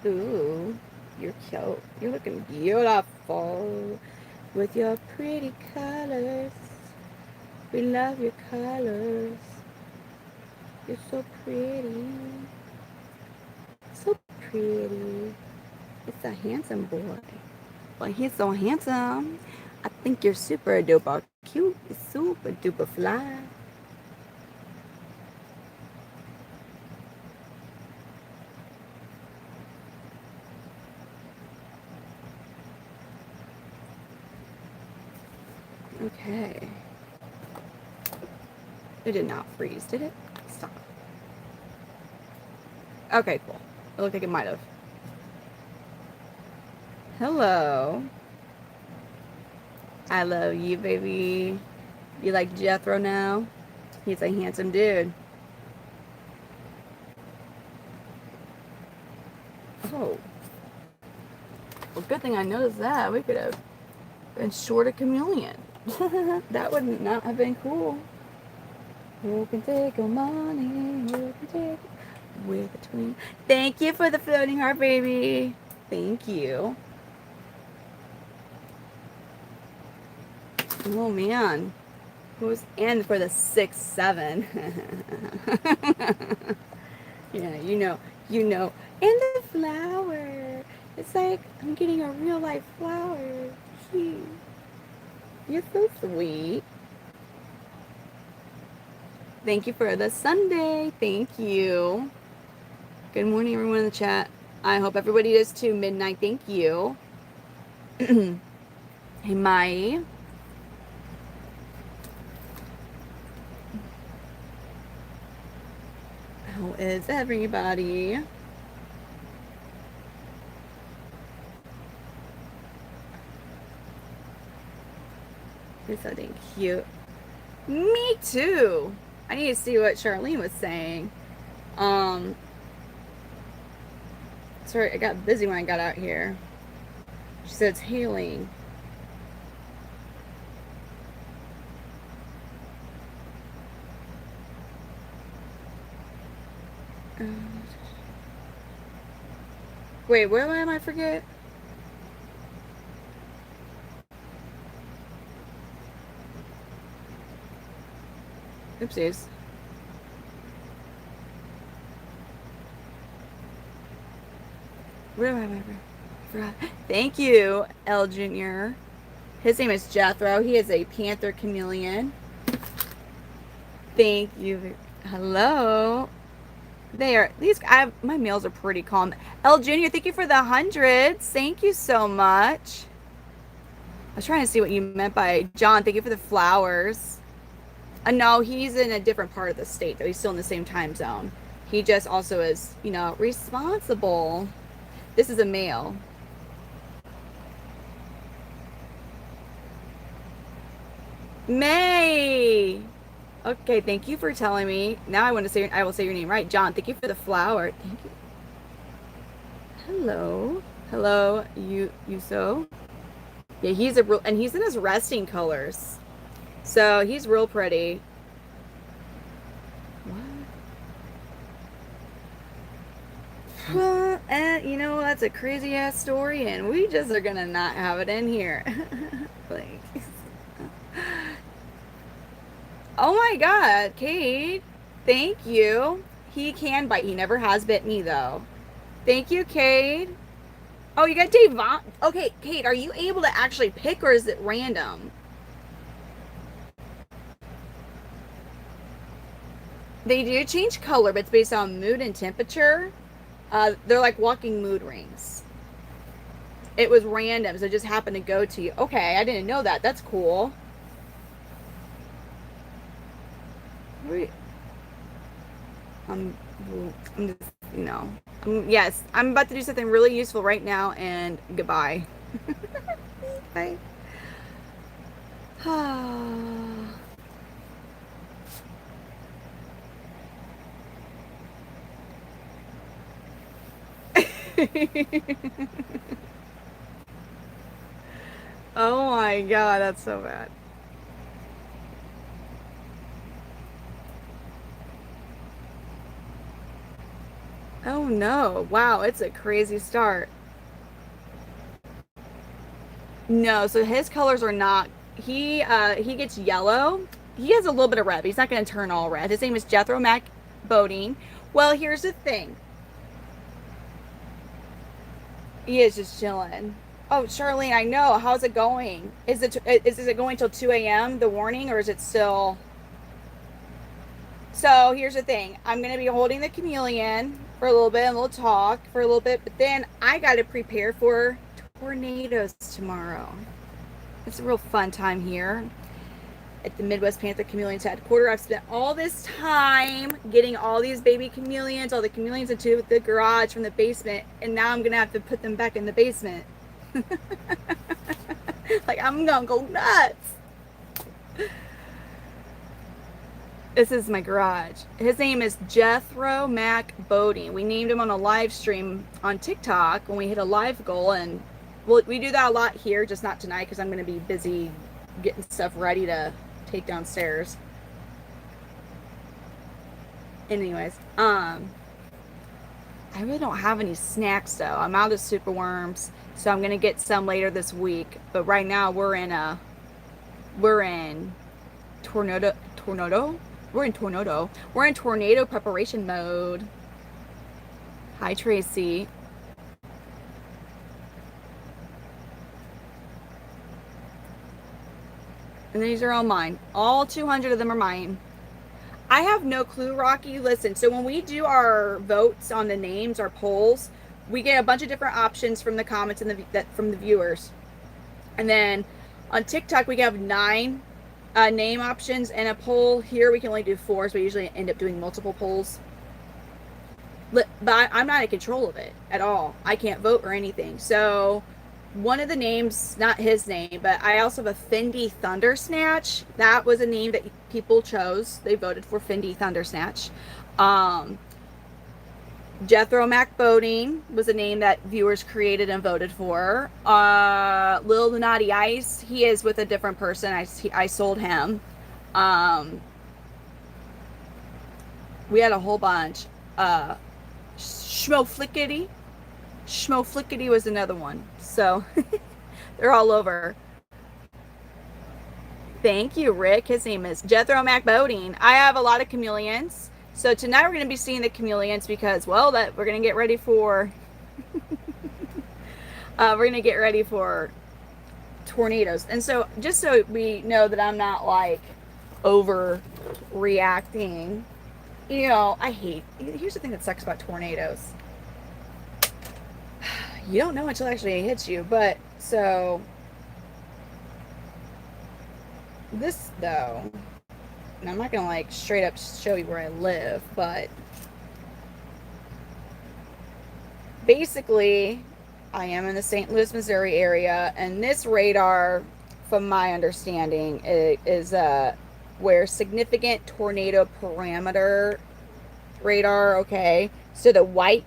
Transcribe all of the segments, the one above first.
Ooh, you're cute. You're looking beautiful with your pretty colors. We love your colors. You're so pretty. So pretty. It's a handsome boy. Well, he's so handsome. I think you're super duper cute. You're super duper fly. Okay. It did not freeze, did it? Stop. Okay, cool. It looked like it might have. Hello. I love you, baby. You like Jethro now? He's a handsome dude. Oh. Well, good thing I noticed that. We could have been short a chameleon. That would not have been cool. You can take your money. You can take it. We're between. Thank you for the floating heart, baby. Thank you. Oh, man. Who's and for the 6-7. Yeah, you know. And the flower. It's like I'm getting a real life flower. Cute. You're so sweet. Thank you for the Sunday. Thank you. Good morning, everyone in the chat. I hope everybody does too. Midnight. Thank you. Hey, Mai. How is everybody? You're so dang cute. Me too. I need to see what Charlene was saying. Sorry, I got busy when I got out here. She said it's healing. Wait, where am I? Forget. Oopsies. Where am I? Thank you, L Jr. His name is Jethro. He is a Panther Chameleon. Thank you. Hello. My meals are pretty calm. L Jr., thank you for the hundreds. Thank you so much. I was trying to see what you meant by John. Thank you for the flowers. No, he's in a different part of the state, though. He's still in the same time zone. He just also is, responsible. This is a male. May. Okay, thank you for telling me. Now I will say your name right. John, thank you for the flower. Thank you. Hello. Hello, so. Yeah, he's and he's in his resting colors. So he's real pretty. What? Well, that's a crazy ass story, and we just are gonna not have it in here. Like, oh my God, Kate, thank you. He can bite. He never has bit me though. Thank you, Kate. Oh, you got Devon. Okay, Kate, are you able to actually pick, or is it random? They do change color, but it's based on mood and temperature. They're like walking mood rings. It was random, so it just happened to go to you. Okay, I didn't know that. That's cool. Wait. I'm just, yes, I'm about to do something really useful right now, and goodbye. Bye. Oh my God, that's so bad. Oh no. Wow, it's a crazy start. No, so his colors are not. He gets yellow. He has a little bit of red, but he's not going to turn all red. His name is Jethro Mac Bodine. Well, here's the thing. He is just chilling. Oh, Charlene, I know. How's it going? Is it going till 2 a.m. the warning, or is it still? So here's the thing. I'm gonna be holding the chameleon for a little bit, and we'll talk for a little bit. But then I got to prepare for tornadoes tomorrow. It's a real fun time here at the Midwest Panther Chameleons headquarters. I've spent all this time getting all these baby chameleons, all the chameleons into the garage from the basement, and now I'm gonna have to put them back in the basement. Like, I'm gonna go nuts. This is my garage. His name is Jethro Mac Bodine. We named him on a live stream on TikTok when we hit a live goal, and we do that a lot here, just not tonight because I'm going to be busy getting stuff ready to take downstairs. Anyways, I really don't have any snacks though. I'm out of super worms, so I'm gonna get some later this week. But right now we're in tornado tornado. We're in tornado preparation mode. Hi Tracy. And these are all mine. All 200 of them are mine. I have no clue, Rocky. Listen, so when we do our votes on the names, our polls, we get a bunch of different options from the comments and from the viewers. And then on TikTok, we have 9 name options, and a poll here we can only do 4, so we usually end up doing multiple polls. But I'm not in control of it at all. I can't vote or anything. So one of the names, not his name, but I also have a Fendi Thundersnatch. That was a name that people chose. They voted for Fendi Thundersnatch. Jethro Mac Bodine was a name that viewers created and voted for. Lil Naughty Ice, he is with a different person. I sold him. We had a whole bunch. Schmo Flickety was another one. So they're all over. Thank you, Rick. His name is Jethro Mac Bodine. I have a lot of chameleons. So tonight we're going to be seeing the chameleons because, well, that we're going to get ready for tornadoes. And so just so we know that I'm not like overreacting, you know, here's the thing that sucks about tornadoes. You don't know until it actually hits you. But so this though, and I'm not gonna like straight up show you where I live, but basically I am in the St. Louis, Missouri area, and this radar, from my understanding, is where significant tornado parameter radar. Okay, so the light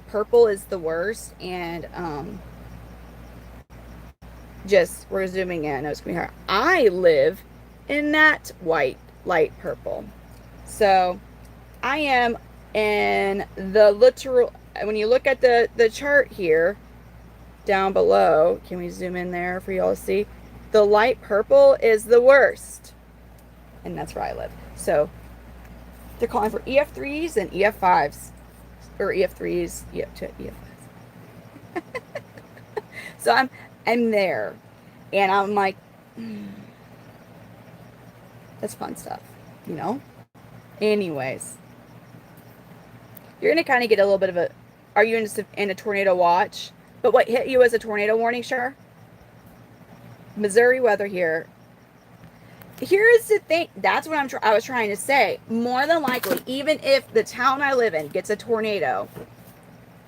purple is the worst, and just we're zooming in. It's gonna be hard. I live in that light purple, so I am in the literal. When you look at the chart here down below, can we zoom in there for y'all to see? The light purple is the worst, and that's where I live. So they're calling for EF3s and EF5s, or EF3s, EF5s. So I'm there, and I'm like, that's fun stuff, you know. Anyways, you're gonna kind of get a little bit of a. Are you in a tornado watch? But what hit you as a tornado warning, sure? Missouri weather here. Here's the thing. That's what I was trying to say. More than likely, even if the town I live in gets a tornado,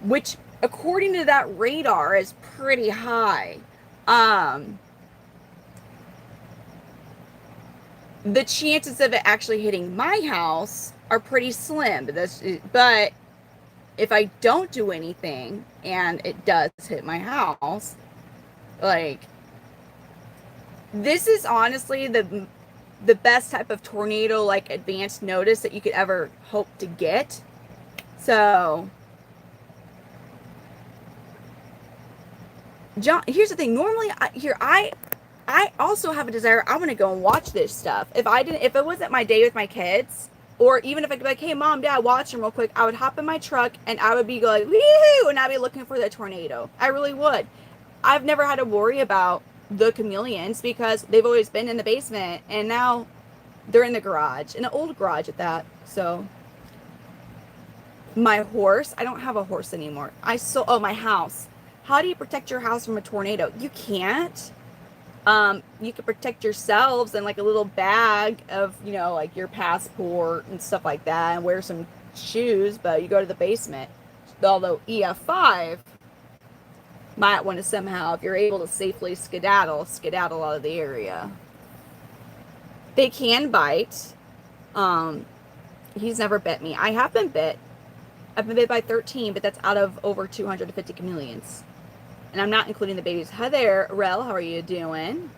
which according to that radar is pretty high, the chances of it actually hitting my house are pretty slim. But if I don't do anything and it does hit my house, like, this is honestly the best type of tornado, like, advanced notice that you could ever hope to get. So John, here's the thing. Normally, I also have a desire. I want to go and watch this stuff. If it wasn't my day with my kids, or even if I could be like, hey, mom, dad, watch them real quick, I would hop in my truck and I would be like, woohoo, and I'd be looking for the tornado. I really would. I've never had to worry about the chameleons because they've always been in the basement, and now they're in the garage, in an old garage at that. So my horse, I don't have a horse anymore. My house. How do you protect your house from a tornado? You can't. You can protect yourselves in like a little bag of, like your passport and stuff like that, and wear some shoes, but you go to the basement. Although EF5 might want to somehow, if you're able to safely skedaddle out of the area. They can bite. He's never bit me. I have been bit. I've been bit by 13, but that's out of over 250 chameleons. And I'm not including the babies. Hi there, Rel. How are you doing?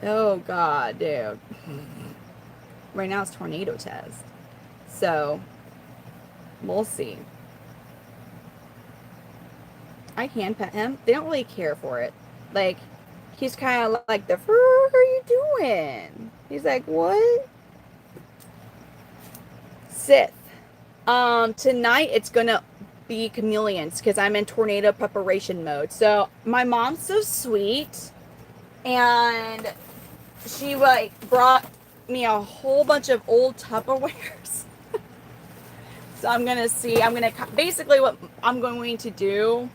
Oh, God, dude. Right now it's tornado test. So, we'll see. I can pet him. They don't really care for it. Like, he's kind of like, the fuck are you doing? He's like, what? Sith. Tonight it's gonna be chameleons because I'm in tornado preparation mode. So my mom's so sweet, and she like brought me a whole bunch of old Tupperwares. So I'm gonna basically what I'm going to do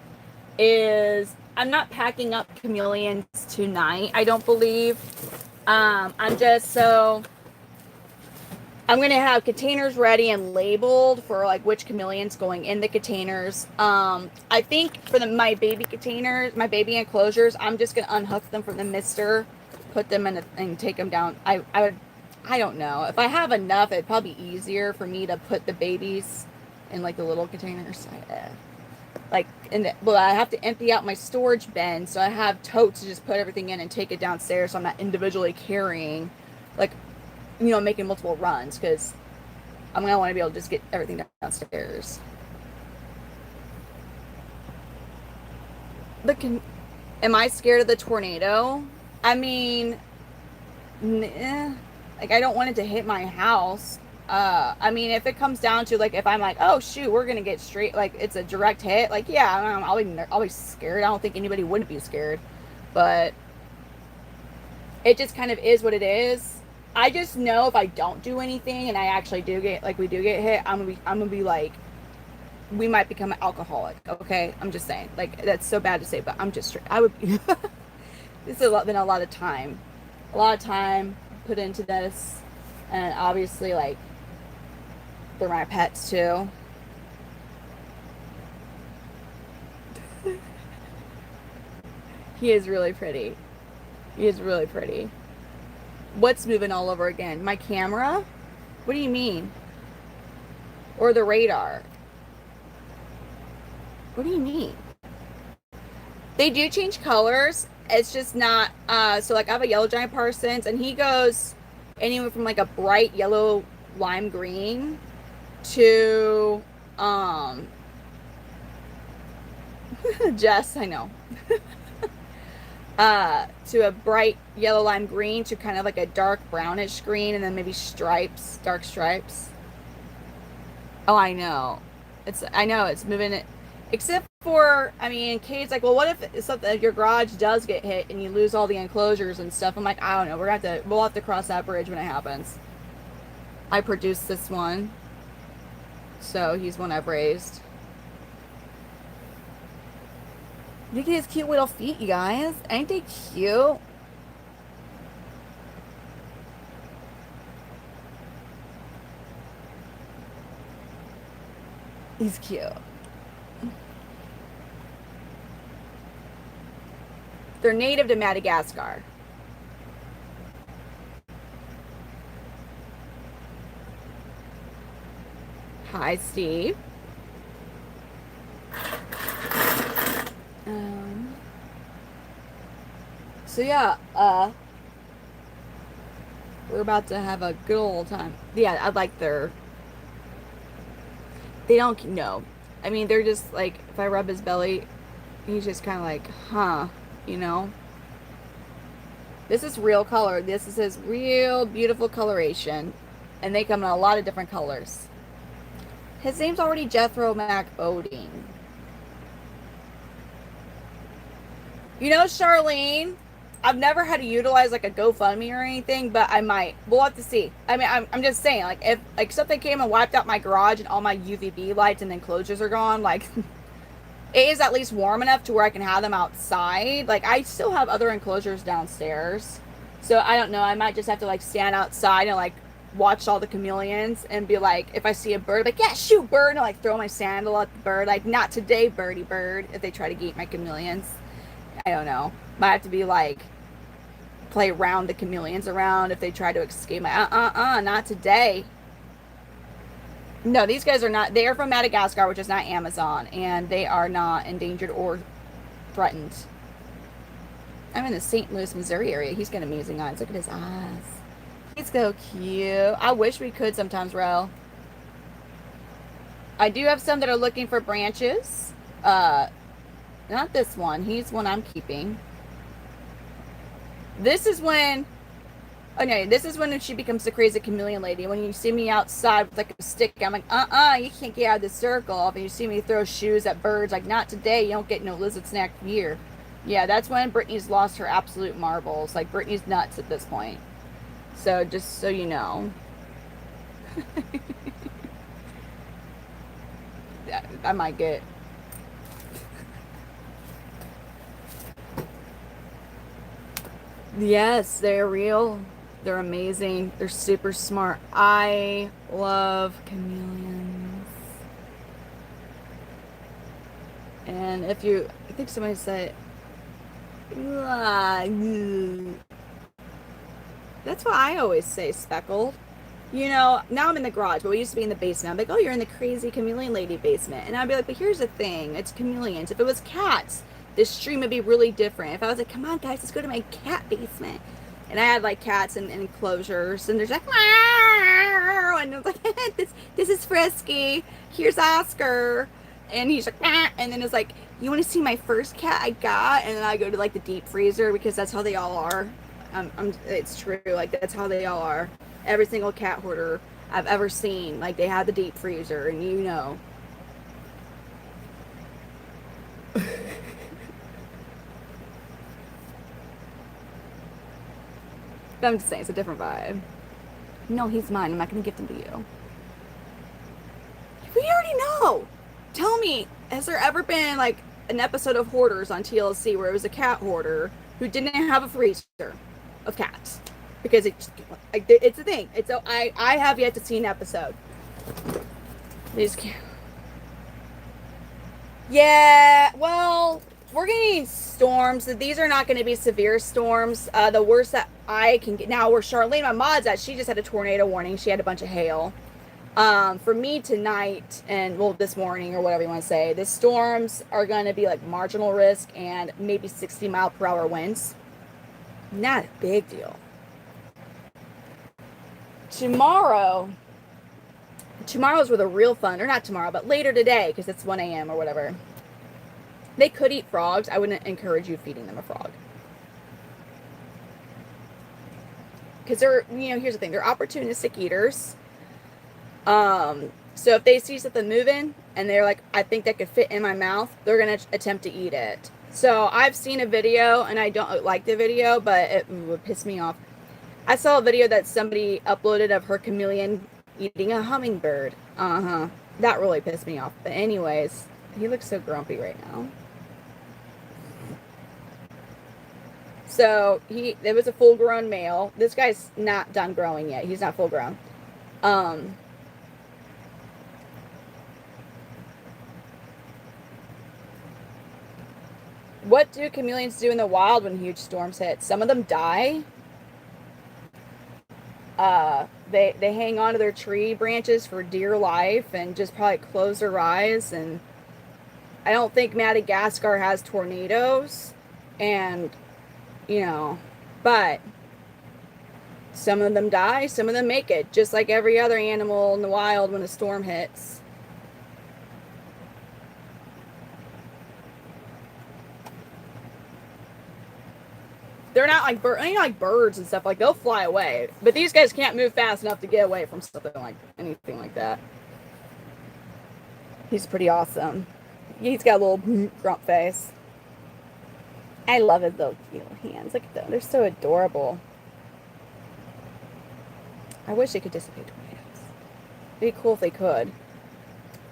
is I'm not packing up chameleons tonight, I don't believe. I'm going to have containers ready and labeled for like which chameleons going in the containers. I think for my baby containers, my baby enclosures, I'm just going to unhook them from the mister, put them in and take them down. I don't know. If I have enough, it'd probably be easier for me to put the babies in like the little containers. I have to empty out my storage bin, so I have totes to just put everything in and take it downstairs, so I'm not individually carrying, like, making multiple runs, because I'm going to want to be able to just get everything downstairs. Am I scared of the tornado? I mean, like, I don't want it to hit my house. I mean, if it comes down to, like, if I'm like, oh, shoot, we're going to get straight, like, it's a direct hit, like, yeah, I'll be scared. I don't think anybody wouldn't be scared. But it just kind of is what it is. I just know if I don't do anything and I actually do get hit, I'm gonna be like, we might become an alcoholic. Okay, I'm just saying. Like, that's so bad to say, but I would be. This has been a lot of time put into this, and obviously, like, they're my pets too. He is really pretty. What's moving all over again? My camera? What do you mean? Or the radar? What do you mean? They do change colors. It's just not, so like I have a yellow giant Parsons, and he goes anywhere from like a bright yellow lime green to, Jess, I know. To a bright yellow lime green to kind of like a dark brownish green, and then maybe dark stripes. Oh, I know it's moving it, except for, I mean, Kate's like, well, what if your garage does get hit and you lose all the enclosures and stuff? I'm like, I don't know. We'll have to cross that bridge when it happens. I produced this one, so he's one I've raised. Look at his cute little feet, you guys. Ain't they cute? He's cute. They're native to Madagascar. Hi, Steve. So yeah, we're about to have a good old time. Yeah, I like they don't know. I mean, they're just like, if I rub his belly, He's just kind of like, huh, you know? This is real color. This is his real beautiful coloration. And they come in a lot of different colors. His name's already Jethro Mac Oding. You know, Charlene, I've never had to utilize like a GoFundMe or anything, but I might. We'll have to see. I mean, I'm just saying, like, if like something came and wiped out my garage and all my UVB lights and enclosures are gone, like, it is at least warm enough to where I can have them outside. Like, I still have other enclosures downstairs. So I don't know. I might just have to like stand outside and like watch all the chameleons and be like, if I see a bird, like, yeah, shoot, bird, and like throw my sandal at the bird, like, not today, birdie bird, if they try to eat my chameleons. I don't know. Might have to be like, play around the chameleons around if they try to escape my, not today. No, these guys are not, they are from Madagascar, which is not Amazon, and they are not endangered or threatened. I'm in the St. Louis, Missouri area. He's got amazing eyes. Look at his eyes. He's so cute. I wish we could sometimes, Rel. I do have some that are looking for branches. Not this one. He's one I'm keeping. This is when, oh no, this is when she becomes the crazy chameleon lady. When you see me outside with like a stick, I'm like, you can't get out of the circle. And you see me throw shoes at birds, like, not today. You don't get no lizard snack here. Yeah, that's when Brittany's lost her absolute marbles. Like, Brittany's nuts at this point. So, just so you know. I might get... Yes, they're real. They're amazing. They're super smart. I love chameleons. And if you... I think somebody said... That's what I always say, Speckled. You know, now I'm in the garage, but we used to be in the basement. I'm like, oh, you're in the crazy chameleon lady basement. And I'd be like, but here's the thing. It's chameleons. If it was cats, this stream would be really different. If I was like, come on, guys, let's go to my cat basement. And I had, like, cats and enclosures. And there's like, and I was like, this is Frisky. Here's Oscar. And he's like, and then it's like, you want to see my first cat I got? And then I go to, like, the deep freezer because that's how they all are. It's true. Like, that's how they all are. Every single cat hoarder I've ever seen, like, they have the deep freezer, and you know. But I'm just saying, it's a different vibe. No, he's mine. I'm not going to gift him to you. We already know. Tell me, has there ever been, like, an episode of Hoarders on TLC where it was a cat hoarder who didn't have a freezer of cats? Because it's a thing. I have yet to see an episode. These can't. Yeah, well, we're getting storms. These are not going to be severe storms. The worst that I can get now, where Charlene, my mod's at, she just had a tornado warning. She had a bunch of hail. For me tonight, and well, this morning or whatever you want to say, the storms are going to be like marginal risk and maybe 60-mile-per-hour winds. Not a big deal. Tomorrow's where the real fun, or not tomorrow, but later today, because it's 1 a.m. or whatever. They could eat frogs. I wouldn't encourage you feeding them a frog. Because they're, you know, here's the thing, they're opportunistic eaters. So if they see something moving and they're like, I think that could fit in my mouth, they're going to attempt to eat it. So I've seen a video, and I don't like the video, but it would piss me off. I saw a video that somebody uploaded of her chameleon eating a hummingbird. That really pissed me off. But anyways, he looks so grumpy right now. So it was a full-grown male. This guy's not done growing yet. He's not full-grown. What do chameleons do in the wild when huge storms hit? Some of them die. They hang onto their tree branches for dear life and just probably close their eyes. And I don't think Madagascar has tornadoes, and you know, but some of them die, some of them make it, just like every other animal in the wild when a storm hits. they're not like birds and stuff. Like they'll fly away, but these guys can't move fast enough to get away from something like anything like that. He's pretty awesome. He's got a little grump face. I love his little cute hands. Look at them. They're so adorable. I wish they could dissipate twins. It'd be cool if they could.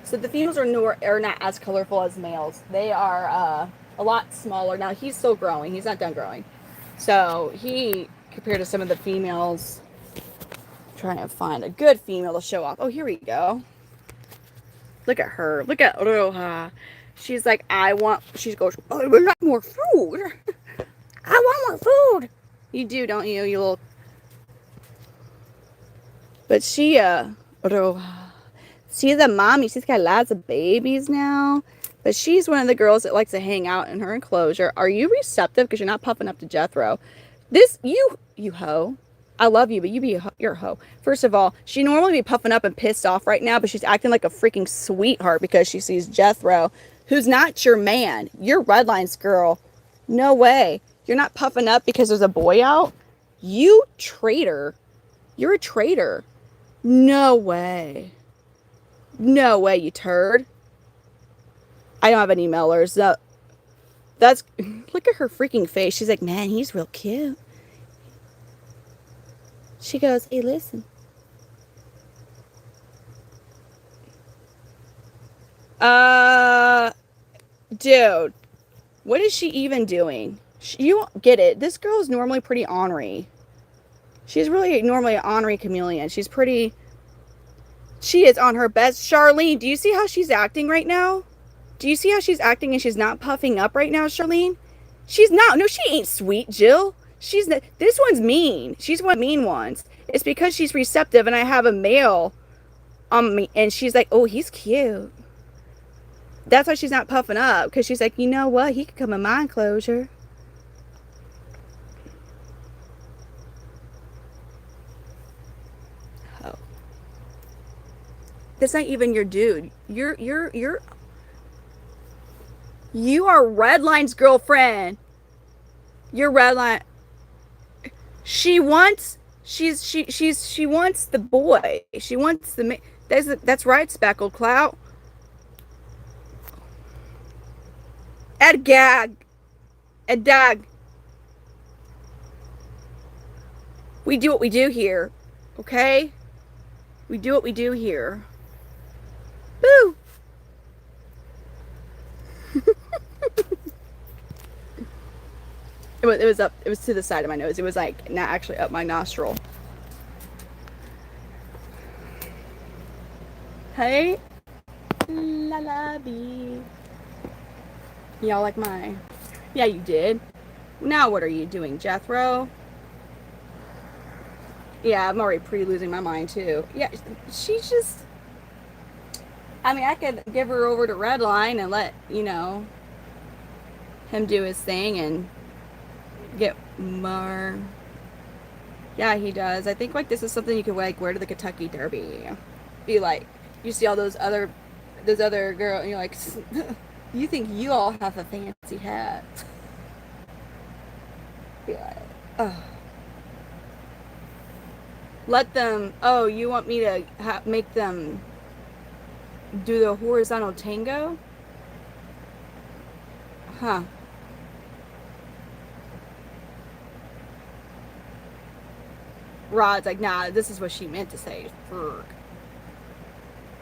So the females are not as colorful as males. They are a lot smaller. Now he's still growing. He's not done growing. So he, compared to some of the females, trying to find a good female to show off. Oh, here we go. Look at her. Look at Roja. She's like, she goes, I would like more food. I want more food. You do, don't you, you little. But she, Roja. She's a mommy. She's got lots of babies now. But she's one of the girls that likes to hang out in her enclosure. Are you receptive? Because you're not puffing up to Jethro. You hoe. I love you, but you're a hoe. First of all, she normally be puffing up and pissed off right now, but she's acting like a freaking sweetheart because she sees Jethro, who's not your man. You're Redline's girl. No way. You're not puffing up because there's a boy out. You traitor. You're a traitor. No way. No way, you turd. I don't have any mailers. That's, look at her freaking face. She's like, man, he's real cute. She goes, hey, listen. Dude, what is she even doing? You don't get it. This girl is normally pretty ornery. She's really normally an ornery chameleon. She is on her best. Charlene, do you see how she's acting right now? Do you see how she's acting and she's not puffing up right now, Charlene? She's not. No, she ain't sweet, Jill. This one's mean. She's one of the mean ones. It's because she's receptive and I have a male on me and she's like, oh, he's cute. That's why she's not puffing up, because she's like, you know what? He could come in my enclosure. Oh. That's not even your dude. You are Redline's girlfriend. You're Redline. She wants the boy. She wants the that's right, Speckled Clout. Ed Dag. We do what we do here. Okay? We do what we do here. Boo! It was up. It was to the side of my nose. It was like not actually up my nostril. Hey, lullaby. Y'all like mine? Yeah, you did. Now what are you doing, Jethro? Yeah, I'm already pre-losing my mind too. Yeah, she's just. I mean, I could give her over to Redline and let him do his thing and get more. Yeah, he does. I think like this is something you could like wear to the Kentucky Derby. Be like, you see all those other girls, and you're like, you think you all have a fancy hat? Be like, oh. Let them. Oh, you want me to make them do the horizontal tango? Huh. Rod's like, nah, this is what she meant to say. Ferg.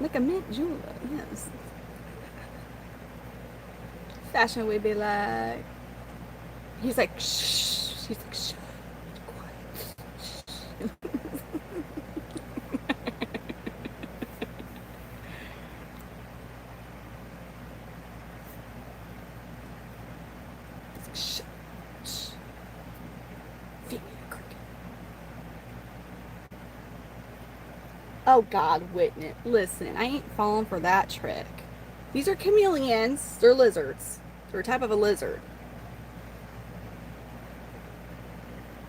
Like a mint julep, yes. Fashion would be like, he's like, shh. She's like, shh. Quiet. Shh. Shh. Shh. Feed me a cricket. Oh God, witness. Listen, I ain't falling for that trick. These are chameleons. They're lizards. They're a type of a lizard.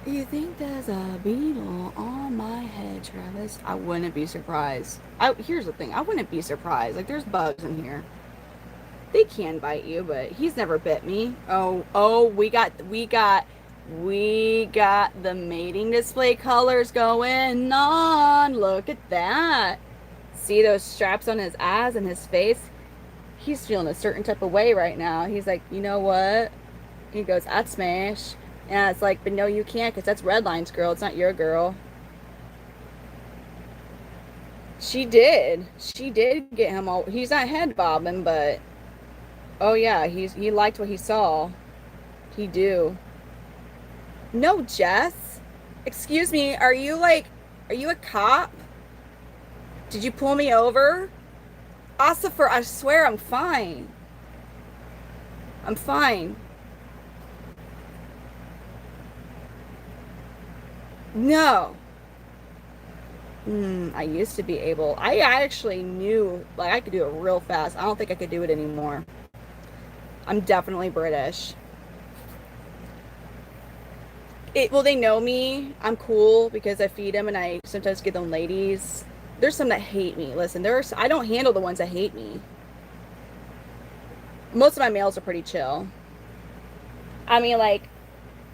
You think there's a beetle on my head, Travis? I wouldn't be surprised. Here's the thing. I wouldn't be surprised. Like, there's bugs in here. They can bite you, but he's never bit me. Oh, we got We got the mating display colors going on. Look at that. See those straps on his eyes and his face? He's feeling a certain type of way right now. He's like, you know what? He goes, I'd smash. And it's like, but no, you can't because that's Redline's girl. It's not your girl. She did. She did get him all. He's not head bobbing, but oh yeah, he liked what he saw. He do. No, Jess. Excuse me, are you a cop? Did you pull me over? Ossifer, I swear I'm fine. I'm fine. No. I used to be able. I actually knew, like, I could do it real fast. I don't think I could do it anymore. I'm definitely British. Well, they know me. I'm cool because I feed them and I sometimes give them ladies. There's some that hate me. Listen, I don't handle the ones that hate me. Most of my males are pretty chill. I mean, like,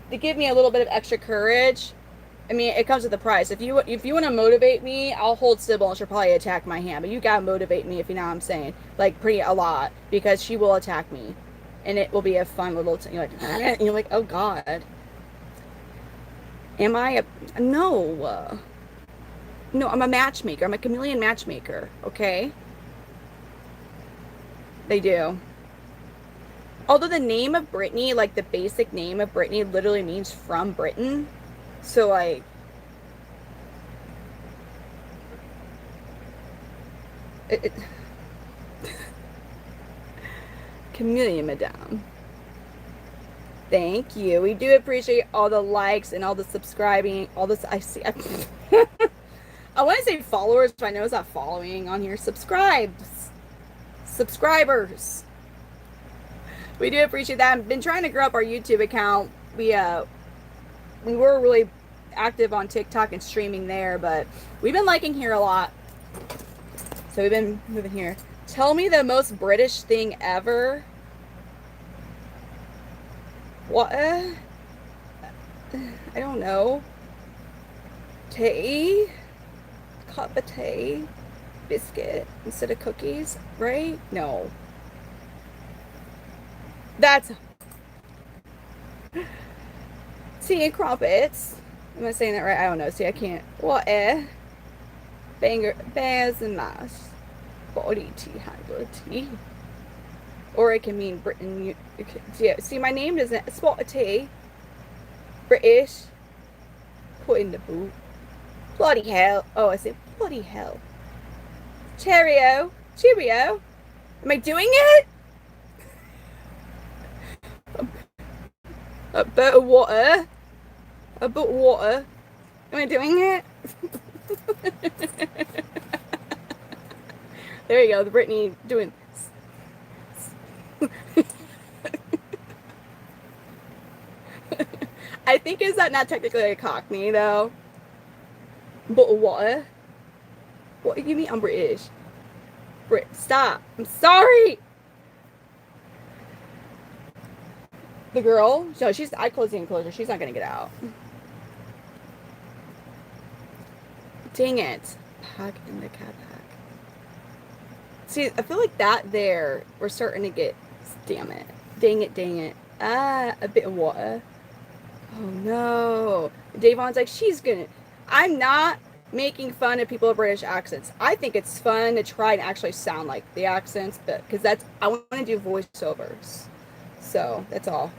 they give me a little bit of extra courage. I mean, it comes with the price. If you want to motivate me, I'll hold Sybil and she'll probably attack my hand. But you gotta motivate me if you know what I'm saying. Like pretty a lot because she will attack me, and it will be a fun little. You're like, and you're like, oh God. Am I a no? No, I'm a matchmaker. I'm a chameleon matchmaker. Okay, they do. Although the name of Brittany, like the basic name of Brittany, literally means from Britain. So like, it chameleon, madame. Thank you. We do appreciate all the likes and all the subscribing. All this I see. I want to say followers, but I know it's not following on here. Subscribers. We do appreciate that. I've been trying to grow up our YouTube account. We were really active on TikTok and streaming there, but we've been liking here a lot. So we've been moving here. Tell me the most British thing ever. What? I don't know. Tea? Cup of tea? Biscuit instead of cookies, right? No. That's tea and crumpets. Am I saying that right? I don't know. See, I can't. What? Bears and mash. Body tea, handle tea. Or it can mean Britain. Yeah, see, my name doesn't spot a tea. British. Put in the boot. Bloody hell. Oh, I said bloody hell. Cheerio. Cheerio. Am I doing it? A bit of water. A bit of water. Am I doing it? There you go. The Brittany doing. I think is that not technically a Cockney though? But what? What do you mean I'm British? Stop. I'm sorry. The girl? No, I closed the enclosure. She's not gonna get out. Dang it. Pack in the cat pack. See, I feel like that there, we're starting to get, damn it. Dang it, dang it. Ah, a bit of water. Oh no. Davon's like, I'm not making fun of people with British accents. I think it's fun to try and actually sound like the accents, but because I want to do voiceovers. So that's all.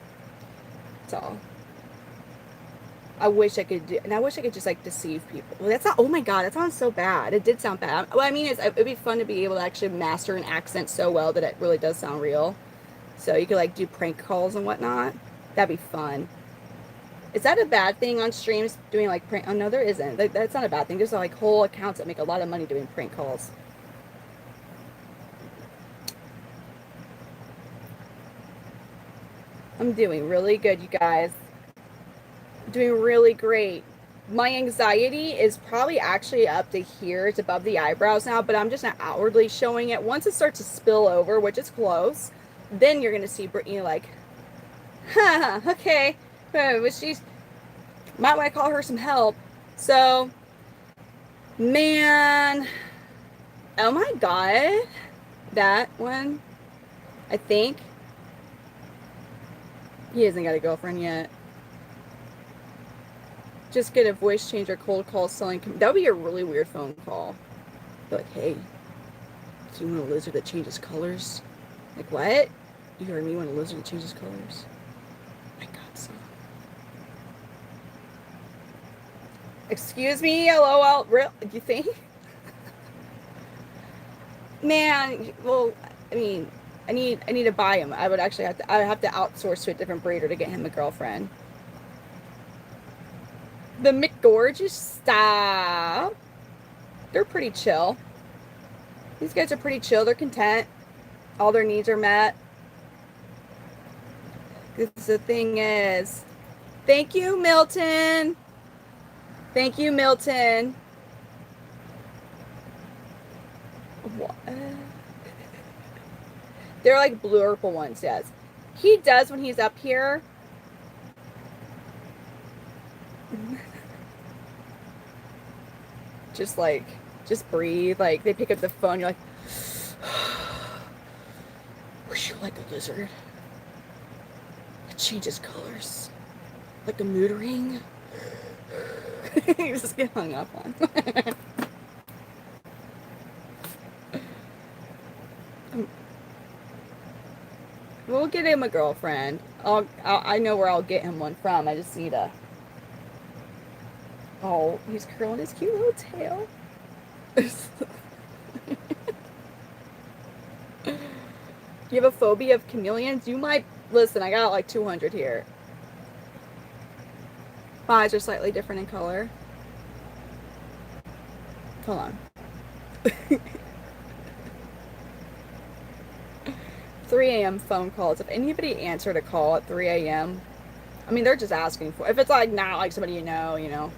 That's all. I wish I could do, and I wish I could just like deceive people. Well, that's not, oh my God, that sounds so bad. It did sound bad. What I mean is, it'd be fun to be able to actually master an accent so well that it really does sound real. So you could like do prank calls and whatnot. That'd be fun. Is that a bad thing on streams doing like prank? Oh no, there isn't. That's not a bad thing. There's like whole accounts that make a lot of money doing prank calls. I'm doing really good, you guys. Doing really great. My anxiety is probably actually up to here. It's above the eyebrows now, but I'm just not outwardly showing it. Once it starts to spill over, which is close, then you're going to see Brittany like, okay, But she's might want to call her some help. So, man, oh my god, that one. I think he hasn't got a girlfriend yet. Just get a voice changer, cold call, selling. That would be a really weird phone call. Like, hey, do you want a lizard that changes colors? Like, what? You heard me, want a lizard that changes colors? I got some. Excuse me, LOL. Real? Do you think? Man, well, I mean, I need to buy him. I would actually I would have to outsource to a different breeder to get him a girlfriend. The McGorgeous, stop. They're pretty chill. These guys are pretty chill. They're content. All their needs are met. The thing is, thank you, Milton. Thank you, Milton. What? They're like blue purple ones, yes. He does when he's up here. Just breathe. Like, they pick up the phone, you're like, wish you like a lizard. It changes colors. Like a mood ring. You just get hung up on. We'll get him a girlfriend. I know where I'll get him one from. I just need a... Oh, he's curling his cute little tail. You have a phobia of chameleons? You might... Listen, I got like 200 here. My eyes are slightly different in color. Hold on. 3 a.m. phone calls. If anybody answered a call at 3 a.m., I mean, they're just asking for... If it's like not like somebody you know, you know.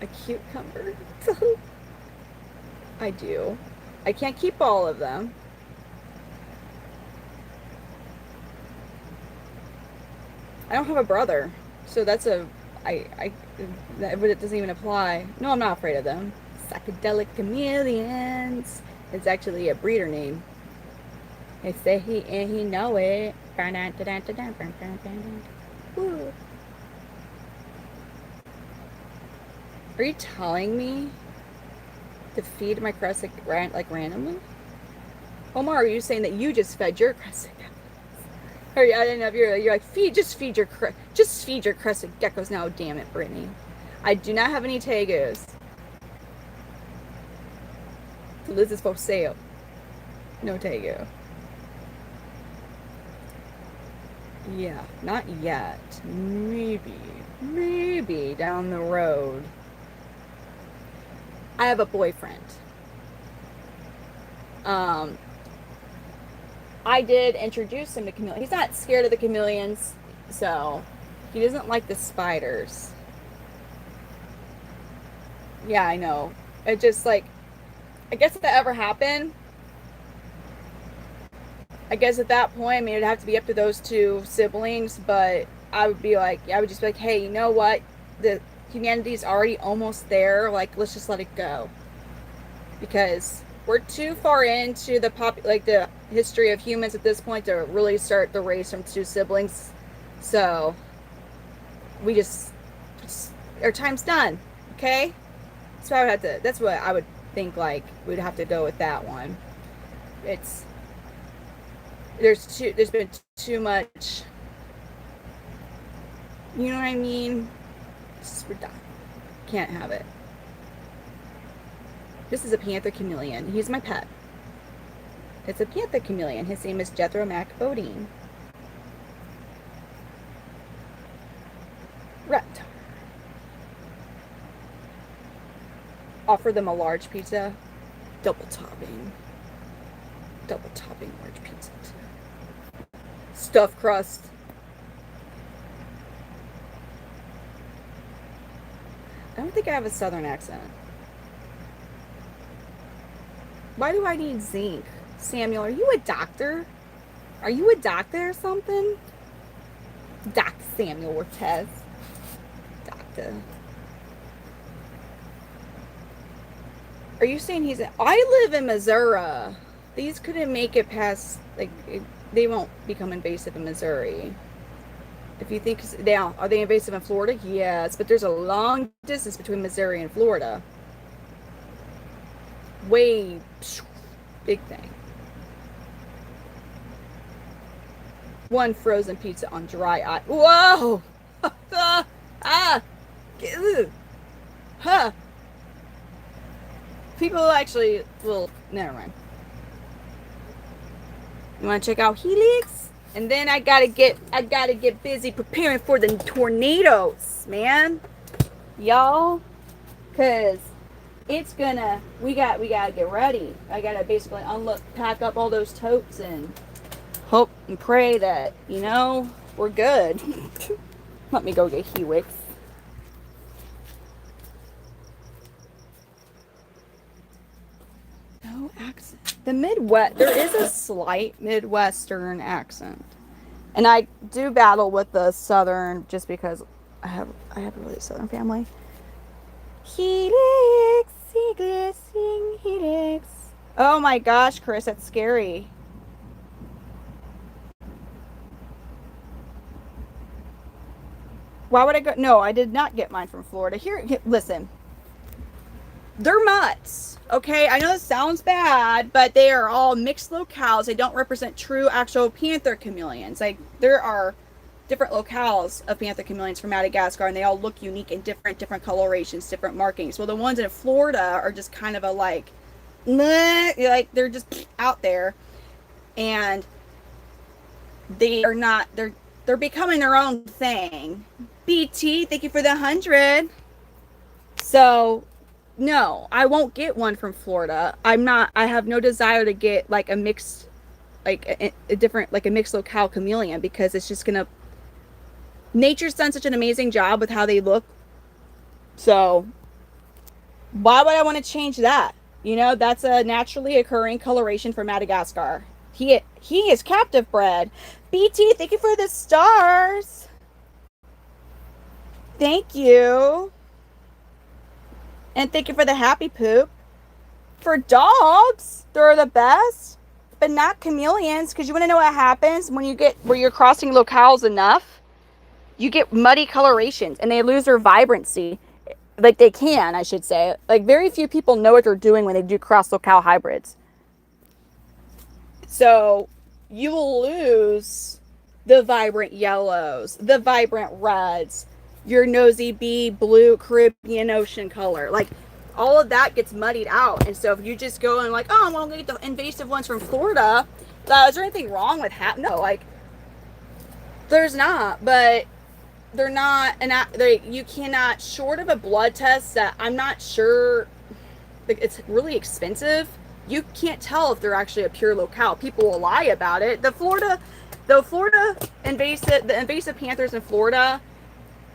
A cucumber? I do. I can't keep all of them. I don't have a brother, so that's a... but it doesn't even apply. No, I'm not afraid of them. Psychedelic chameleons. It's actually a breeder name. They say he know it. Woo. Are you telling me to feed my crescent like randomly? Omar, are you saying that you just fed your crescent geckos? Or I don't know if you're like just feed your crescent geckos now. Damn it, Brittany. I do not have any tegus. Liz is for sale. No tegu. Yeah, not yet. Maybe down the road. I have a boyfriend. I did introduce him to chameleons. He's not scared of the chameleons, so he doesn't like the spiders. Yeah, I know. It just like, I guess if that ever happened, I guess at that point, I mean, it'd have to be up to those two siblings, but I would be like, I would just be like, hey, you know what? The humanity's already almost there. Like, let's just let it go. Because we're too far into the history of humans at this point to really start the race from two siblings. So we just our time's done. Okay? So I would have to, that's what I would think, like, we'd have to go with that one. There's been too much, you know what I mean? We're done. Can't have it. This is a Panther Chameleon. He's my pet. It's a Panther Chameleon. His name is Jethro Mac Bodine. Reptile. Offer them a large pizza. Double topping large pizza too. Stuffed crust. I don't think I have a southern accent. Why do I need zinc? Samuel, are you a doctor? Are you a doctor or something? Dr. Samuel Ortez. Doctor. Are you saying he's I live in Missouri. These couldn't make it past, like, they won't become invasive in Missouri. If you think, now, are they invasive in Florida? Yes, but there's a long distance between Missouri and Florida. Way, big thing. One frozen pizza on dry ice. Whoa! Ah! Huh! People actually will. Never mind. You want to check out Helix? And then I gotta get busy preparing for the tornadoes, man. Y'all, cause it's gonna. We gotta get ready. I gotta basically pack up all those totes and hope and pray that we're good. Let me go get Helix. No accent. The Midwest. There is a slight Midwestern accent. And I do battle with the Southern just because I have a really Southern family. Helix, Helix. Oh my gosh, Chris, that's scary. Why would I go? No, I did not get mine from Florida. Here, listen. They're mutts, okay? I know this sounds bad, but they are all mixed locales. They don't represent true, actual Panther Chameleons. Like, there are different locales of Panther Chameleons from Madagascar, and they all look unique in different colorations, different markings. Well, the ones in Florida are just kind of a like they're just out there, and they are not. They're becoming their own thing. BT, thank you for the 100. So, no, I won't get one from Florida. I have no desire to get like a mixed, like a different, like a mixed locale chameleon, because it's just gonna. Nature's done such an amazing job with how they look. So, why would I want to change that? That's a naturally occurring coloration for Madagascar. He is captive bred. BT, thank you for the stars. Thank you. And thank you for the happy poop. For dogs, they're the best, but not chameleons, because you want to know what happens when where you're crossing locales enough? You get muddy colorations and they lose their vibrancy. Like, they can, I should say. Like, very few people know what they're doing when they do cross locale hybrids. So you will lose the vibrant yellows, the vibrant reds, your nosy bee blue Caribbean Ocean color. Like, all of that gets muddied out. And so if you just go and like, oh, I'm gonna get the invasive ones from Florida, is there anything wrong with no, like, there's not. But they're not, and you cannot, short of a blood test that I'm not sure, it's really expensive, you can't tell if they're actually a pure locale. People will lie about it. The Florida invasive panthers in Florida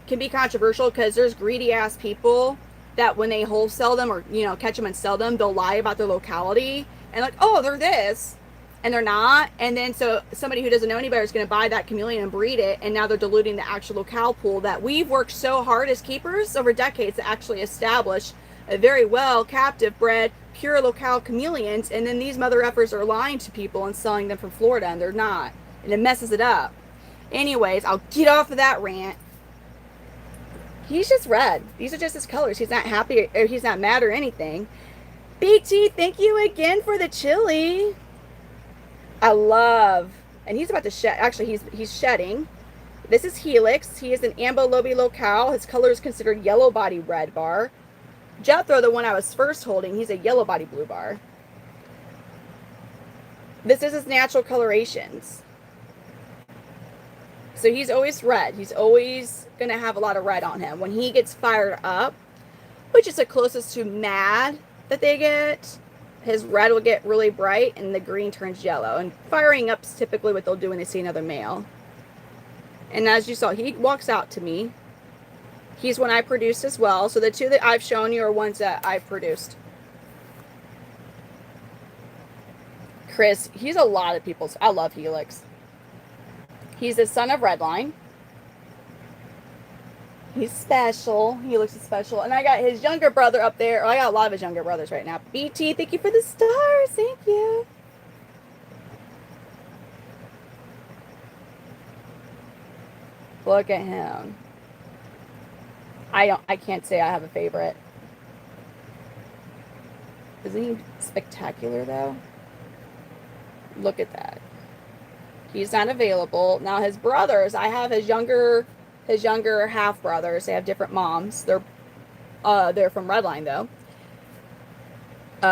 can be controversial, because there's greedy ass people that when they wholesale them or catch them and sell them, they'll lie about their locality and like, oh, they're this, and they're not. And then so somebody who doesn't know any better is going to buy that chameleon and breed it, and now they're diluting the actual locale pool that we've worked so hard as keepers over decades to actually establish a very well captive bred pure locale chameleons. And then these mother effers are lying to people and selling them from Florida, and they're not, and it messes it up. Anyways, I'll get off of that rant. He's just red. These are just his colors. He's not happy, or he's not mad or anything. BT, thank you again for the chili. I love, and he's about to shed. Actually, he's shedding. This is Helix. He is an ambilobi locale. His color is considered yellow body red bar. Jethro, the one I was first holding, he's a yellow body blue bar. This is his natural colorations. So he's always red. He's always going to have a lot of red on him. When he gets fired up, which is the closest to mad that they get, his red will get really bright and the green turns yellow. And firing up is typically what they'll do when they see another male. And as you saw, he walks out to me. He's one I produced as well. So the two that I've shown you are ones that I produced. Chris, he's a lot of people's. I love Helix. He's the son of Redline. He's special. Helix is special. And I got his younger brother up there. I got a lot of his younger brothers right now. BT, thank you for the stars. Thank you. Look at him. I can't say I have a favorite. Isn't he spectacular though? Look at that. He's not available. Now his brothers, I have his younger half brothers. They have different moms. They're from Redline though.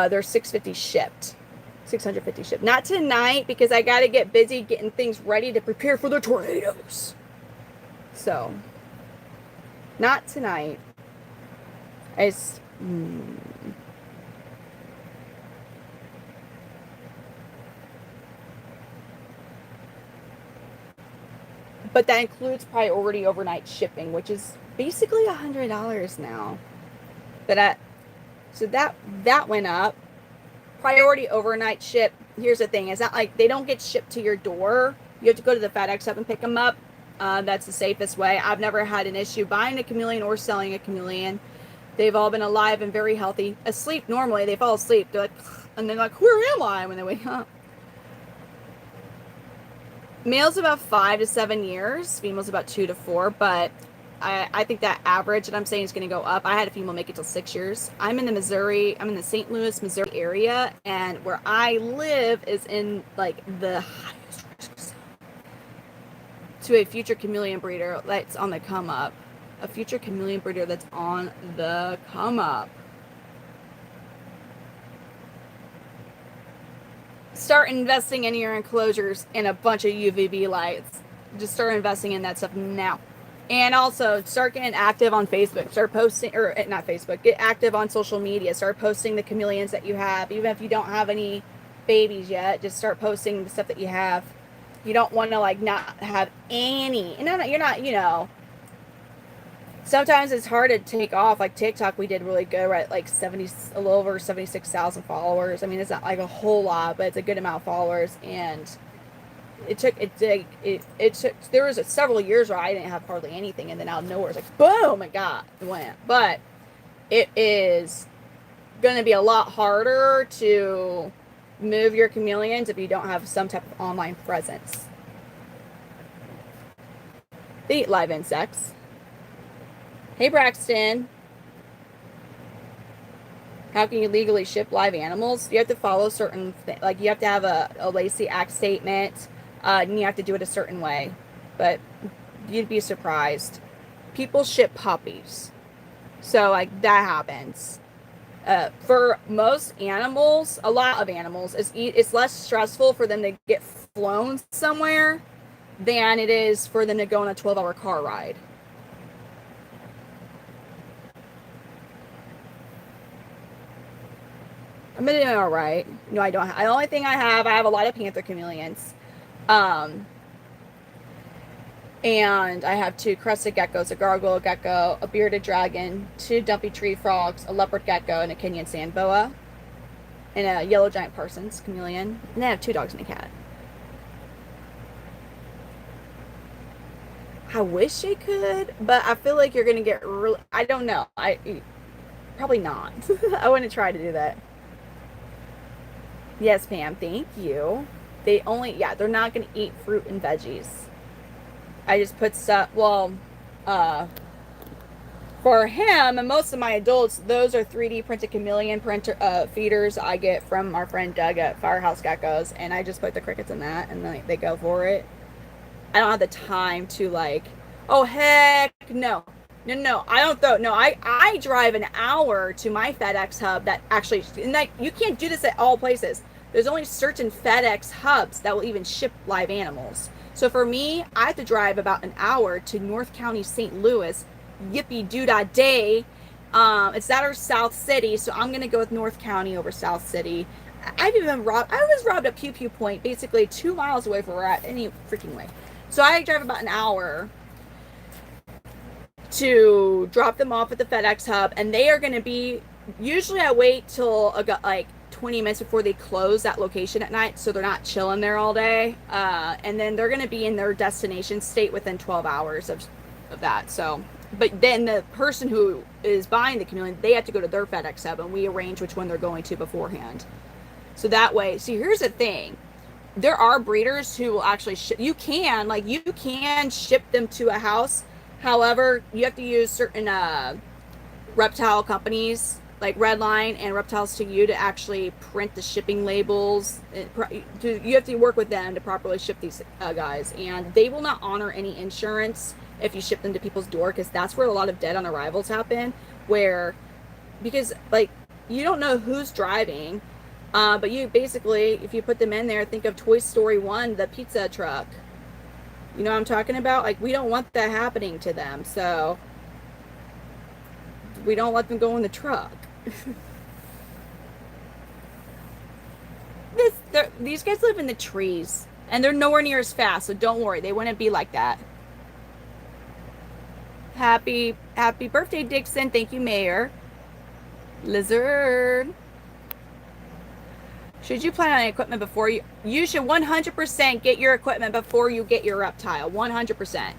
They're 650 shipped. 650 shipped. Not tonight because I got to get busy getting things ready to prepare for the tornadoes. So, not tonight. But that includes priority overnight shipping, which is basically $100 now. So that went up. Priority overnight ship. Here's the thing: it's not like they don't get shipped to your door. You have to go to the FedEx hub and pick them up. That's the safest way. I've never had an issue buying a chameleon or selling a chameleon. They've all been alive and very healthy. Asleep normally, they fall asleep. They're like, and they're like, where am I when they wake up? Males about 5 to 7 years. Females about 2 to 4. But I think that average that I'm saying is going to go up. I had a female make it till 6 years. I'm in the St. Louis, Missouri area, and where I live is in like the highest risk zone to a future chameleon breeder that's on the come up. A future chameleon breeder that's on the come up. Start investing in your enclosures and a bunch of UVB lights. Just start investing in that stuff now. And also start getting active on Facebook. Start posting, or not Facebook, get active on social media. Start posting the chameleons that you have. Even if you don't have any babies yet, just start posting the stuff that you have. You don't want to like not have any. And you're not, sometimes it's hard to take off. Like TikTok, we did really good, right? Like a little over 76,000 followers. I mean, it's not like a whole lot, but it's a good amount of followers. And there was several years where I didn't have hardly anything, and then out of nowhere it's like boom, it went. But it is going to be a lot harder to move your chameleons if you don't have some type of online presence. They eat live insects. Hey Braxton, how can you legally ship live animals? You have to follow certain things, like you have to have a Lacey Act statement. And you have to do it a certain way. But you'd be surprised. People ship puppies. So, like, that happens. For most animals, a lot of animals, it's less stressful for them to get flown somewhere than it is for them to go on a 12-hour car ride. I'm doing all right. No, I don't. The only thing I have a lot of Panther Chameleons. And I have 2 crested geckos, a gargoyle gecko, a bearded dragon, 2 dumpy tree frogs, a leopard gecko, and a Kenyan sand boa, and a yellow giant Parsons chameleon. And then I have 2 dogs and a cat. I wish I could, but I feel like you're gonna get really. I don't know. Probably not. I wouldn't try to do that. Yes, Pam. Thank you. They're not going to eat fruit and veggies. I just put stuff, for him and most of my adults, those are 3D printed chameleon feeders I get from our friend Doug at Firehouse Geckos, and I just put the crickets in that, and then they go for it. I don't have the time to oh heck no. I drive an hour to my FedEx hub that actually, and you can't do this at all places. There's only certain FedEx hubs that will even ship live animals. So for me, I have to drive about an hour to North County, St. Louis. Yippee doo dah day. It's that or South City, so I'm gonna go with North County over South City. I was robbed at Pew Pew Point, basically 2 miles away from where we're at, any freaking way. So I drive about an hour to drop them off at the FedEx hub, and they are going to be, usually I wait till 12 20 minutes before they close that location at night, so they're not chilling there all day. And then they're going to be in their destination state within 12 hours of that. So, but then the person who is buying the chameleon, they have to go to their FedEx hub, and we arrange which one they're going to beforehand. So that way, see, here's the thing. There are breeders who will actually you can ship them to a house. However, you have to use certain reptile companies like Redline and Reptiles to You to actually print the shipping labels. You have to work with them to properly ship these guys, and they will not honor any insurance if you ship them to people's door, because that's where a lot of dead on arrivals happen, because like you don't know who's driving. But you basically, if you put them in there, think of Toy Story 1, the pizza truck. You know what I'm talking about? Like, we don't want that happening to them, so we don't let them go in the truck. These guys live in the trees, and they're nowhere near as fast, so don't worry. They wouldn't be like that. Happy birthday, Dixon. Thank you, Mayor. Lizard. Should you plan on equipment before you should 100% get your equipment before you get your reptile, 100%.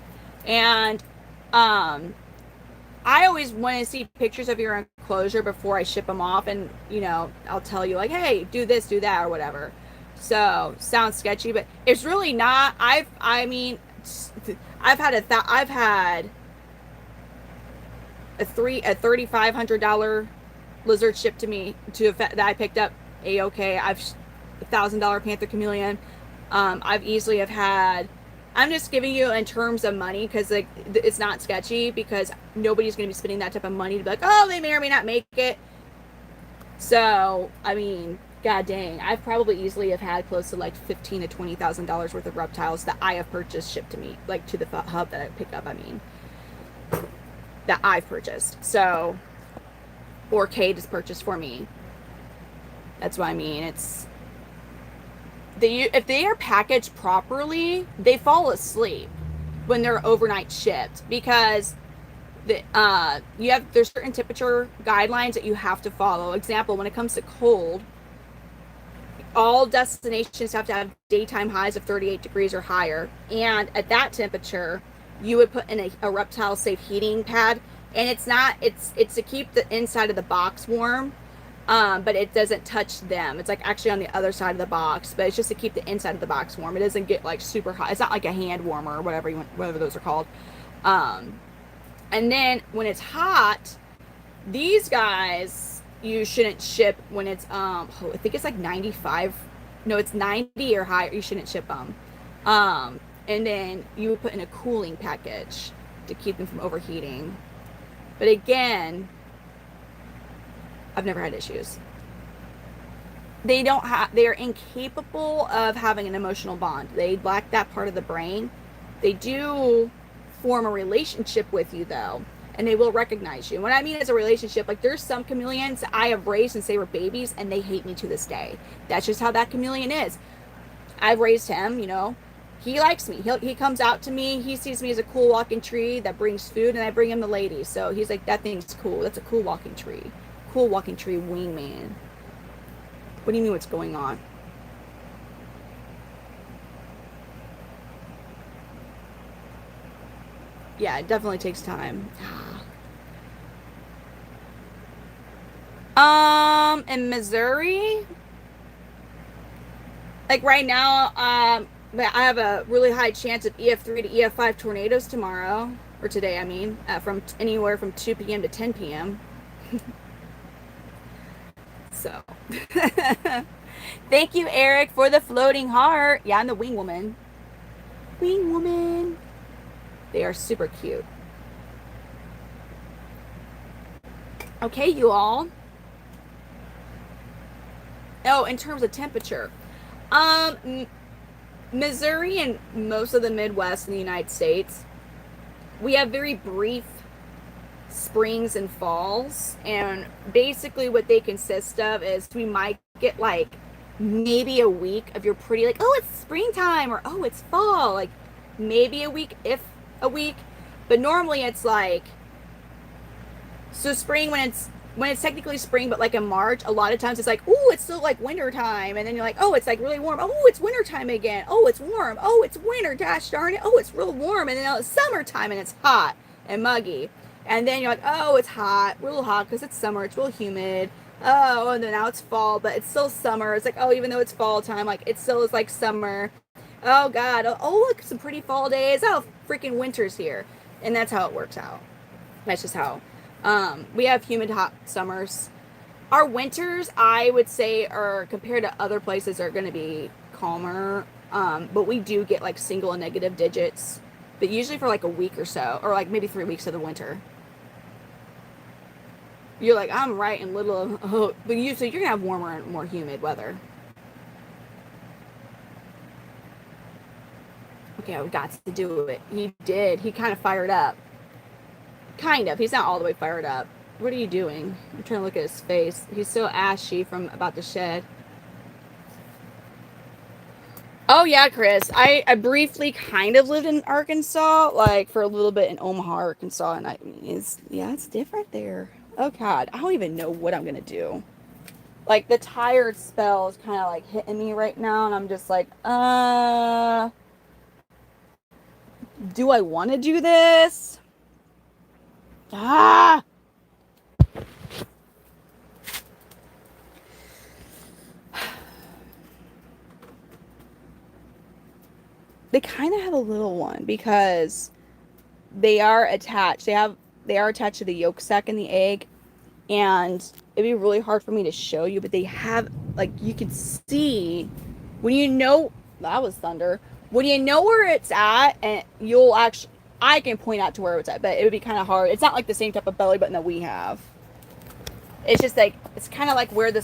And I always want to see pictures of your enclosure before I ship them off, and you know, I'll tell you like, hey, do this, do that, or whatever. So sounds sketchy, but it's really not. I've had a $3,500 lizard shipped to me that I picked up a-okay. I've $1,000 Panther Chameleon. I've easily have had. I'm just giving you in terms of money, because like it's not sketchy, because nobody's going to be spending that type of money to be like, oh, they may or may not make it. So I mean, god dang, I've probably easily have had close to like $15,000 to $20,000 worth of reptiles that I have purchased shipped to me, like to the hub that I pick up. I mean, that I've purchased. So, or Kate has purchased for me. That's what I mean. It's if they are packaged properly, they fall asleep when they're overnight shipped, because there's certain temperature guidelines that you have to follow. Example, when it comes to cold, all destinations have to have daytime highs of 38 degrees or higher, and at that temperature you would put in a reptile safe heating pad, and it's to keep the inside of the box warm. But it doesn't touch them. It's like actually on the other side of the box, but it's just to keep the inside of the box warm. It doesn't get like super hot. It's not like a hand warmer or whatever those are called. And then when it's hot, these guys you shouldn't ship when it's I think it's like 95. No, it's 90 or higher. You shouldn't ship them. And then you would put in a cooling package to keep them from overheating. But again, I've never had issues. They are incapable of having an emotional bond. They lack that part of the brain. They do form a relationship with you though, and they will recognize you. What I mean is a relationship, like there's some chameleons I have raised since they were babies, and they hate me to this day. That's just how that chameleon is. I've raised him, you know. He likes me. He comes out to me. He sees me as a cool walking tree that brings food, and I bring him the ladies. So he's like, that thing's cool. That's a cool walking tree. Cool walking tree wingman. What do you mean what's going on? Yeah, it definitely takes time. In Missouri, like right now, I have a really high chance of EF3 to EF5 tornadoes tomorrow, or today, I mean, from anywhere from 2 p.m. to 10 p.m. So, thank you, Eric, for the floating heart. Yeah, I'm the wing woman. Wing woman. They are super cute. Okay, you all. Oh, in terms of temperature, Missouri and most of the Midwest in the United States, we have very brief springs and falls, and basically what they consist of is we might get like maybe a week of your pretty like, oh, it's springtime, or oh, it's fall, like maybe a week, if a week, but normally it's like, so spring when it's when it's technically spring, but like in March, a lot of times it's like, oh, it's still like winter time, and then you're like, oh, it's like really warm. Oh, it's winter time again. Oh, it's warm. Oh, it's winter. Gosh darn it. Oh, it's real warm, and then it's summertime and it's hot and muggy, and then you're like, oh, it's hot, real hot because it's summer. It's real humid. Oh, and then now it's fall, but it's still summer. It's like, oh, even though it's fall time, like it still is like summer. Oh God. Oh, look, some pretty fall days. Oh, freaking winter's here, and that's how it works out. That's just how. We have humid, hot summers. Our winters, I would say, are compared to other places, are going to be calmer. But we do get like single and negative digits, but usually for like a week or so, or like maybe 3 weeks of the winter. You're like, I'm right in little of, oh, but usually you're gonna have warmer and more humid weather. Okay, we got to do it. He did. He kind of fired up. Kind of. He's not all the way fired up. What are you doing? I'm trying to look at his face. He's so ashy from about to shed. Oh yeah, Chris. I briefly kind of lived in Arkansas, like for a little bit in Omaha, Arkansas, and it's different there. Oh God, I don't even know what I'm gonna do. Like the tired spell is kind of like hitting me right now, and I'm just like, do I want to do this? Ah. They kind of have a little one because they are attached. They are attached to the yolk sac in the egg, and it'd be really hard for me to show you, but they have, like, you can see when you know that was thunder. When you know where it's at, and you'll actually, I can point out to where it's at, but it would be kind of hard. It's not like the same type of belly button that we have. It's just like, it's kind of like where the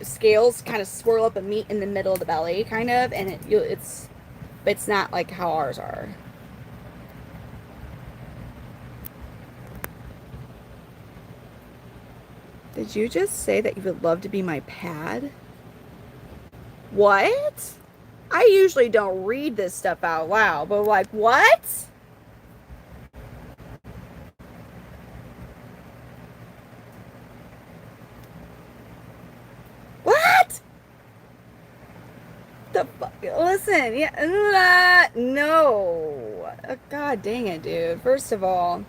scales kind of swirl up and meet in the middle of the belly, kind of, and it's not like how ours are. Did you just say that you would love to be my pad? What? I usually don't read this stuff out loud, but like, what? What? The fuck? Listen, yeah, no. God dang it, dude. First of all,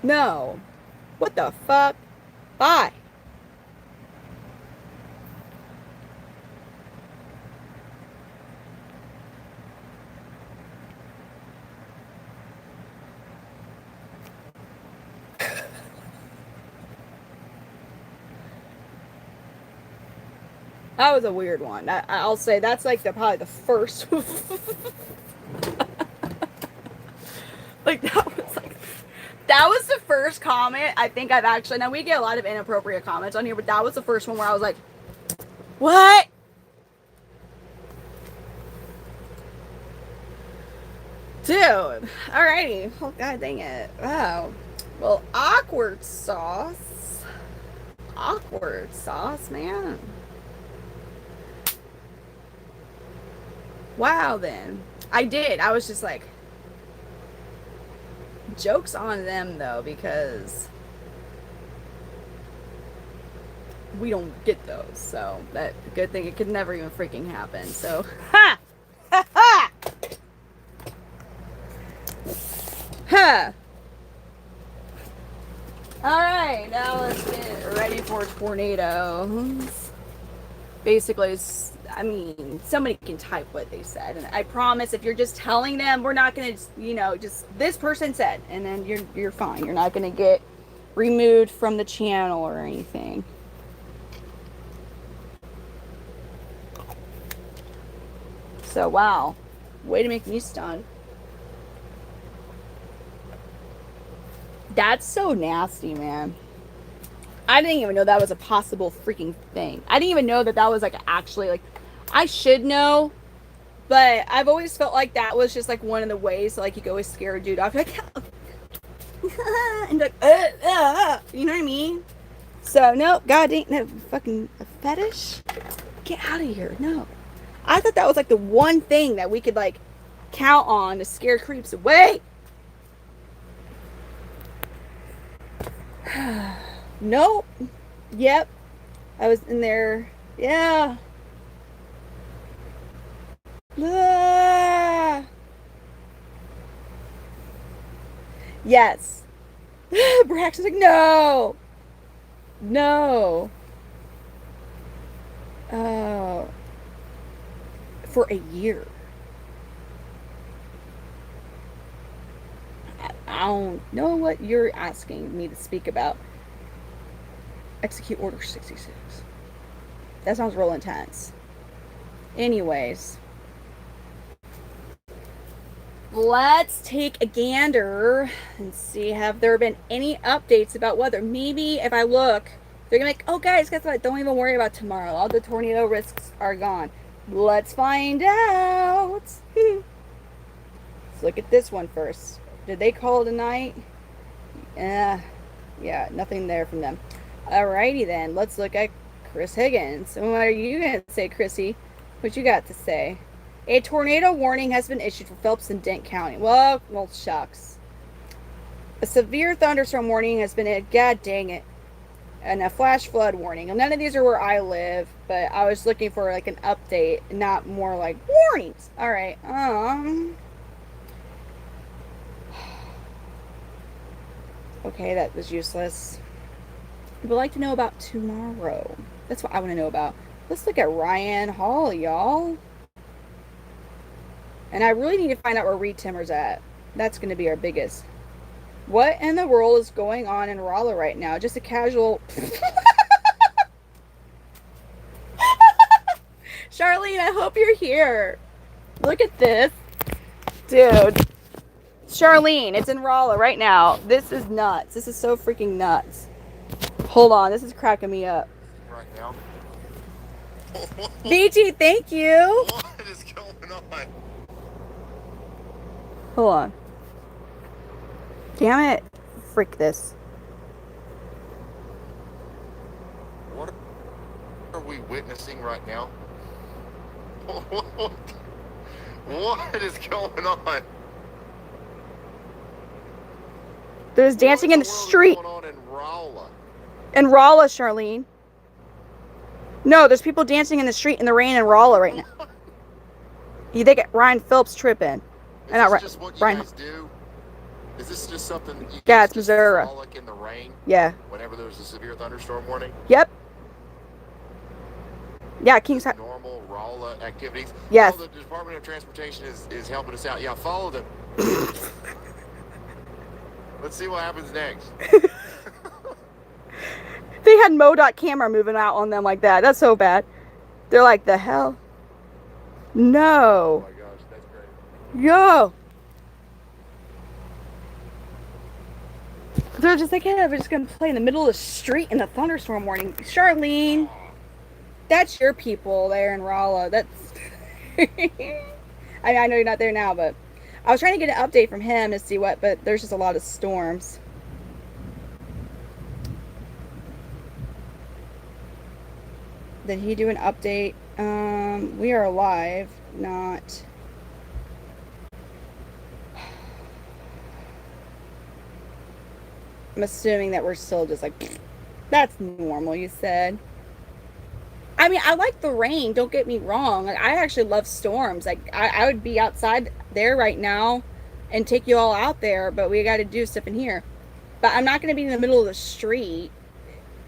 no. What the fuck? Bye. That was a weird one. I'll say that's like probably the first. Like that was the first comment I think I've actually. Now we get a lot of inappropriate comments on here, but that was the first one where I was like, "What?" Dude, alrighty. Oh God dang it! Wow. Well, awkward sauce. Awkward sauce, man. Wow, then. I did. I was just like, joke's on them, though, because we don't get those. So, that good thing, it could never even freaking happen. So, ha! Ha ha! Ha! Alright, now let's get ready for tornadoes. Basically, I mean, somebody can type what they said, and I promise if you're just telling them, we're not gonna, just this person said, and then you're fine. You're not gonna get removed from the channel or anything. So wow, way to make me stunned. That's so nasty, man. I didn't even know that was a possible freaking thing. I didn't even know that was like actually like, I should know, but I've always felt like that was just like one of the ways like you could always scare a dude off. Like, and like, you know what I mean? So no, God ain't no fucking a fetish. Get out of here. No, I thought that was like the one thing that we could like count on to scare creeps away. Nope. Yep. I was in there. Yeah. Ah. Yes. Braxton's like, no. No. Oh. For a year. I don't know what you're asking me to speak about. Execute Order 66. That sounds real intense. Anyways, let's take a gander and see, have there been any updates about weather? Maybe if I look, they're gonna be like, oh guys, guess what? Don't even worry about tomorrow. All the tornado risks are gone. Let's find out. Let's look at this one first. Did they call it a night? Yeah, nothing there from them. Alrighty then, let's look at Chris Higgins. And what are you going to say, Chrissy? What you got to say? A tornado warning has been issued for Phelps and Dent County. Well, shucks. A severe thunderstorm warning has been, god dang it, and a flash flood warning. None of these are where I live, but I was looking for like an update, not more like warnings. Alright, okay, that was useless. I would like to know about tomorrow. That's what I want to know about. Let's look at Ryan Hall, y'all. And I really need to find out where Reed Timmer's at. That's going to be our biggest. What in the world is going on in Rolla right now? Just a casual... Charlene, I hope you're here. Look at this. Dude. Charlene, it's in Rolla right now. This is nuts. This is so freaking nuts. Hold on, this is cracking me up. Right now. BG, thank you. What is going on? Hold on. Damn it. Freak this. What are we witnessing right now? What is going on? There's dancing in the street. What's going on in Rolla? In Rolla, Charlene. No, there's people dancing in the street in the rain in Rolla right now. You think Ryan Phillips tripping? Is this just what you guys do? Is this just something you guys it's Missouri. Frolic in the rain? Yeah. Whenever there's a severe thunderstorm warning? Yep. Yeah, King's normal Rolla activities. Yes. Oh, the Department of Transportation is helping us out. Yeah, follow them. Let's see what happens next. They had MoDOT camera moving out on them like that. That's so bad. They're like, the hell? No. Oh my gosh, that's great. Yo. They're just like, yeah, we're just going to play in the middle of the street in a thunderstorm warning. Charlene, that's your people there in Rolla. That's... I know you're not there now, but I was trying to get an update from him to see what, but there's just a lot of storms. Did he do an update? We are live, not... I'm assuming that we're still just like, that's normal, you said. I mean, I like the rain, don't get me wrong. Like, I actually love storms. Like, I would be outside there right now and take you all out there, but we got to do stuff in here. But I'm not going to be in the middle of the street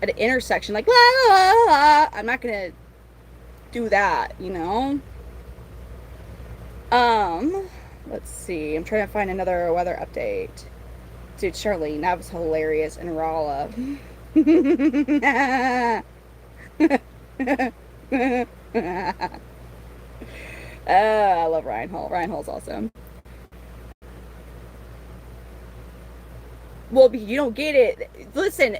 at an intersection like, la, la, la. I'm not going to do that, you know? Let's see. I'm trying to find another weather update. Dude, Charlene, that was hilarious in Rolla. I love Ryan Hall. Ryan Hall's awesome. Well, you don't get it. Listen,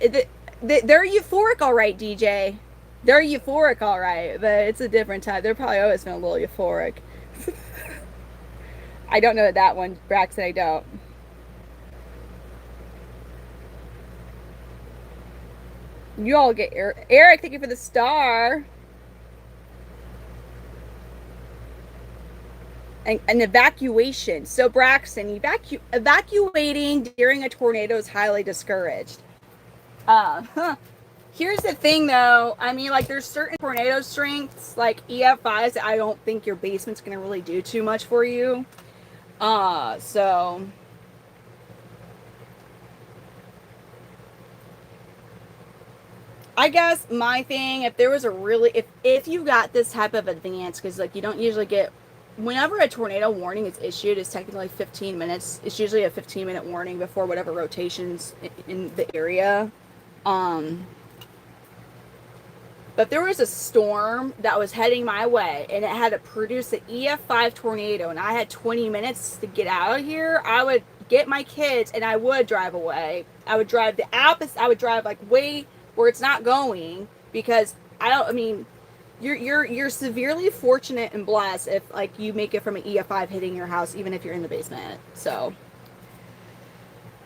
they're euphoric, all right, DJ. They're euphoric, all right, but it's a different type. They're probably always been a little euphoric. I don't know that one, Braxton. I don't. You all get Eric. Thank you for the star. An evacuation. So Braxton, evacuating during a tornado is highly discouraged. Here's the thing, though. I mean, like, there's certain tornado strengths, like EF5s, that I don't think your basement's gonna really do too much for you. So I guess my thing, if there was a really, if you got this type of advance, because like you don't usually get, whenever a tornado warning is issued, it's technically 15 minutes. It's usually a 15-minute warning before whatever rotations in the area. Um, but there was a storm that was heading my way, and it had to produce an EF5 tornado, and I had 20 minutes to get out of here. I would get my kids, and I would drive away. I would drive the opposite. I would drive like way where it's not going, because I don't. I mean, you're severely fortunate and blessed if like you make it from an EF5 hitting your house, even if you're in the basement. So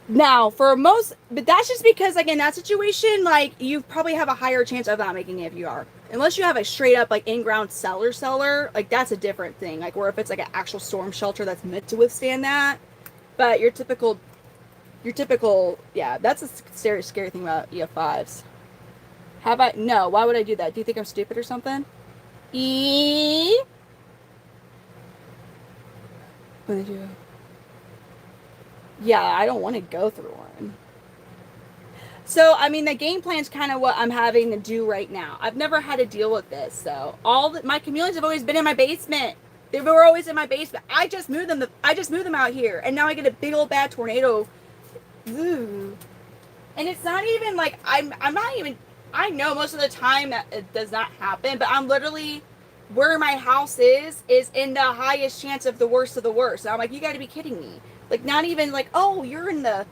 now, for most, but that's just because, like, in that situation, like, you probably have a higher chance of not making it if you are. Unless you have a straight up, like, in ground cellar, like, that's a different thing. Like, where if it's, like, an actual storm shelter that's meant to withstand that. But yeah, that's a scary thing about EF5s. Have I, no, why would I do that? Do you think I'm stupid or something? What did you? Yeah, I don't want to go through one. So, I mean, the game plan's kind of what I'm having to do right now. I've never had to deal with this. So, my chameleons have always been in my basement. They were always in my basement. I just moved them out here, and now I get a big old bad tornado. Ooh. And it's not even like I'm not even. I know most of the time that it does not happen, but I'm literally where my house is in the highest chance of the worst of the worst. And I'm like, you got to be kidding me. Like, not even like, oh, you're in the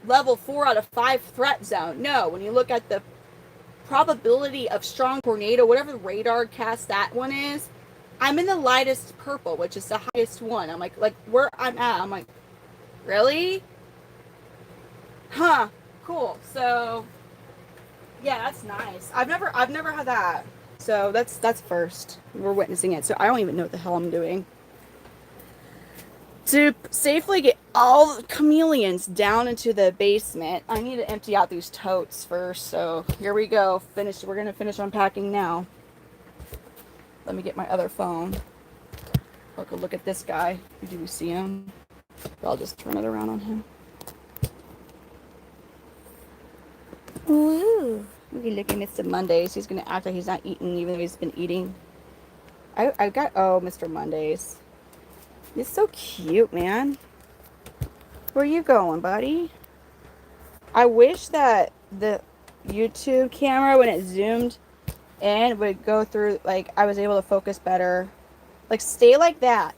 level 4 out of 5 threat zone. No, when you look at the probability of strong tornado, whatever the radar cast that one is, I'm in the lightest purple, which is the highest one. I'm like where I'm at, I'm like, really? Huh. Cool. So yeah, that's nice. I've never had that. So that's first. We're witnessing it. So I don't even know what the hell I'm doing. To safely get all the chameleons down into the basement, I need to empty out these totes first. So here we go. We're gonna finish unpacking now. Let me get my other phone. Look at this guy. Do you see him? I'll just turn it around on him. Ooh. Look at Mr. Mondays. He's gonna act like he's not eating, even though he's been eating. I got, oh, Mr. Mondays. He's so cute, man. Where you going, buddy? I wish that the YouTube camera, when it zoomed in, would go through, like, I was able to focus better. Like, stay like that.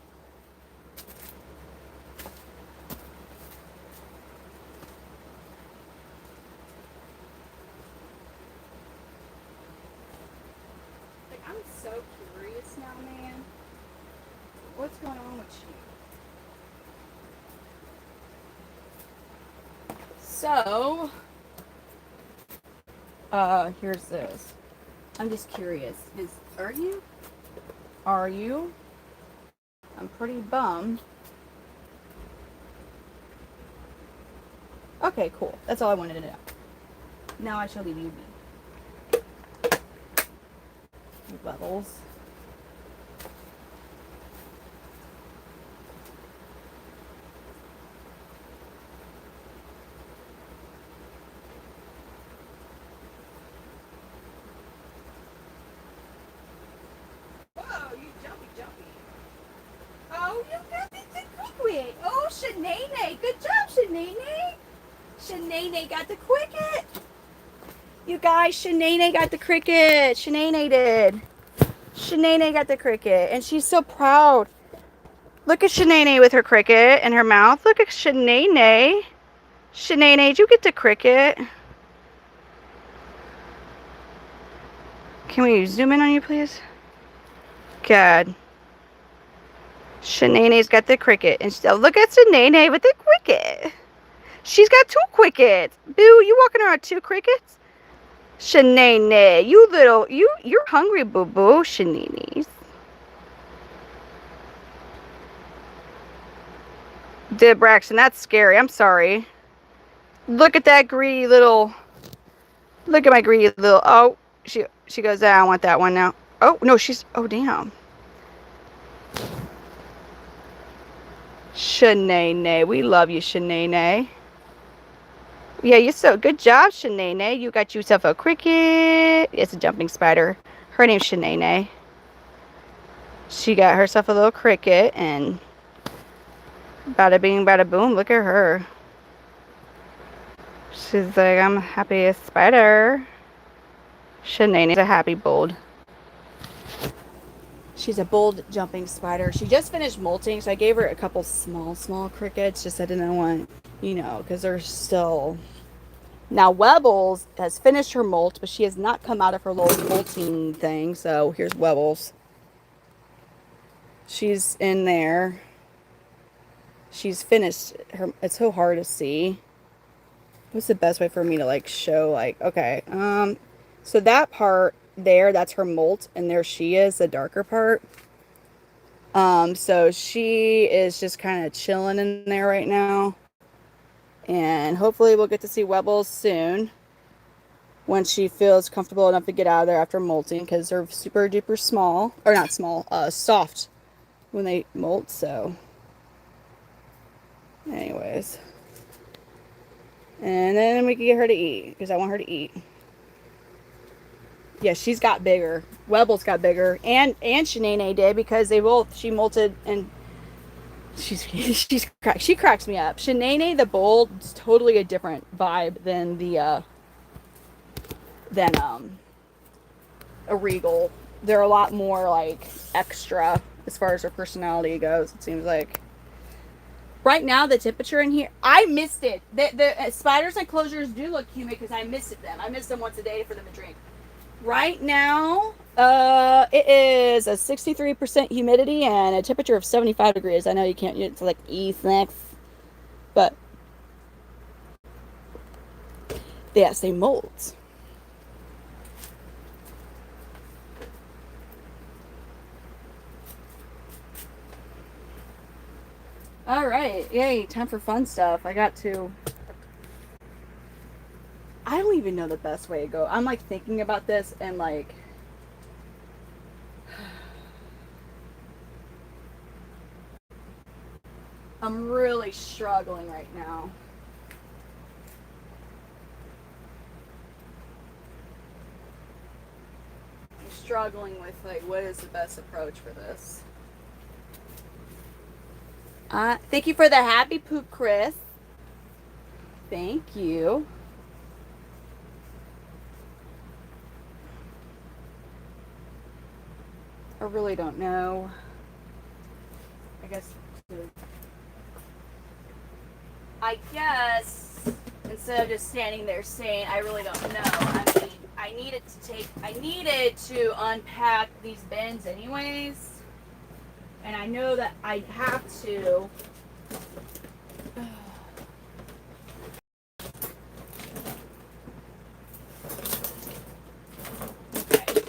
Like, I'm so curious now, man. What's going on with you? So, here's this. I'm just curious. Are you? Are you? I'm pretty bummed. Okay, cool. That's all I wanted to know. Now I shall leave you be. Levels. Oh, you got the quick. Oh, Shanae. Good job, Shanae. Shanae got the cricket. You guys, Shanae got the cricket. Shanae did. Shanae got the cricket. And she's so proud. Look at Shanae with her cricket in her mouth. Look at Shanae. Shanae, did you get the cricket? Can we zoom in on you, please? Good. Shanae's got the cricket. And look at Shanae with the cricket. She's got 2 crickets. Boo, you walking around with 2 crickets? Shanae, you're hungry, boo-boo, Shanae. Braxton, that's scary. I'm sorry. Look at that greedy little Look at my greedy little. Oh, she goes. I want that one now. Oh no, she's. Oh damn. Shanae, we love you, Shanae. Yeah, you're so good job, Shanae. You got yourself a cricket. It's a jumping spider. Her name's Shanae. She got herself a little cricket, and bada bing, bada boom. Look at her. She's like, I'm a happy spider. Shanae's a happy bold. She's a bold jumping spider. She just finished molting, so I gave her a couple small crickets. Just I didn't want, because they're still. Now Webbles has finished her molt, but she has not come out of her little molting thing. So here's Webbles. She's in there. She's finished her. It's so hard to see. What's the best way for me to like show okay. So that part there, that's her molt, and there she is, the darker part. So she is just kind of chilling in there right now. And hopefully we'll get to see Webbles soon when she feels comfortable enough to get out of there after molting, because they're super duper small, or not small, soft when they molt. So anyways, and then we can get her to eat, because I want her to eat. Yeah, she's got bigger. Webbles got bigger, and Shanae did, because she molted, and she cracks me up. Shanae the bold is totally a different vibe than a Regal. They're a lot more like extra as far as their personality goes, it seems like. Right now, the temperature in here, I missed it. The spiders enclosures do look humid because I missed them. I miss them once a day for them to drink. Right now, it is a 63% humidity and a temperature of 75 degrees. I know you can't use it to like E6, but yes, they molt. All right, yay, time for fun stuff. I don't even know the best way to go. I'm like thinking about this and like I'm really struggling right now. I'm struggling with like what is the best approach for this. Thank you for the happy poop, Chris. Thank you. I really don't know. I guess instead of just standing there saying I really don't know, I mean, I needed to unpack these bins anyways. And I know that I have to. Okay.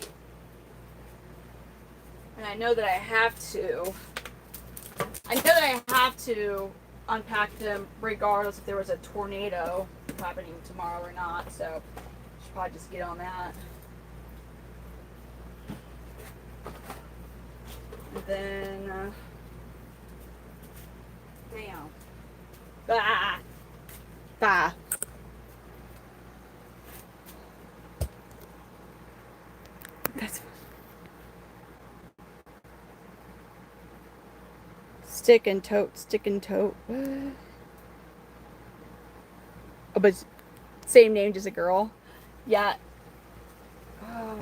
And I know that I have to. Unpack them regardless if there was a tornado happening tomorrow or not. So I should probably just get on that. And then, damn. Bah. That's stick and tote. Oh, but same name, just a girl. Yeah. Oh.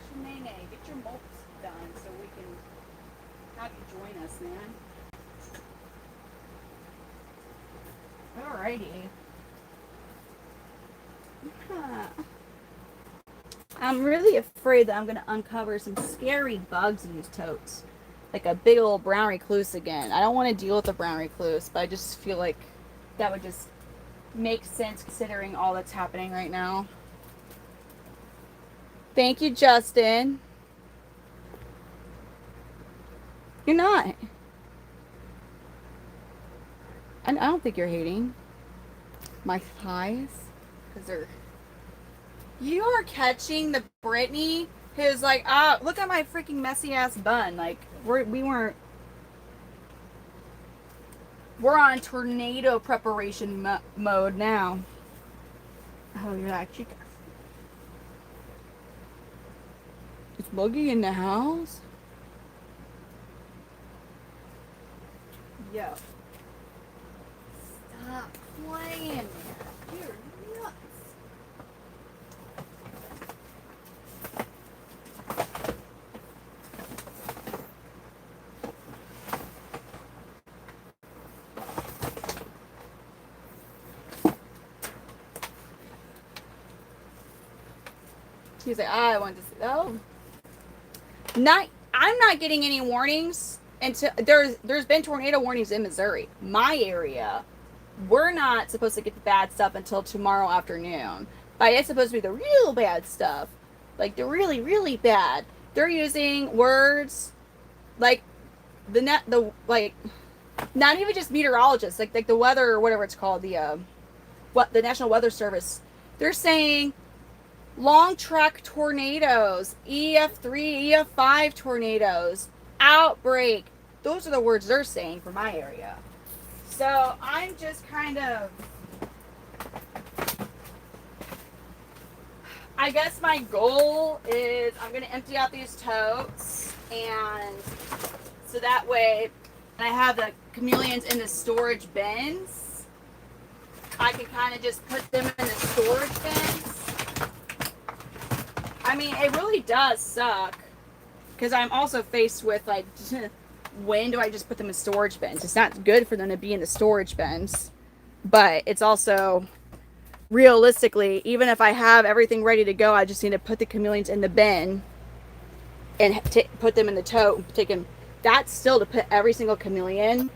Shanae, get your molts done so we can have you join us, man. Alrighty. I'm really afraid that I'm going to uncover some scary bugs in these totes. Like a big old brown recluse again. I don't want to deal with a brown recluse, but I just feel like that would just make sense considering all that's happening right now. Thank you, Justin. You're not. And I don't think you're hating my thighs because they're. You are catching the Brittany who's like, ah, look at my freaking messy ass bun. Like we weren't. We're on tornado preparation mode now. Oh, you're that chica. Is Boogie in the house? Yo. Stop playing, man. You're nuts. He's like, I want to see. Oh. I'm not getting any warnings until there's been tornado warnings in Missouri. My area, we're not supposed to get the bad stuff until tomorrow afternoon. But it's supposed to be the real bad stuff, like the really really bad. They're using words like the like not even just meteorologists, like the weather or whatever it's called, the National Weather Service. They're saying long track tornadoes, EF3, EF5 tornadoes, outbreak. Those are the words they're saying for my area. So I'm just kind of, I guess my goal is I'm going to empty out these totes, and so that way I have the chameleons in the storage bins. I can kind of just put them in the storage bins. I mean, it really does suck because I'm also faced with like, when do I just put them in storage bins? It's not good for them to be in the storage bins, but it's also realistically, even if I have everything ready to go, I just need to put the chameleons in the bin and put them in the tote. That's still to put every single chameleon.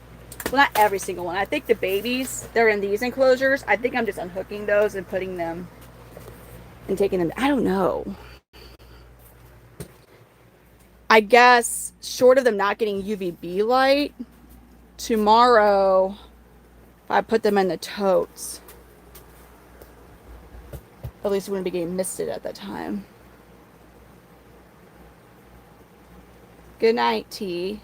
Well, not every single one. I think the babies, they're in these enclosures. I think I'm just unhooking those and putting them and taking them. I don't know. I guess short of them not getting UVB light, tomorrow, if I put them in the totes, at least it wouldn't be getting misted at that time. Good night, T.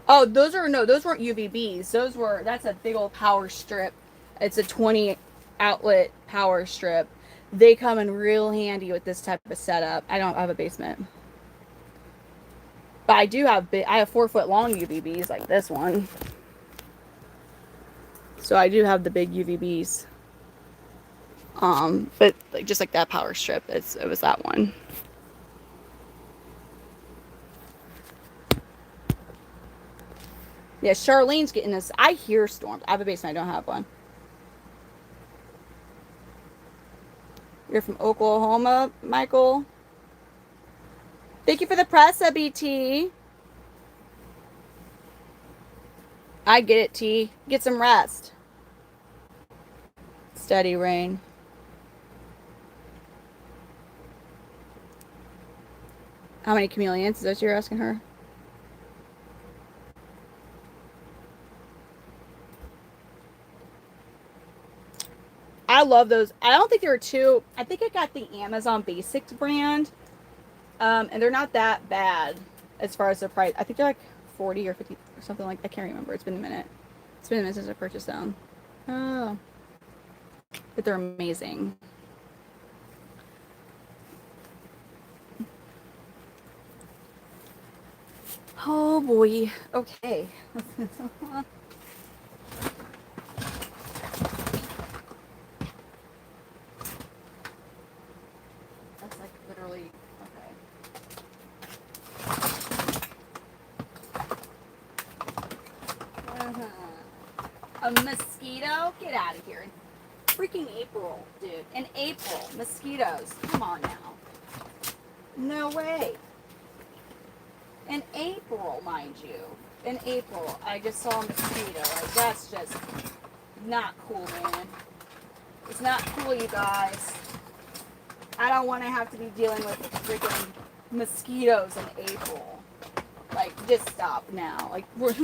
Oh, those weren't UVBs. That's a big old power strip. It's a 20 outlet power strip. They come in real handy with this type of setup. I don't have a basement. But I have 4 foot long UVBs like this one. So I do have the big UVBs. But like just like that power strip, it was that one. Yeah, Charlene's getting this. I hear storms. I have a basement. I don't have one. You're from Oklahoma, Michael. Thank you for the press, BT. I get it, T. Get some rest. Steady rain. How many chameleons? Is that what you're asking her? I love those. I don't think there are two. I think I got the Amazon Basics brand. And they're not that bad as far as the price. I think they're like 40 or 50 or something like that. I can't remember. It's been a minute. It's been a minute since I purchased them. Oh. But they're amazing. Oh boy. Okay. That's like literally okay. A mosquito? Get out of here. Freaking April, dude. In April, mosquitoes. Come on now. No way. In April, mind you. In April, I just saw a mosquito. Like, that's just not cool, man. It's not cool, you guys. I don't want to have to be dealing with freaking mosquitoes in April. Like, just stop now. Like, we're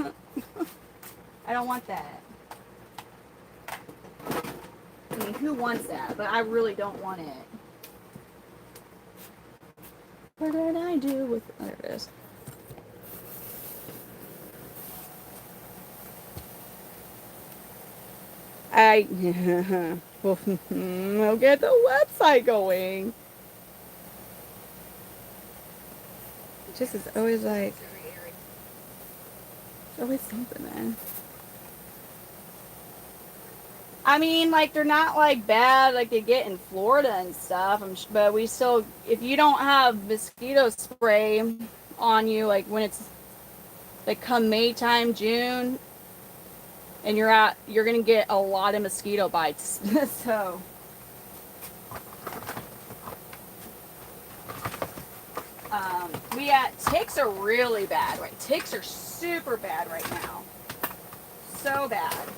I don't want that. I mean, who wants that? But I really don't want it. What did I do with... Oh, there it is. We'll get the website going. Just is always like... always something, man. I mean, like, they're not, like, bad like they get in Florida and stuff, but we still, if you don't have mosquito spray on you, like, when it's, like, come May time, June, and you're gonna get a lot of mosquito bites. So, ticks are really bad, right? Ticks are super bad right now. So bad.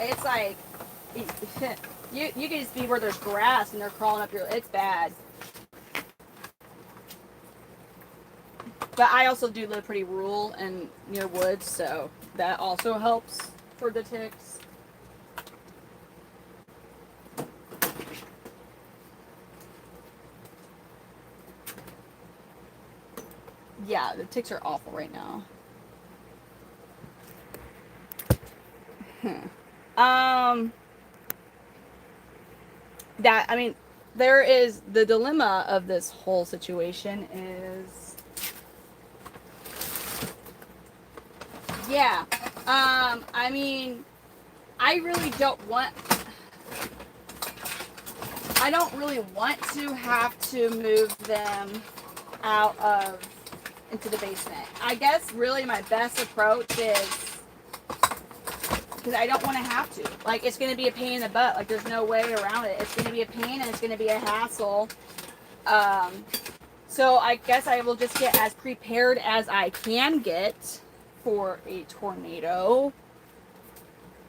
It's like, you can just be where there's grass and they're crawling up your, it's bad. But I also do live pretty rural and near woods, so that also helps for the ticks. Yeah, the ticks are awful right now. That, I mean, there is the dilemma of this whole situation is, yeah, I mean, I don't really want to have to move them out of into the basement. I guess really my best approach is, because I don't want to have to. Like, it's going to be a pain in the butt. Like, there's no way around it. It's going to be a pain and it's going to be a hassle. So I guess I will just get as prepared as I can get for a tornado.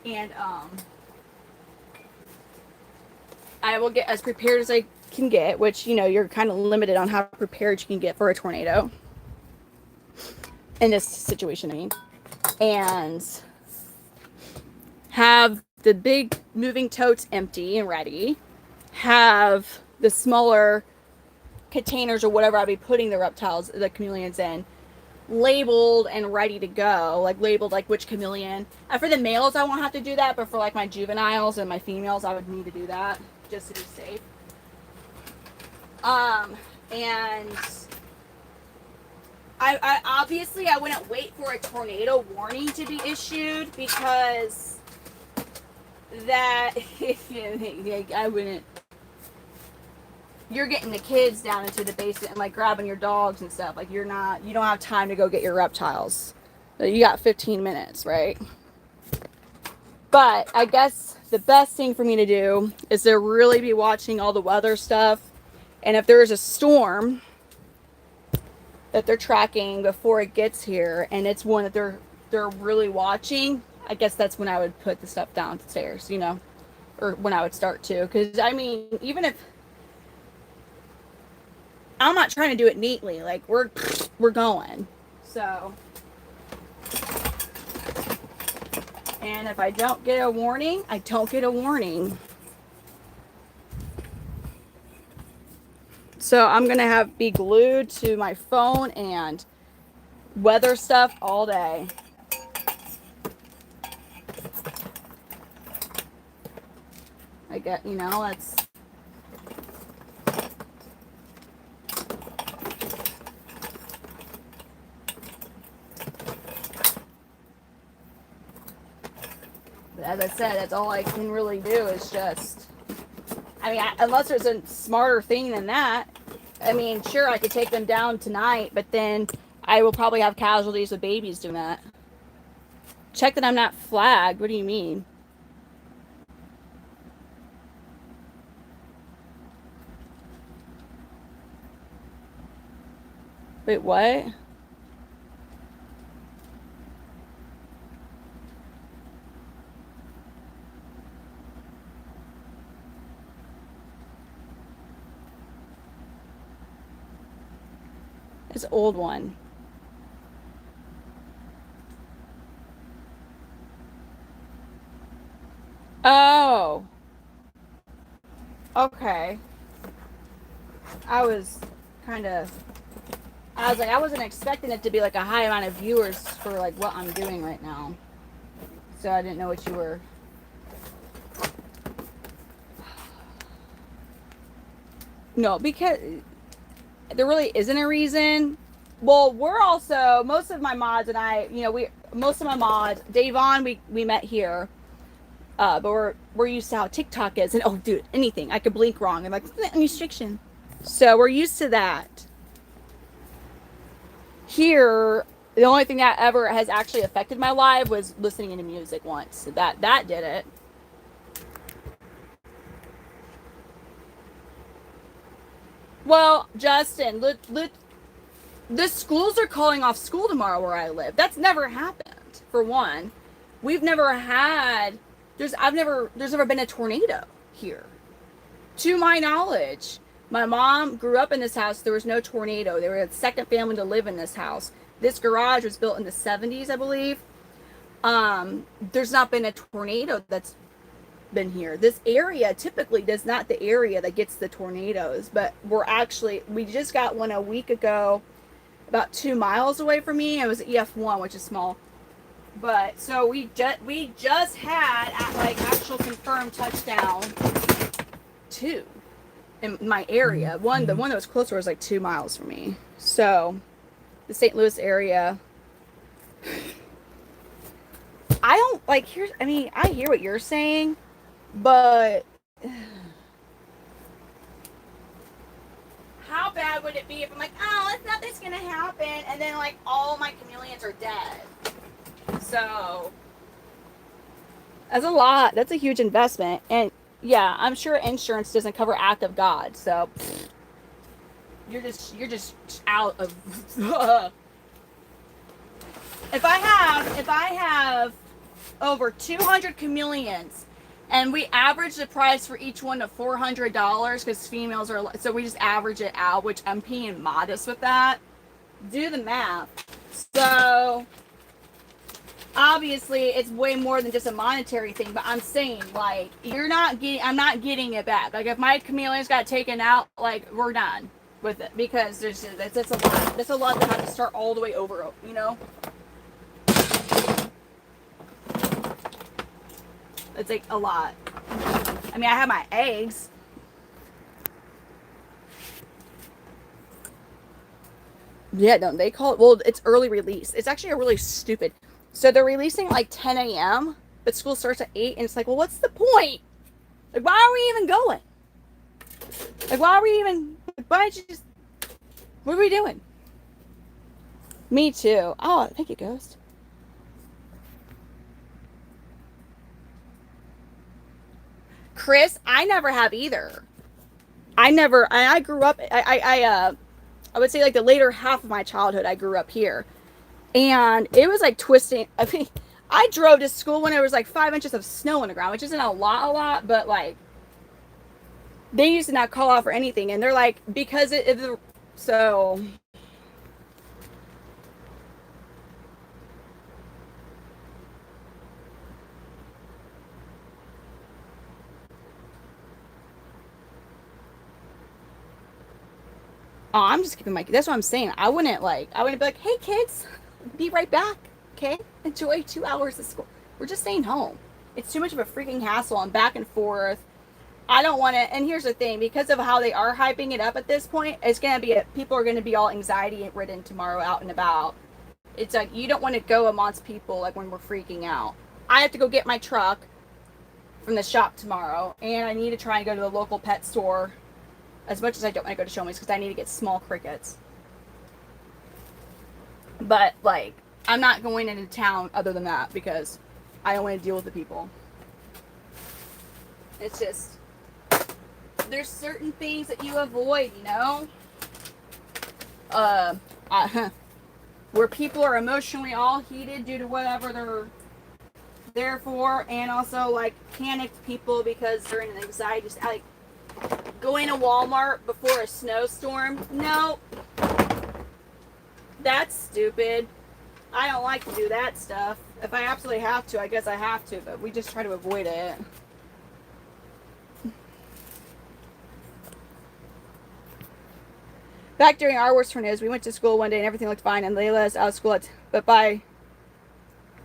And I will get as prepared as I can get, which, you know, you're kind of limited on how prepared you can get for a tornado. In this situation, I mean. And have the big moving totes empty and ready. Have the smaller containers or whatever I'll be putting the reptiles, the chameleons in, labeled and ready to go. Like, labeled like which chameleon. And for the males, I won't have to do that, but for like my juveniles and my females, I would need to do that just to be safe. And I obviously I wouldn't wait for a tornado warning to be issued, because that I wouldn't. You're getting the kids down into the basement and like grabbing your dogs and stuff. Like, you don't have time to go get your reptiles. You got 15 minutes, right? But I guess the best thing for me to do is to really be watching all the weather stuff. And if there is a storm that they're tracking before it gets here, and it's one that they're really watching, I guess that's when I would put the stuff downstairs, you know, or when I would start to. Because I mean, even if I'm not trying to do it neatly, like we're going. So, and if I don't get a warning, I don't get a warning. So I'm gonna be glued to my phone and weather stuff all day. I get, you know, that's. As I said, that's all I can really do is just, I mean, unless there's a smarter thing than that. I mean, sure, I could take them down tonight, but then I will probably have casualties with babies doing that. Check that I'm not flagged. What do you mean? Wait, what? This old one. Oh. Okay. I was kind of. I was like, I wasn't expecting it to be like a high amount of viewers for like what I'm doing right now. So I didn't know what you were. No, because there really isn't a reason. Well, we're also most of my mods and I, we most of my mods, Davon, we met here. But we're used to how TikTok is, and oh, dude, anything I could blink wrong and like restriction. So we're used to that. Here, the only thing that ever has actually affected my life was listening to music once. So that did it. Well, Justin, the schools are calling off school tomorrow where I live. That's never happened. For one, we've never had. There's never been a tornado here, to my knowledge. My mom grew up in this house. There was no tornado. They were the second family to live in this house. This garage was built in the 70s, I believe. There's not been a tornado that's been here. This area typically does not the area that gets the tornadoes, but we just got one a week ago, about 2 miles away from me. It was EF1, which is small. But so we just had at like actual confirmed touchdown 2 in my area. The one that was closer was like 2 miles from me. So the St. Louis area. I don't like I hear what you're saying, but how bad would it be if I'm like, oh, nothing's gonna happen, and then like all my chameleons are dead? So that's a lot. That's a huge investment, and yeah, I'm sure insurance doesn't cover act of God. So you're just out of. If I have over 200 chameleons, and we average the price for each one to $400 because females are, so we just average it out, which I'm being modest with that. Do the math. So obviously it's way more than just a monetary thing, but I'm saying like I'm not getting it back. Like if my chameleons got taken out, like we're done with it because that's a lot. That's a lot to have to start all the way over, It's like a lot. I mean, I have my eggs. Yeah, no, they call it, well, it's early release. It's actually a really stupid. So they're releasing like 10 a.m., but school starts at 8, and it's like, well, what's the point? Like, why are we even going? Like, why did you just, what are we doing? Me too. Oh, thank you, Ghost. Chris, I never have either. I grew up, I would say like the later half of my childhood, I grew up here. And it was like twisting. I mean, I drove to school when there was like 5 inches of snow on the ground, which isn't a lot, but like, they used to not call out for anything. And they're like, because so. Oh, I'm just keeping that's what I'm saying. I wouldn't be like, hey kids, be right back. Okay. Enjoy 2 hours of school. We're just staying home. It's too much of a freaking hassle and back and forth. I don't want to, and here's the thing, because of how they are hyping it up at this point, it's going to be, people are going to be all anxiety ridden tomorrow out and about. It's like, you don't want to go amongst people like when we're freaking out. I have to go get my truck from the shop tomorrow, and I need to try and go to the local pet store as much as I don't want to go to Show Me's because I need to get small crickets. But, like, I'm not going into town other than that because I don't want to deal with the people. It's just, there's certain things that you avoid, where people are emotionally all heated due to whatever they're there for, and also like panicked people because they're in an anxiety. Like going to Walmart before a snowstorm. No. That's stupid. I don't like to do that stuff. If I absolutely have to, I guess I have to, but we just try to avoid it. Back during our worst tornadoes, we went to school one day and everything looked fine, and they let us out of school. But by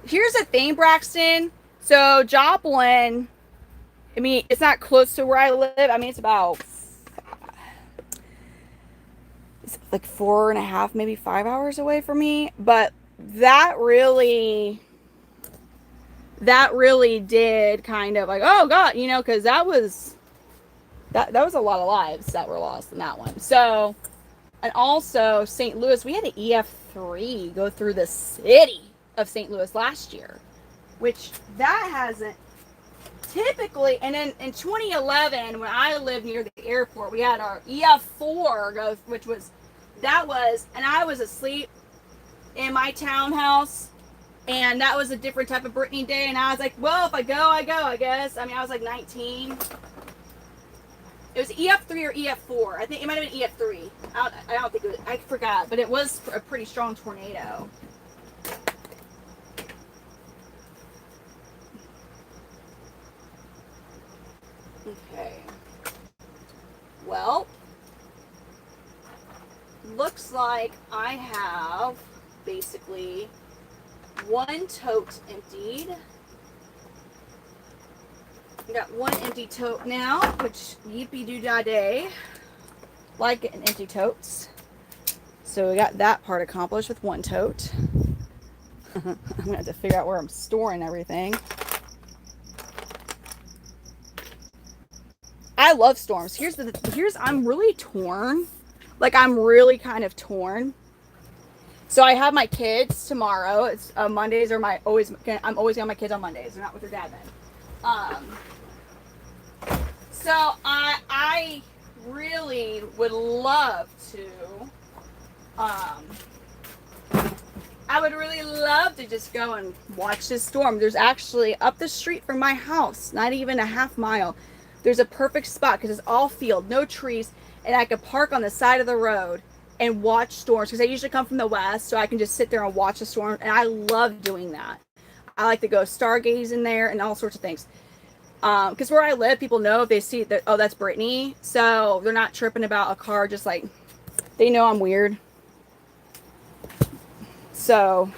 here's the thing, Braxton. So Joplin, I mean, it's not close to where I live. I mean, it's like 4.5, maybe 5 hours away from me. But that really did kind of like, oh God, because that was a lot of lives that were lost in that one. So, and also St. Louis, we had an EF3 go through the city of St. Louis last year, which that hasn't typically. And then in 2011, when I lived near the airport, we had our EF4 go, and I was asleep in my townhouse. And that was a different type of Brittany day. And I was like, well, if I go, I guess. I mean, I was like 19. It was EF3 or EF4. I think it might have been EF3. I don't think it was. I forgot. But it was a pretty strong tornado. Okay. Well, looks like I have basically one tote emptied. I got one empty tote now, which yippee doo dah day. Like getting empty totes. So we got that part accomplished with one tote. I'm gonna have to figure out where I'm storing everything. I love storms. I'm really torn. Like I'm really kind of torn. So I have my kids tomorrow. It's Mondays are I'm always got my kids on Mondays. They're not with their dad then. So I really would love to. I would really love to just go and watch this storm. There's actually up the street from my house, not even a half mile. There's a perfect spot because it's all field, no trees, and I could park on the side of the road and watch storms because they usually come from the west, so I can just sit there and watch the storm. And I love doing that. I like to go stargazing there and all sorts of things. Because where I live, people know if they see that, oh, that's Brittany, so they're not tripping about a car. Just like they know I'm weird. So,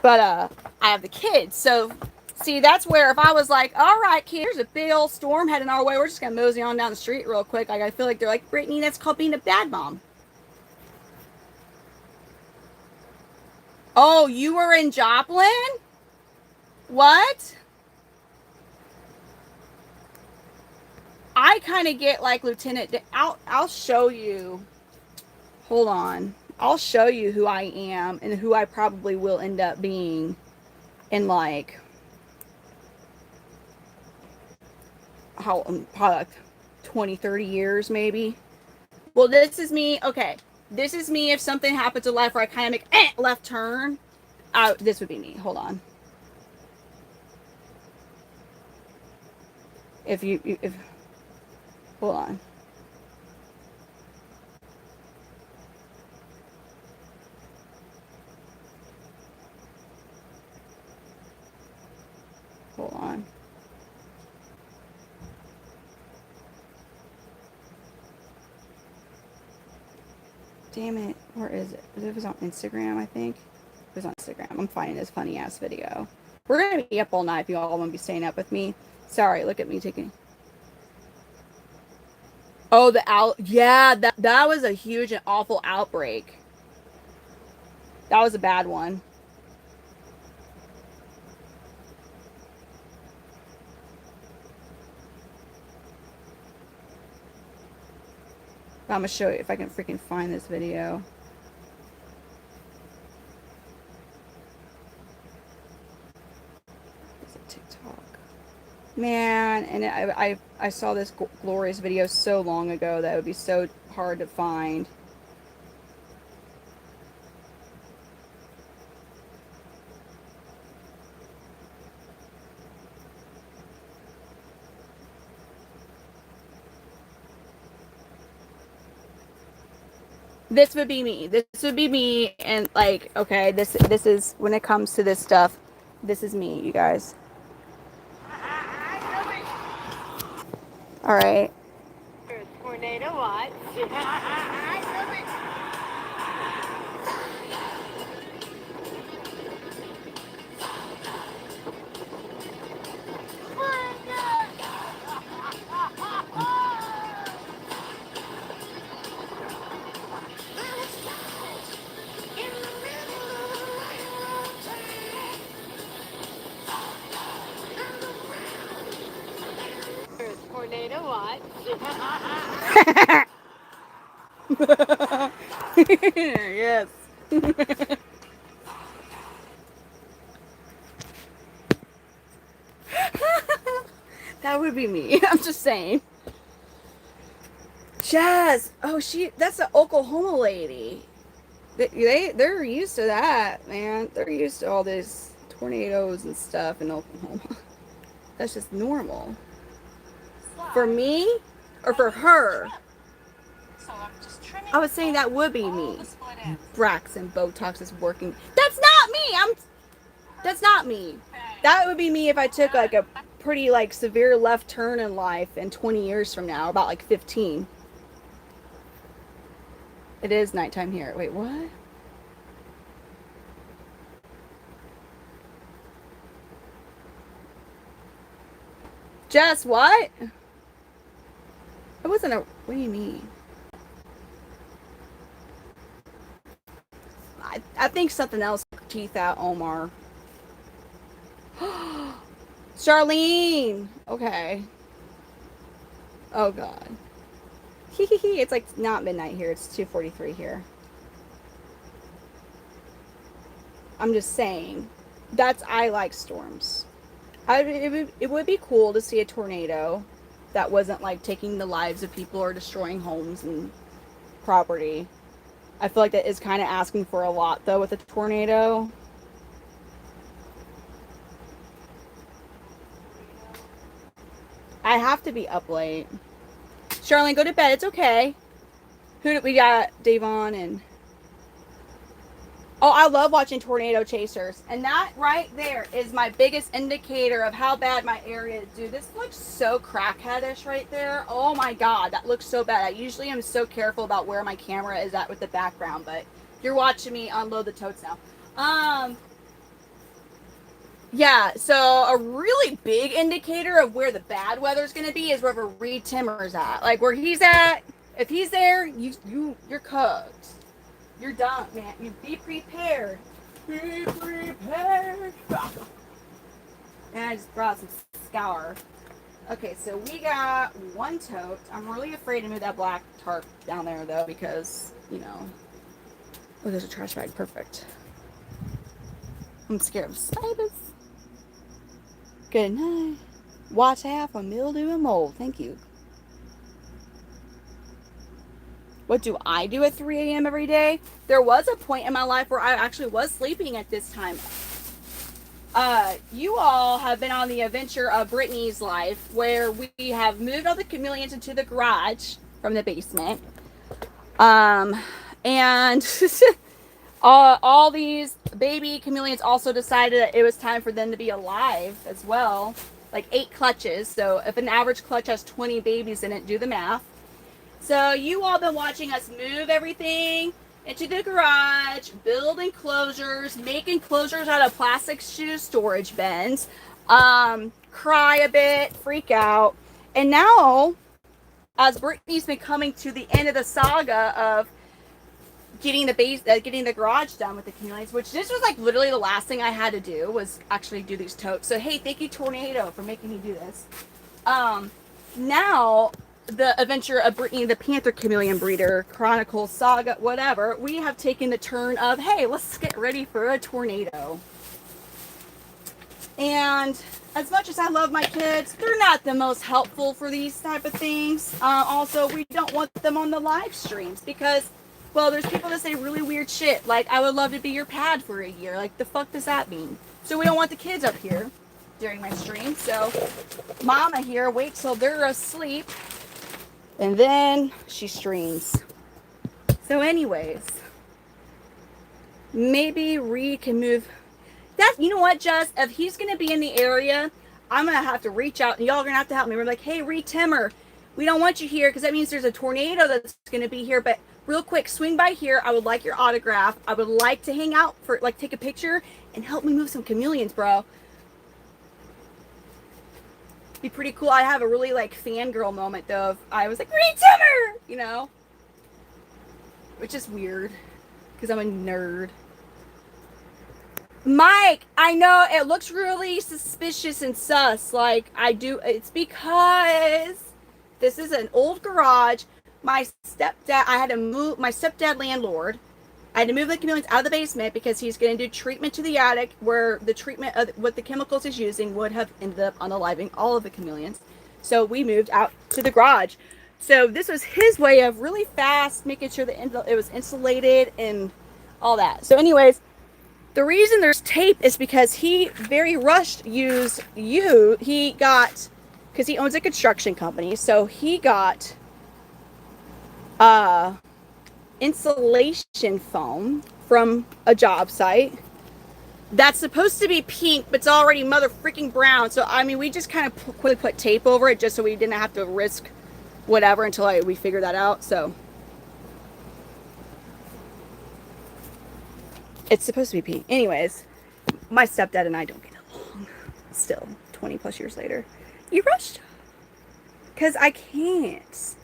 but I have the kids, so see, that's where if I was like, all right, kids, there's a big old storm heading our way, we're just gonna mosey on down the street real quick. Like I feel like they're like, Brittany, that's called being a bad mom. Oh, you were in Joplin? What? I kind of get like Lieutenant. I'll show you. Hold on. I'll show you who I am and who I probably will end up being in like probably like 20, 30 years maybe. Well, this is me. Okay. This is me if something happens to life where I kind of make left turn. This would be me. Hold on. If hold on. Hold on. Damn it. Where is it? It was on Instagram, I think. It was on Instagram. I'm finding this funny ass video. We're going to be up all night if you all want to be staying up with me. Sorry, look at me taking. Oh, yeah, that was a huge and awful outbreak. That was a bad one. I'm gonna show you if I can freaking find this video. Is it TikTok? Man, and I saw this glorious video so long ago that it would be so hard to find. This would be me. This would be me, and like, okay, this is when it comes to this stuff. This is me, you guys. All right. Tornado watch. Tornado watch. Yes. That would be me. I'm just saying. Jazz. Oh, that's the Oklahoma lady. They're used to that, man. They're used to all these tornadoes and stuff in Oklahoma. That's just normal. For me or for her? I was saying that would be me. Braxton Botox is working. That's not me. That's not me. That would be me if I took like a pretty like severe left turn in life in 20 years from now, about like 15. It is nighttime here. Wait, what? Jess, what? It wasn't a. What do you mean? I think something else teeth out, Omar. Charlene. Okay. Oh God. It's like not midnight here. It's 2:43 here. I'm just saying. I like storms. It would be cool to see a tornado that wasn't like taking the lives of people or destroying homes and property. I feel like that is kind of asking for a lot though with a tornado. I have to be up late. Charlene, go to bed. It's okay. We got? Davon and. Oh, I love watching tornado chasers. And that right there is my biggest indicator of how bad my area is. Dude, this looks so crackheadish right there. Oh my God, that looks so bad. I usually am so careful about where my camera is at with the background, but you're watching me unload the totes now. Yeah, so a really big indicator of where the bad weather's gonna be is wherever Reed Timmer's at. Like where he's at, if he's there, you're cooked. You're done, man. You be prepared. Be prepared. And I just brought some scour. Okay, so we got one tote. I'm really afraid to move that black tarp down there though because, you know. Oh, there's a trash bag. Perfect. I'm scared of spiders. Good night. Watch out for mildew and mold. Thank you. What do I do at 3 a.m. every day? There was a point in my life where I actually was sleeping at this time. You all have been on the adventure of Brittany's life where we have moved all the chameleons into the garage from the basement. And all these baby chameleons also decided that it was time for them to be alive as well. Like 8 clutches. So if an average clutch has 20 babies in it, do the math. So you all been watching us move everything into the garage, build enclosures, make enclosures out of plastic shoe storage bins, cry a bit, freak out. And now, as Brittany's been coming to the end of the saga of getting the garage done with the chameleons, which this was like literally the last thing I had to do was actually do these totes. So hey, thank you Tornado for making me do this. Now the adventure of Brittany, the Panther Chameleon breeder, Chronicle, Saga, whatever, we have taken the turn of, hey, let's get ready for a tornado. And as much as I love my kids, they're not the most helpful for these type of things. Also, we don't want them on the live streams because, well, there's people that say really weird shit. Like, I would love to be your pad for a year. Like, the fuck does that mean? So we don't want the kids up here during my stream. So Mama here waits till they're asleep. And then she streams. So anyways, maybe Reed can move. That, you know what, Jess? If he's going to be in the area, I'm going to have to reach out, and y'all are going to have to help me. We're like, hey, Reed Timmer, we don't want you here because that means there's a tornado that's going to be here. But real quick, swing by here. I would like your autograph. I would like to hang out for, like, take a picture and help me move some chameleons, bro. Be pretty cool. I have a really, like, fangirl moment, though. I was like, Reed Timmer, you know? Which is weird because I'm a nerd. Mike, I know it looks really suspicious and sus. Like, I do. It's because this is an old garage. My stepdad, I had to move, my stepdad landlord, I had to move the chameleons out of the basement because he's going to do treatment to the attic where the treatment of what the chemicals he's using would have ended up unaliving all of the chameleons. So we moved out to the garage. So this was his way of really fast making sure that it was insulated and all that. So anyways, the reason there's tape is because he very rushed because he owns a construction company, so he got insulation foam from a job site that's supposed to be pink, but it's already mother freaking brown. So I mean, we just kind of quickly put tape over it just so we didn't have to risk whatever until we figured that out. So it's supposed to be pink. Anyways, my stepdad and I don't get along still, 20 plus years later. You rushed? Because I can't.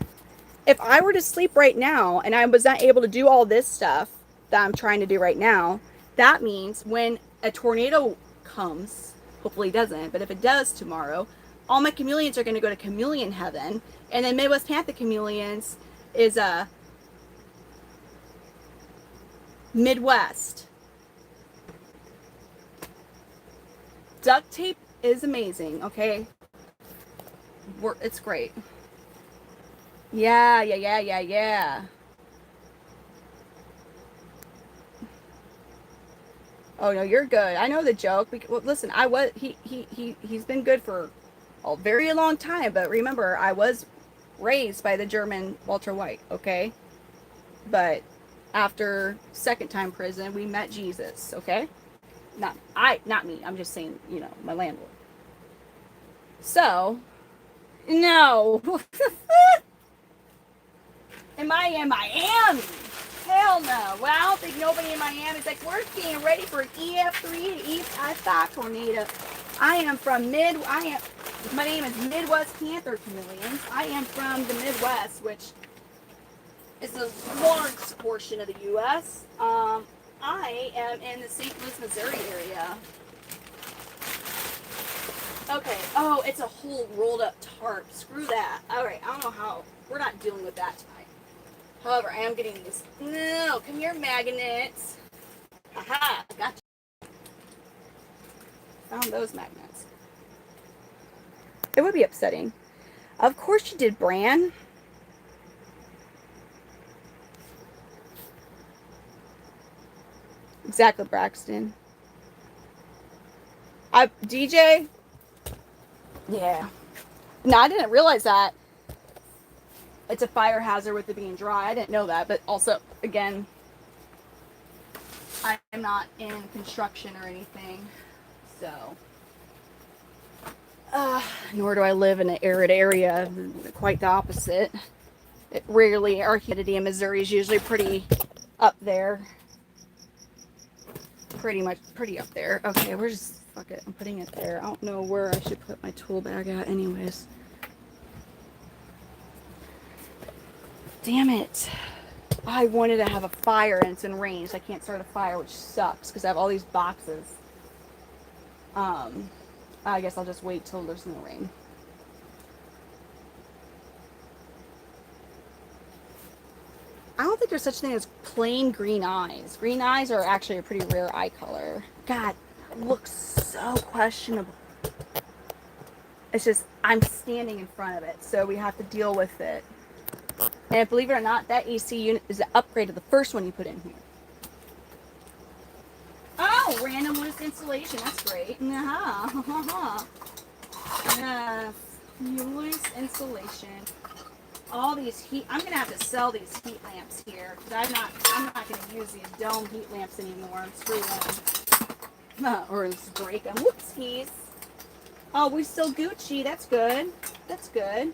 If I were to sleep right now and I was not able to do all this stuff that I'm trying to do right now, that means when a tornado comes, hopefully it doesn't, but if it does tomorrow, all my chameleons are going to go to chameleon heaven. And then Midwest Panther Chameleons is Midwest. Duct tape is amazing, okay? It's great. Yeah. Oh no, you're good. I know the joke. Well, listen, he's been good for a very long time, but remember, I was raised by the German Walter White, okay? But after second time prison, we met Jesus, okay? Not me. I'm just saying, you know, my landlord. So, no. Am I in Miami? Hell no. Well, I don't think nobody in Miami is like, we're getting ready for an EF3 to EF5 tornado. My name is Midwest Panther Chameleons. I am from the Midwest, which is a large portion of the U.S. I am in the St. Louis, Missouri area. Okay. Oh, it's a whole rolled up tarp. Screw that. Alright, I don't know how. We're not dealing with that tonight. However, I am getting these. No, come here, magnets. Aha, gotcha. Found those magnets. It would be upsetting. Of course you did, Bran. Exactly, Braxton. DJ? Yeah. No, I didn't realize that. It's a fire hazard with it being dry. I didn't know that, but also, again, I am not in construction or anything, so. Nor do I live in an arid area. Quite the opposite. Our humidity in Missouri is usually pretty up there. Pretty up there. Okay, fuck it. I'm putting it there. I don't know where I should put my tool bag at anyways. Damn it. I wanted to have a fire and it's in range. I can't start a fire, which sucks because I have all these boxes. I guess I'll just wait till there's no rain. I don't think there's such a thing as plain green eyes. Green eyes are actually a pretty rare eye color. God, it looks so questionable. It's just, I'm standing in front of it, so we have to deal with it. And believe it or not, that AC unit is an upgrade to the first one you put in here. Oh, random loose insulation. That's great. Yes, loose insulation. all these heat. I'm gonna have to sell these heat lamps here because I'm not gonna use these dome heat lamps anymore. Screw them. Or let's break them. Whoopsies. Oh, we still Gucci. That's good. That's good.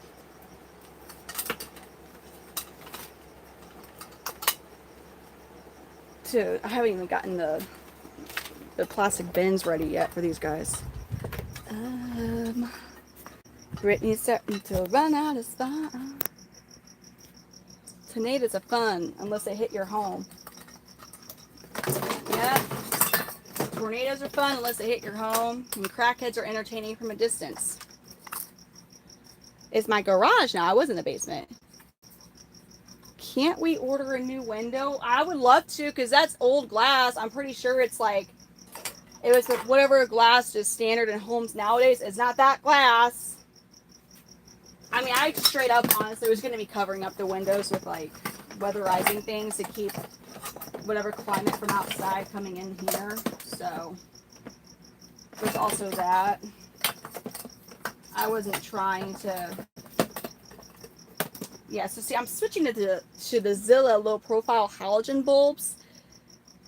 I haven't even gotten the plastic bins ready yet for these guys. Brittany's starting to run out of spot. Tornadoes are fun unless they hit your home. Yeah. Tornadoes are fun unless they hit your home. And crackheads are entertaining from a distance. It's my garage now. I was in the basement. Can't we order a new window? I would love to because that's old glass. I'm pretty sure it's like, it was with whatever glass is standard in homes nowadays. It's not that glass. I mean, I straight up honestly was going to be covering up the windows with like weatherizing things to keep whatever climate from outside coming in here. So there's also that. I wasn't trying to. Yeah, so see, I'm switching to the Zilla low profile halogen bulbs.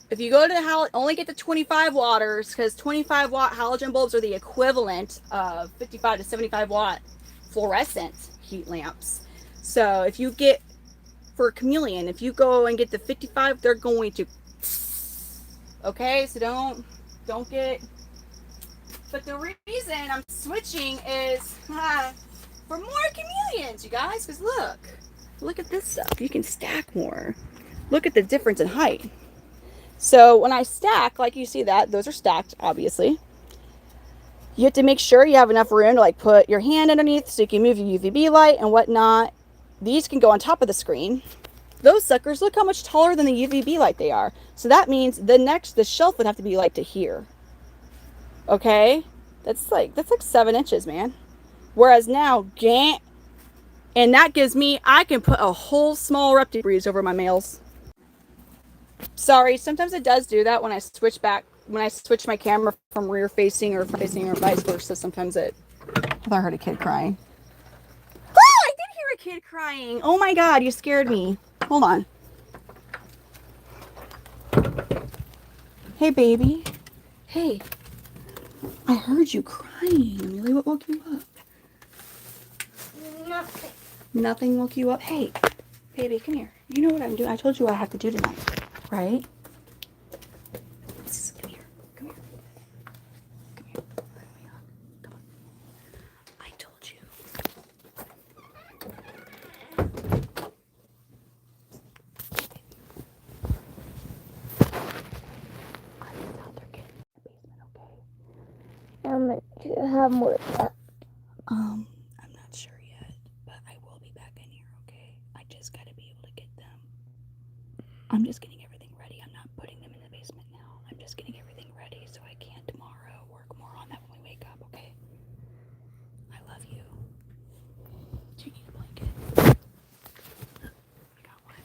If you go to only get the 25 watters because 25 watt halogen bulbs are the equivalent of 55 to 75 watt fluorescent heat lamps. So if you get, for Chameleon, if you go and get the 55, they're going to, okay, so don't get, but the reason I'm switching is for more Chameleons, you guys, because look at this stuff. You can stack more. Look at the difference in height. So when I stack, like you see that, those are stacked, obviously. You have to make sure you have enough room to like put your hand underneath so you can move your UVB light and whatnot. These can go on top of the screen. Those suckers, look how much taller than the UVB light they are. So that means the shelf would have to be like to here. Okay? That's like 7 inches, man. Whereas now, and that gives me, I can put a whole small Reptile breeze over my males. Sorry, sometimes it does do that when I switch my camera from rear facing or front facing or vice versa. Sometimes I thought I heard a kid crying. Oh, I did hear a kid crying. Oh my God, you scared me. Hold on. Hey, baby. Hey, I heard you crying. Amelia, what woke you up? Nothing. Nothing woke you up? Hey, baby, come here. You know what I'm doing? I told you what I have to do tonight, right? Come here. Come here. Come here. Come on. I told you. I'm gonna have more of that. I'm not sure yet, but I will be back in here, okay? I just gotta be able to get them. I'm just getting everything ready. I'm not putting them in the basement now. I'm just getting everything ready so I can tomorrow work more on that when we wake up, okay? I love you. Do you need a blanket? I got one.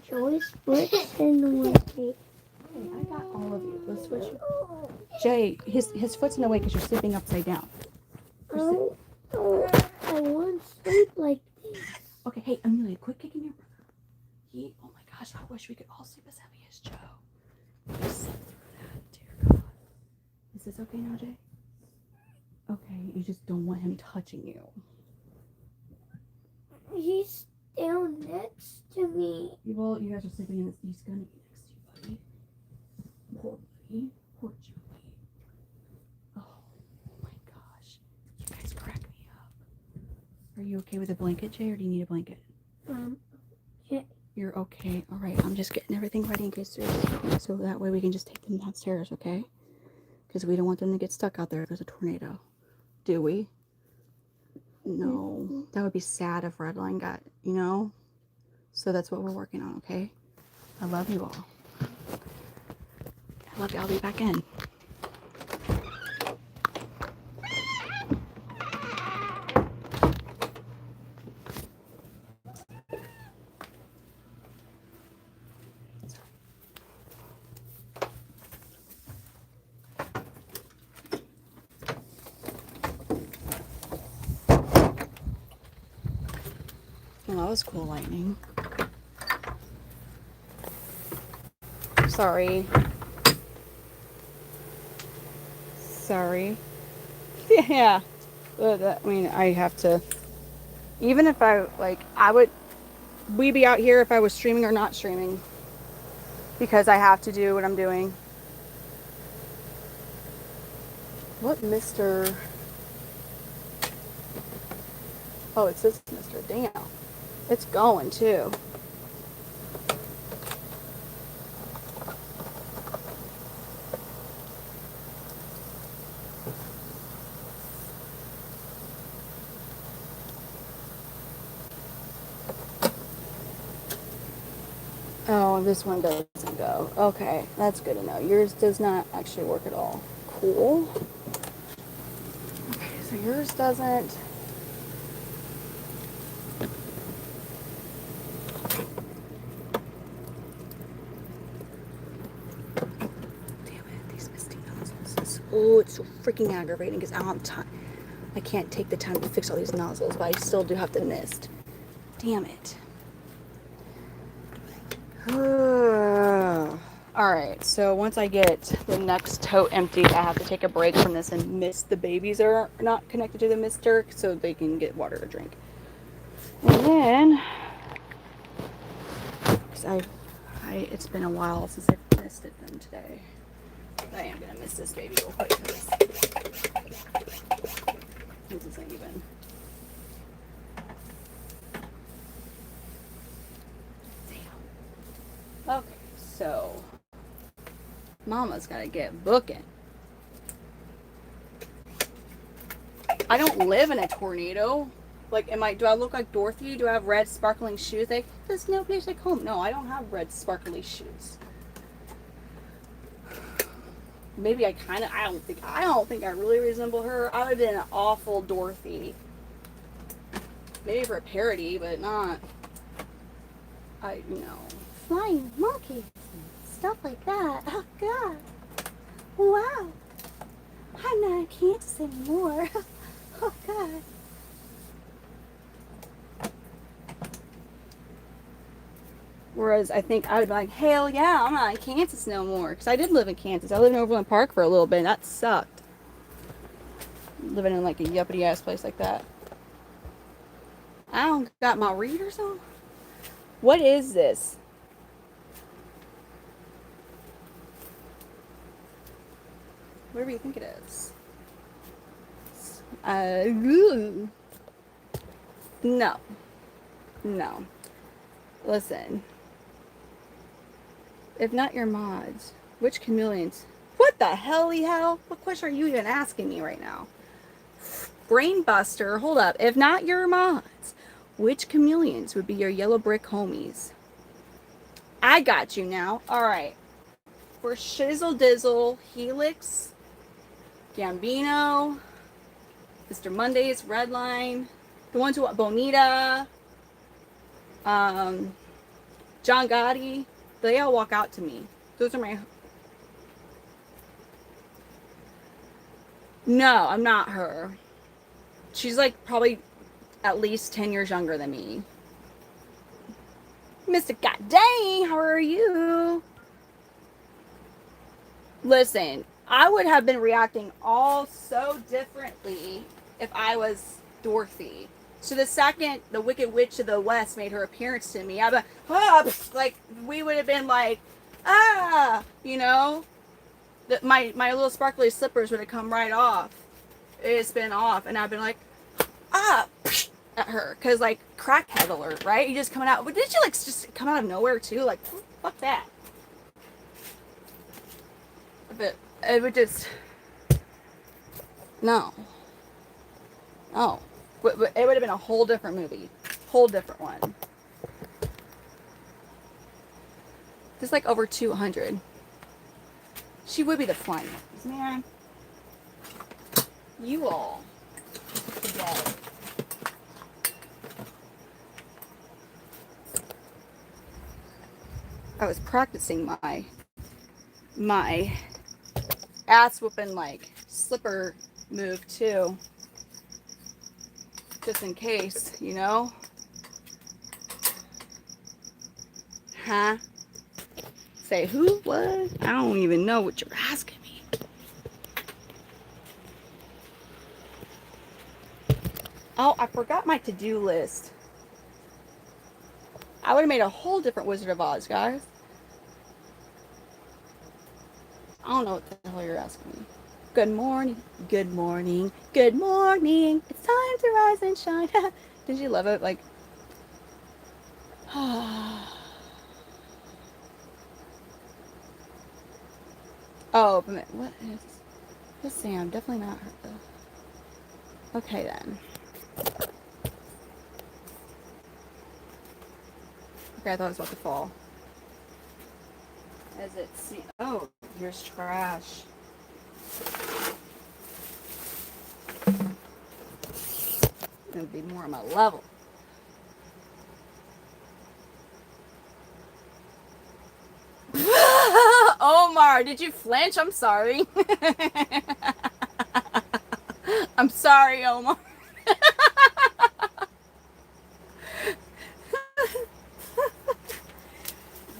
Joy's splits in the way. Hey, I got all of you. Let's switch. Jay, his foot's in the way because you're sleeping upside down. I want to sleep like this. Okay, hey, Amelia, quit kicking your brother. Oh my gosh, I wish we could all sleep as heavy as Joe. You sit through that, dear God. Is this okay now, Jay? Okay, you just don't want him touching you. He's down next to me. Well, you guys are sleeping in this. He's gonna be next to you, buddy. Poor buddy. Poor Joey. Oh my gosh. You guys crack me up. Are you okay with a blanket, Jay, or do you need a blanket? Yeah. You're okay. All right, I'm just getting everything ready in case there's, so that way we can just take them downstairs, okay? Because we don't want them to get stuck out there if there's a tornado. Do we? No. That would be sad if Redline got, So that's what we're working on, okay? I love you all. I love you. I'll be back in. Oh, that was cool lightning. Sorry. Sorry. Yeah. I mean, I have to. Even if I, like, we'd be out here if I was streaming or not streaming. Because I have to do what I'm doing. What Mr. Oh, it says Mr. Damn. It's going too. Oh, this one doesn't go. Okay, that's good to know. Yours does not actually work at all. Cool. Okay, so yours doesn't. Damn it, these misty nozzles. Oh, it's so freaking aggravating because I don't have time. I can't take the time to fix all these nozzles, but I still do have to mist. Damn it. Alright, so once I get the next tote empty, I have to take a break from this and mist the babies are not connected to the mister so they can get water to drink. And then, because it's been a while since I've misted them today. I am going to mist this baby real quick because this isn't even. Damn. Okay, so Mama's got to get booking. I don't live in a tornado. Like, do I look like Dorothy? Do I have red sparkling shoes? Like, there's no place like home. No, I don't have red sparkly shoes. Maybe I don't think I really resemble her. I would have been an awful Dorothy. Maybe for a parody, but not. Flying monkeys. Stuff like that. Oh, God. Wow. I'm not in Kansas anymore. Oh, God. Whereas I think I would be like, hell yeah, I'm not in Kansas no more. Because I did live in Kansas. I lived in Overland Park for a little bit, and that sucked. Living in like a yuppity ass place like that. I don't got my readers on. What is this? Whatever you think it is. No. No. Listen. If not your mods, which chameleons? What the hell? What question are you even asking me right now? Brainbuster, hold up. If not your mods, which chameleons would be your yellow brick homies? I got you now. Alright. For Shizzle Dizzle, Helix, Gambino, Mr. Monday's Redline, the ones who Bonita, John Gotti, they all walk out to me. Those are my. No, I'm not her. She's like probably at least 10 years younger than me. Mr. Goddang, how are you? Listen, I would have been reacting all so differently if I was Dorothy. So the second the Wicked Witch of the West made her appearance to me, I'd be like, we would have been like, you know? My little sparkly slippers would have come right off. It's been off, and I've been like, at her. Because, like, crackhead alert, right? You just coming out. But did you, like, just come out of nowhere, too? Like, fuck that. But it would just. No. Oh. It would have been a whole different movie. Whole different one. There's like over 200. She would be the flying monkeys, man. You all. Today. I was practicing my ass whooping like slipper move too. Just in case, you know? Huh? Say who? What? I don't even know what you're asking me. Oh, I forgot my to-do list. I would have made a whole different Wizard of Oz, guys. I don't know what the hell you're asking me. Good morning. Good morning. Good morning. It's time to rise and shine. Did you love it? Like, oh, what is this? Sam? Definitely not her though. Okay then. Okay, I thought it was about to fall. As it see, oh, here's trash. It'll be more on my level. Omar, did you flinch? I'm sorry. I'm sorry, Omar.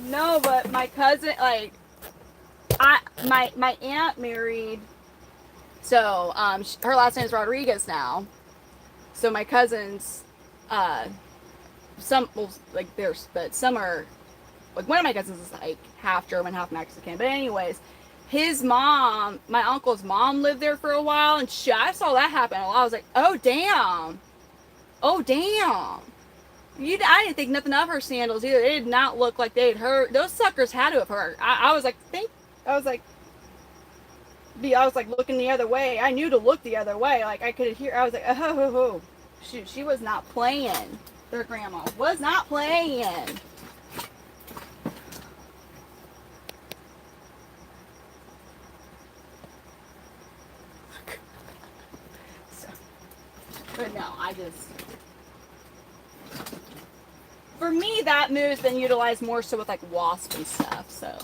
No, but my cousin, like, my aunt married. So, her last name is Rodriguez now. So my cousins, uh, some well, like there's, but some are like one of my cousins is like half German, half Mexican. But anyways, his mom, my uncle's mom, lived there for a while, and I saw that happen a lot. I was like, oh damn, oh damn. I didn't think nothing of her sandals either. They did not look like they'd hurt. Those suckers had to have hurt. I was like, I was like, I was like looking the other way. I knew to look the other way. Like I could hear. I was like, oh, shoot, she was not playing. Their grandma was not playing. So, but no, I just. For me, that move's been utilized more so with like wasp and stuff. So.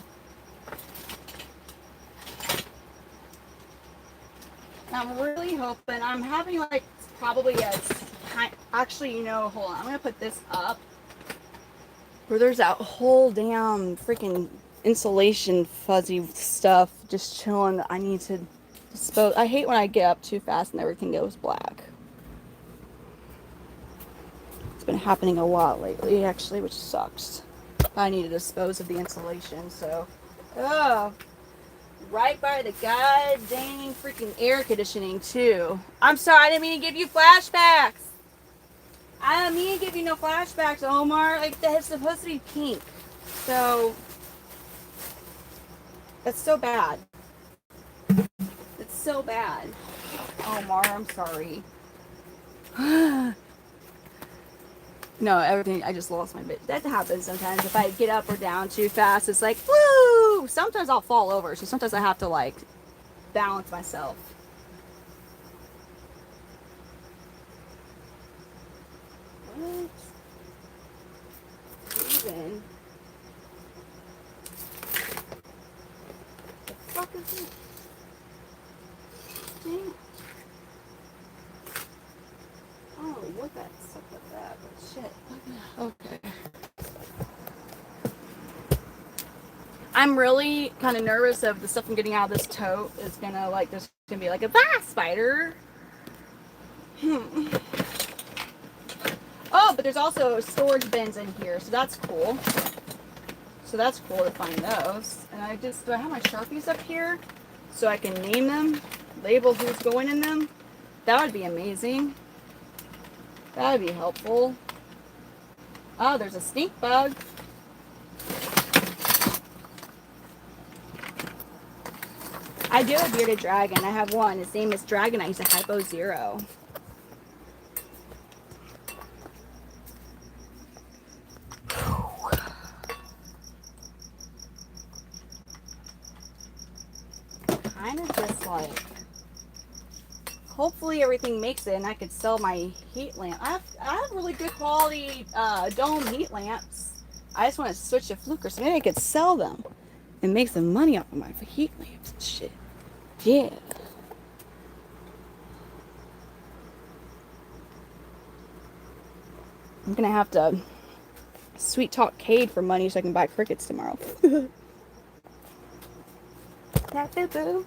I'm really hoping. I'm having like probably actually, you know, hold on. I'm gonna put this up where there's that whole damn freaking insulation fuzzy stuff just chilling that I need to dispose. I hate when I get up too fast and everything goes black. It's been happening a lot lately, actually, which sucks. I need to dispose of the insulation, so. Oh. Right by the god dang freaking air conditioning, too. I'm sorry, I didn't mean to give you flashbacks. I didn't mean to give you no flashbacks, Omar. Like, that's supposed to be pink. So, that's so bad. It's so bad. Omar, I'm sorry. No, everything, I just lost my bit. That happens sometimes. If I get up or down too fast, it's like, woo! Sometimes I'll fall over, so sometimes I have to, like, balance myself. What? Even? The fuck is it? Dang. I don't know what that stuff like that, but shit. Okay. I'm really kind of nervous of the stuff I'm getting out of this tote is gonna like there's gonna be like a spider. Oh, but there's also storage bins in here, so that's cool. So that's cool to find those. And do I have my Sharpies up here so I can name them, label who's going in them? That would be amazing. That would be helpful. Oh, there's a stink bug. I do have a bearded dragon. I have one. His name is Dragon. I use a Hypo Zero. Kind of just like, hopefully everything makes it and I could sell my heat lamp. I have really good quality dome heat lamps. I just want to switch to Fluker so maybe I could sell them and make some money off of my heat lamps and shit. Yeah. I'm gonna have to sweet talk Cade for money so I can buy crickets tomorrow. That boo-boo.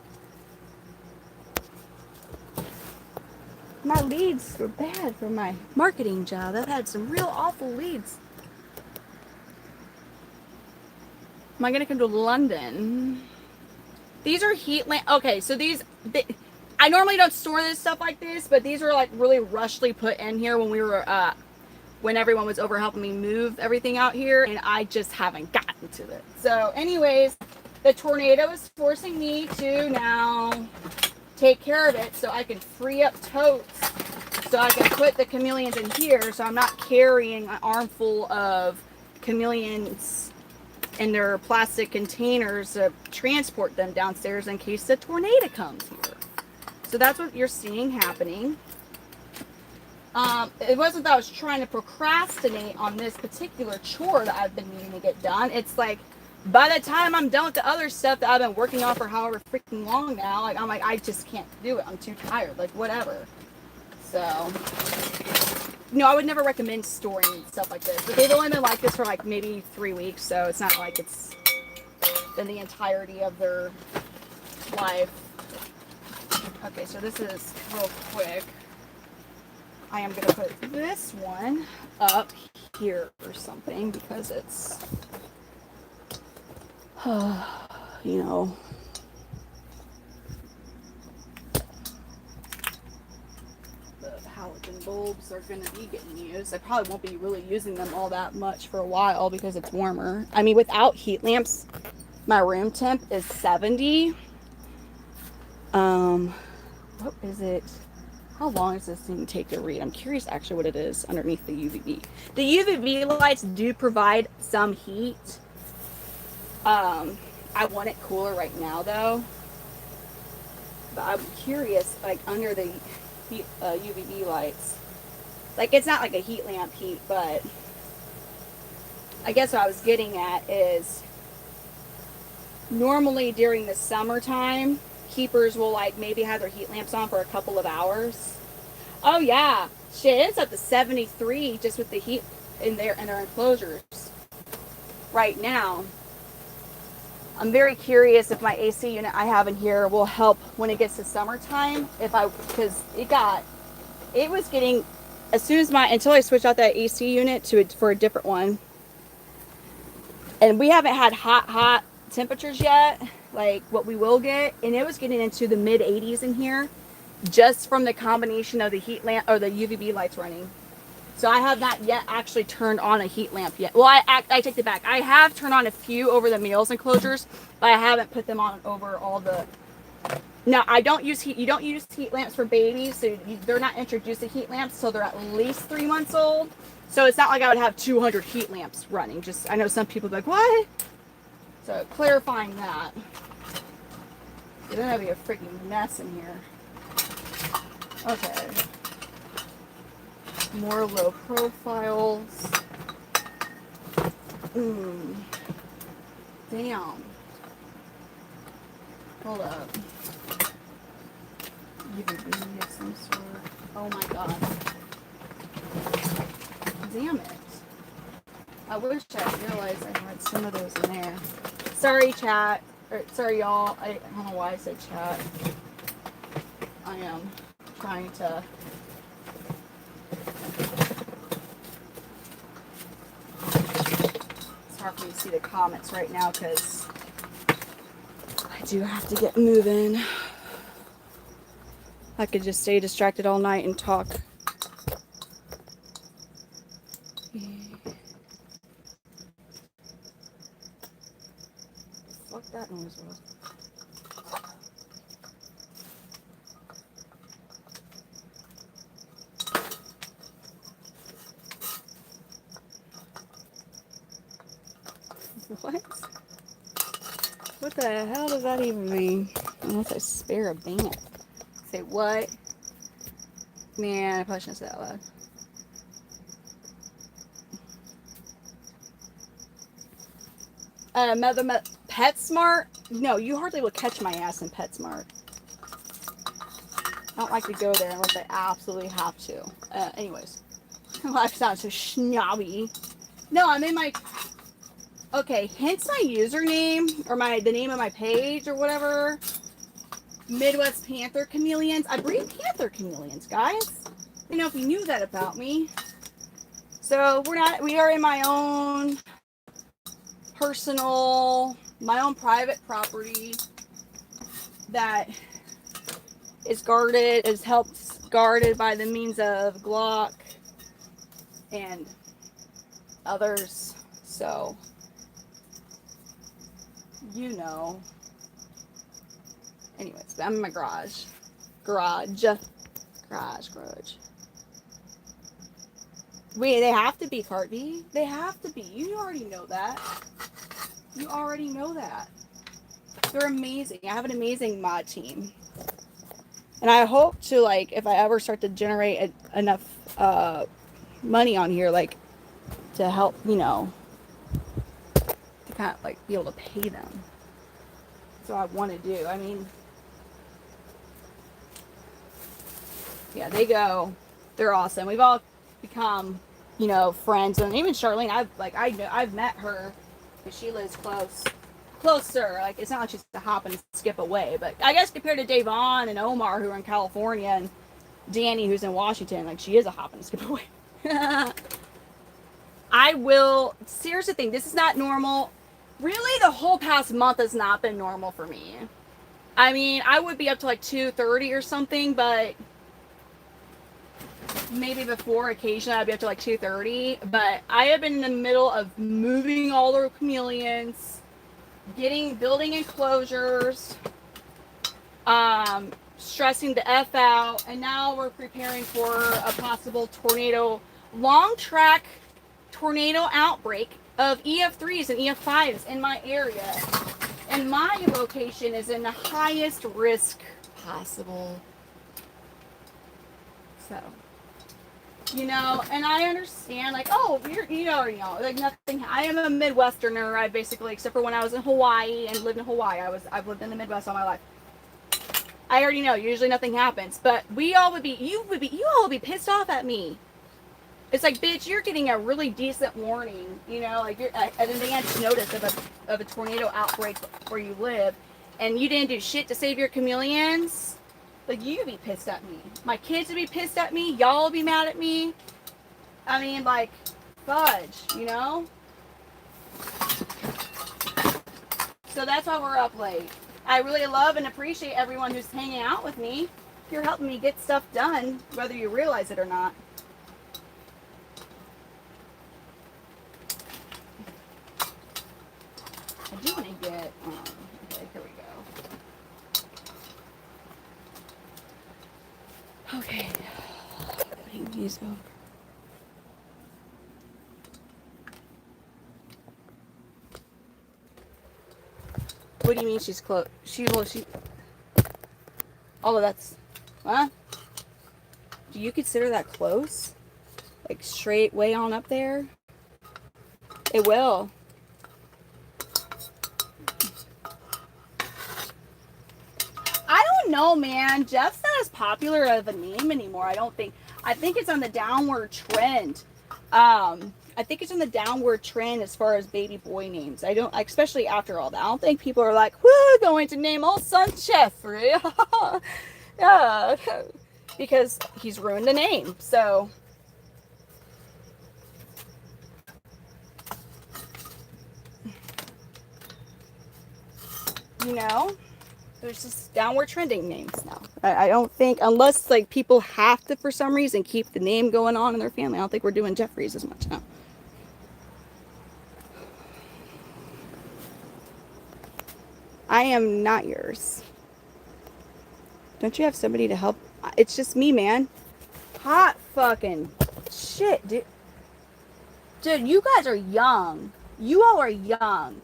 My leads were bad for my marketing job. I've had some real awful leads. Am I going to come to London? These are heat lamp. Okay, so I normally don't store this stuff like this, but these were like really rushly put in here when we were, when everyone was over helping me move everything out here, and I just haven't gotten to it. So anyways, the tornado is forcing me to now take care of it so I can free up totes so I can put the chameleons in here so I'm not carrying an armful of chameleons in their plastic containers to transport them downstairs in case the tornado comes here. So that's what you're seeing happening. It wasn't that I was trying to procrastinate on this particular chore that I've been needing to get done. It's like, by the time I'm done with the other stuff that I've been working on for however freaking long now, like, I'm like, I just can't do it. I'm too tired, like, whatever. So, no, I would never recommend storing stuff like this. But they've only been like this for like maybe 3 weeks, so it's not like it's been the entirety of their life. Okay, so this is real quick. I am going to put this one up here or something because it's, you know, the halogen bulbs are going to be getting used. I probably won't be really using them all that much for a while because it's warmer. I mean, without heat lamps, my room temp is 70. What is it? How long does this thing take to read? I'm curious actually what it is underneath the UVB. The UVB lights do provide some heat. I want it cooler right now though. But I'm curious, like under the UVB lights. Like it's not like a heat lamp heat, but I guess what I was getting at is normally during the summertime, keepers will like maybe have their heat lamps on for a couple of hours. Oh yeah, shit, it's up to 73 just with the heat in their enclosures right now. I'm very curious if my AC unit I have in here will help when it gets to summertime. Because it was getting, as soon as until I switched out that AC unit for a different one. And we haven't had hot temperatures yet, like what we will get, and it was getting into the mid 80s in here just from the combination of the heat lamp or the UVB lights running. So I have not yet actually turned on a heat lamp yet. Well, I take it back. I have turned on a few over the meals enclosures, but I haven't put them on over all the. Now I don't use heat. You don't use heat lamps for babies, so they're not introduced to heat lamps till they're at least 3 months old. So it's not like I would have 200 heat lamps running. Just I know some people are like, what? So clarifying that. There's gonna be a freaking mess in here. Okay. More low profiles. Damn. Hold up. UVB of some sort. Oh my god. Damn it. I wish I realized I had some of those in there. Sorry, chat. Or, sorry, y'all. I don't know why I said chat. I am trying to. It's hard for me to see the comments right now because I do have to get moving. I could just stay distracted all night and talk. Fuck that noise was. What? What the hell does that even mean? Unless I spare a band. Say what? Man, I probably shouldn't say that loud. PetSmart? No, you hardly will catch my ass in PetSmart. I don't like to go there unless I absolutely have to. Anyways. Life sounds so snobby. No, I'm in my. Okay, hence my username or the name of my page or whatever. Midwest Panther Chameleons. I breed Panther Chameleons, guys. I don't know if you knew that about me. So we are in my own personal, my own private property that is helped guarded by the means of Glock and others. So, you know. Anyways, I'm in my garage. They have to be, Cartby. They have to be. You already know that. They're amazing. I have an amazing mod team. And I hope to, like, if I ever start to generate enough money on here, like, to help, you know, to kind of, like, be able to pay them. So I want to do. I mean, yeah, they're awesome. We've all become, you know, friends. And even Charlene, I've met her because she lives closer. Like, it's not like she's a hop and skip away. But I guess compared to Davon and Omar, who are in California, and Danny, who's in Washington, like, she is a hop and skip away. Here's the thing, this is not normal. Really, the whole past month has not been normal for me. I mean, I would be up to like 2:30 or something, but maybe before occasionally I'd be up to like 2:30. But I have been in the middle of moving all the chameleons, building enclosures, stressing the F out, and now we're preparing for a possible long track tornado outbreak of EF3s and EF5s in my area. And my location is in the highest risk possible. So, you know, and I understand, like, oh, you already know, like, nothing. I am a Midwesterner. I basically, except for when I was in Hawaii and lived in Hawaii, I've lived in the Midwest all my life. I already know. Usually nothing happens, but you all would be pissed off at me. It's like, bitch, you're getting a really decent warning, you know, like you're an advance notice of a tornado outbreak where you live, and you didn't do shit to save your chameleons. Like, you'd be pissed at me. My kids would be pissed at me. Y'all would be mad at me. I mean, like, fudge, you know? So that's why we're up late. I really love and appreciate everyone who's hanging out with me. You're helping me get stuff done, whether you realize it or not. I do want to get, okay, here we go. Okay, putting these over. What do you mean she's close? Oh, that's, huh? Do you consider that close? Like, straight way on up there? It will. I don't know, man. Jeff's not as popular of a name anymore, I don't think. I think it's on the downward trend. I think it's on the downward trend as far as baby boy names. I don't, especially after all that. I don't think people are like, we're going to name our son Jeffrey. Yeah, because he's ruined the name. So, you know, there's just downward trending names now. I don't think, unless like people have to for some reason keep the name going on in their family, I don't think we're doing Jeffries as much now. I am not yours. Don't you have somebody to help? It's just me, man. Hot fucking shit, dude. Dude, you guys are young. You all are young.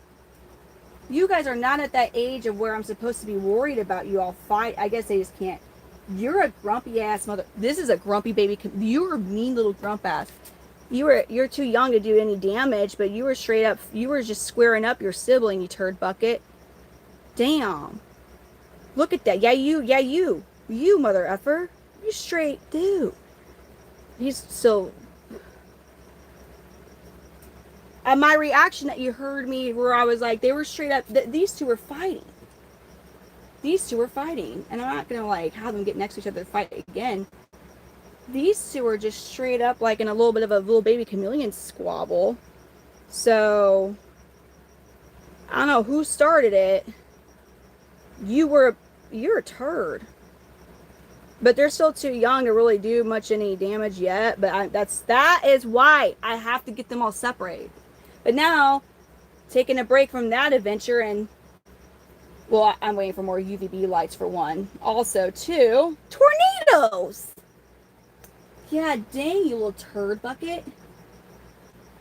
You guys are not at that age of where I'm supposed to be worried about you all fight. I guess they just can't. You're a grumpy ass mother. This is a grumpy baby. You're a mean little grump ass. You're too young to do any damage, but you were straight up. You were just squaring up your sibling, you turd bucket. Damn. Look at that. Yeah, you. You, mother effer. You straight dude. He's so... my reaction that you heard me where I was like, they were straight up, these two were fighting. These two were fighting. And I'm not going to like have them get next to each other to fight again. These two are just straight up like in a little bit of a little baby chameleon squabble. So, I don't know who started it. You're a turd. But they're still too young to really do much any damage yet. But that is why I have to get them all separated. But now, taking a break from that adventure and, well, I'm waiting for more UVB lights for one. Also, two, tornadoes. Yeah, dang, you little turd bucket.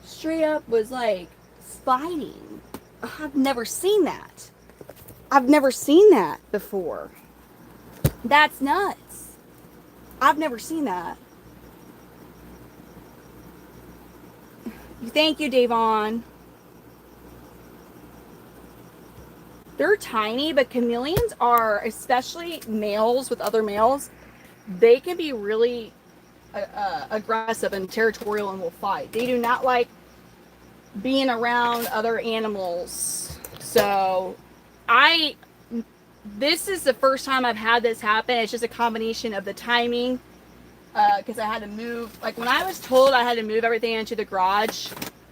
Straight up was like fighting. I've never seen that. I've never seen that before. That's nuts. I've never seen that. Thank you, Davon. They're tiny, but chameleons are, especially males with other males, they can be really aggressive and territorial and will fight. They do not like being around other animals. So this is the first time I've had this happen. It's just a combination of the timing, because I had to move. Like when I was told I had to move everything into the garage,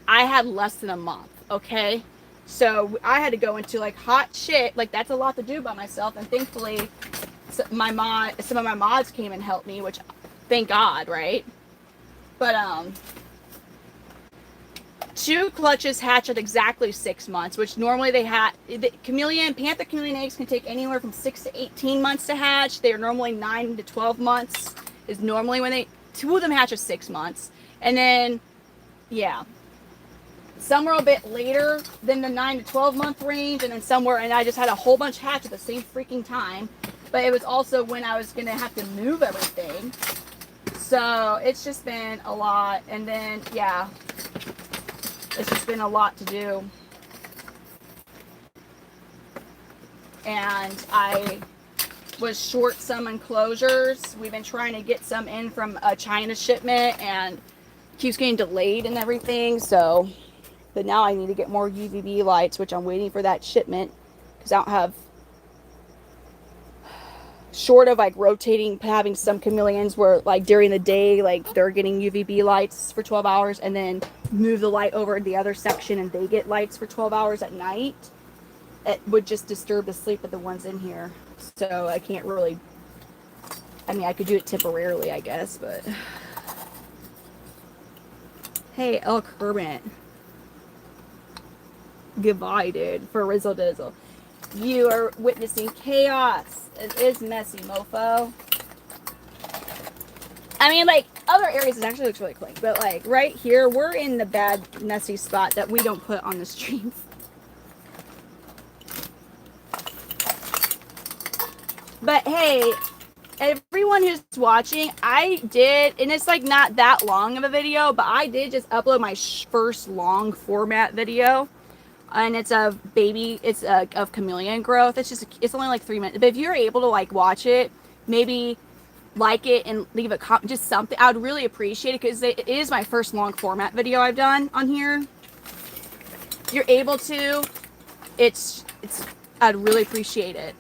I had less than a month. Okay, so I had to go into like hot shit. Like that's a lot to do by myself. And thankfully, some of my mods came and helped me, which thank God, right? But two clutches hatch at exactly 6 months, which normally they hatch. Panther chameleon eggs can take anywhere from 6 to 18 months to hatch. They are normally 9 to 12 months is normally when two of them hatch at 6 months. And then, yeah, some are a bit later than the 9 to 12 month range, and then somewhere, and I just had a whole bunch hatch at the same freaking time. But it was also when I was going to have to move everything. So it's just been a lot. And then, yeah, it's just been a lot to do. And I was short some enclosures. We've been trying to get some in from a China shipment and keeps getting delayed and everything. So, but now I need to get more UVB lights, which I'm waiting for that shipment because I don't have, short of like rotating, having some chameleons where like during the day, like they're getting UVB lights for 12 hours and then move the light over to the other section and they get lights for 12 hours at night. It would just disturb the sleep of the ones in here. So I can't really, I mean, I could do it temporarily, I guess, but. Hey, El Kermit. Goodbye, dude, for Rizzle Dizzle. You are witnessing chaos. It is messy, mofo. I mean, like, other areas, it actually looks really clean. But, like, right here, we're in the bad, messy spot that we don't put on the streams. But, hey, everyone who's watching, I did, and it's, like, not that long of a video, but I did just upload my first long format video. And it's of chameleon growth. It's only like 3 minutes. But if you're able to like watch it, maybe like it and leave a comment, just something, I would really appreciate it because it is my first long format video I've done on here. If you're able to, I'd really appreciate it.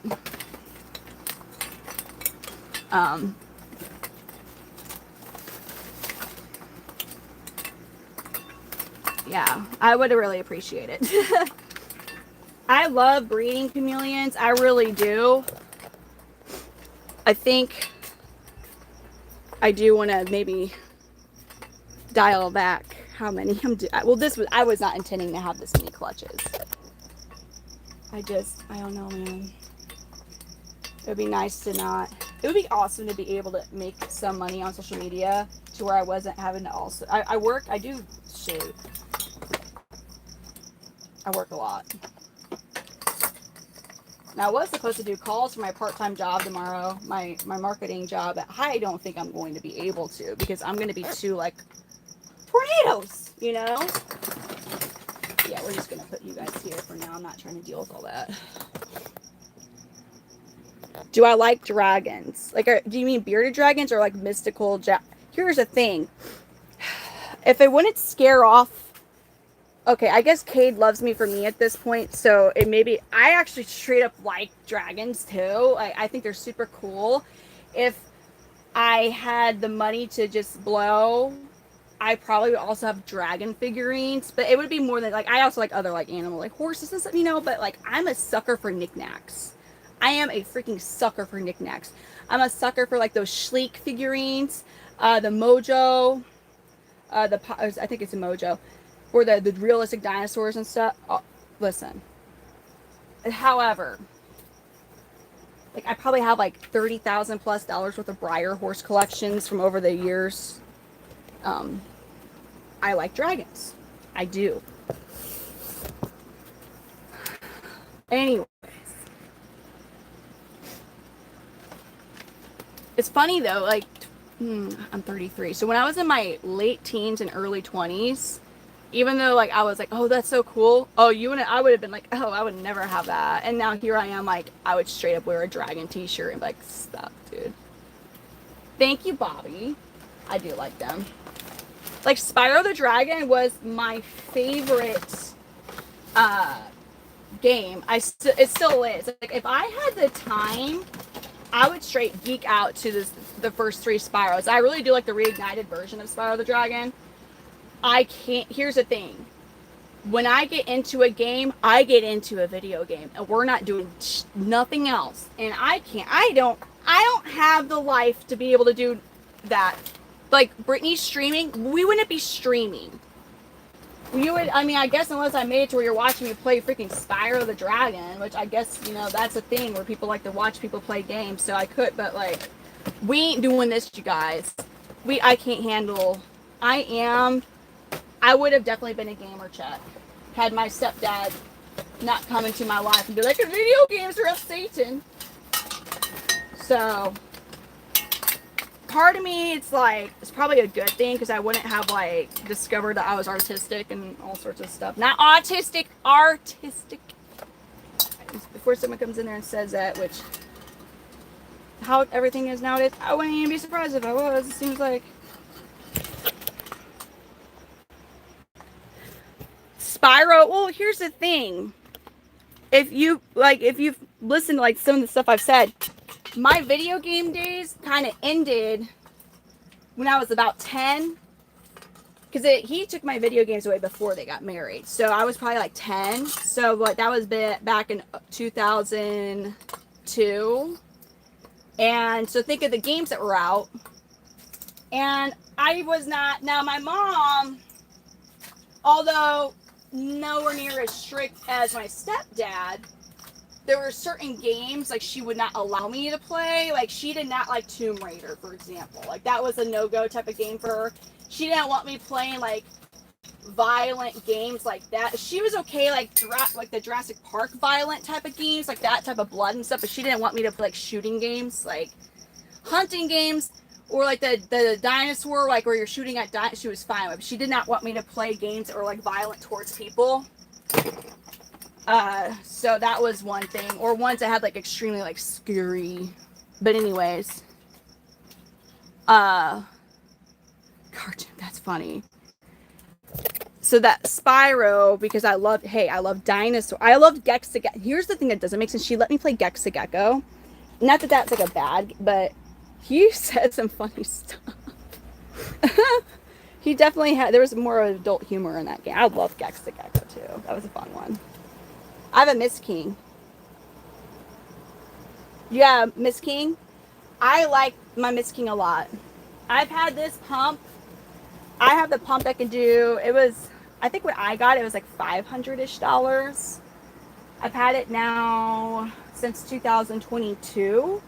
Yeah, I would really appreciate it. I love breeding chameleons. I really do. I think I do want to maybe dial back how many I'm doing. Well, I was not intending to have this many clutches. I don't know, man. It would be nice to not. It would be awesome to be able to make some money on social media to where I wasn't having to also. I do shoot. I work a lot. Now, I was supposed to do calls for my part-time job tomorrow, my marketing job. I don't think I'm going to be able to because I'm going to be too, like, tornadoes, you know? Yeah, we're just going to put you guys here for now. I'm not trying to deal with all that. Do I like dragons? Like, do you mean bearded dragons or, like, mystical? Here's the thing. If it wouldn't scare off okay, I guess Cade loves me for me at this point, so it maybe I actually straight up like dragons too. I think they're super cool. If I had the money to just blow, I probably would also have dragon figurines, but it would be more than like I also like other like animal like horses and stuff, you know. But like I'm a sucker for knickknacks. I am a freaking sucker for knickknacks. I'm a sucker for like those sleek figurines, the Mojo, I think it's a Mojo, or the realistic dinosaurs and stuff. Oh, listen, however, like I probably have like $30,000+ worth of Breyer horse collections from over the years. Um, I like dragons. I do. Anyways, it's funny though. Like, I'm 33. So when I was in my late teens and early 20s, even though like I was like, oh, that's so cool. Oh, you and I would have been like, oh, I would never have that. And now here I am, like I would straight up wear a dragon T-shirt and be like, stop, dude. Thank you, Bobby. I do like them. Like Spyro the Dragon was my favorite game. It still is. Like if I had the time, I would straight geek out to the first 3 Spyros. I really do like the reignited version of Spyro the Dragon. I can't. Here's the thing. When I get into a game, I get into a video game, and we're not doing nothing else. And I can't. I don't have the life to be able to do that. Like Brittany's streaming, we wouldn't be streaming. You would, I mean, I guess unless I made it to where you're watching me play freaking Spyro the Dragon, which I guess, you know, that's a thing where people like to watch people play games, so I could, but like, we ain't doing this, you guys. I can't handle, I would have definitely been a gamer, Chet, had my stepdad not come into my life and be like, video games are of Satan. So, part of me, it's like, it's probably a good thing because I wouldn't have like discovered that I was artistic and all sorts of stuff. Not autistic, artistic. Before someone comes in there and says that, which how everything is nowadays, I wouldn't even be surprised if I was. It seems like Spyro. Well, here's the thing. If you've listened to like some of the stuff I've said, my video game days kind of ended when I was about 10, because he took my video games away before they got married. So I was probably like 10. So like that was back in 2002. And so think of the games that were out. And I was not, now my mom, although nowhere near as strict as my stepdad, there were certain games like she would not allow me to play. Like she did not like Tomb Raider, for example. Like that was a no-go type of game for her. She didn't want me playing like violent games like that. She was okay like the Jurassic Park violent type of games, like that type of blood and stuff, but she didn't want me to play like shooting games, like hunting games, or like the dinosaur, like where you're shooting at she was fine with. She did not want me to play games that were like violent towards people. So that was one thing, or ones that had like extremely like scary. But anyways, cartoon. That's funny. So that Spyro, because I love dinosaur. I loved Gexagecko. Here's the thing that doesn't make sense. She let me play Gexagecko. Not that that's like a bad, but he said some funny stuff. He definitely had. There was more adult humor in that game. I love Gexagecko too. That was a fun one. I have a Miss King. Yeah, Miss King. I like my Miss King a lot. I've had this pump. I have the pump that can do, it was, I think when I got it, it was like $500-ish. I've had it now since 2022.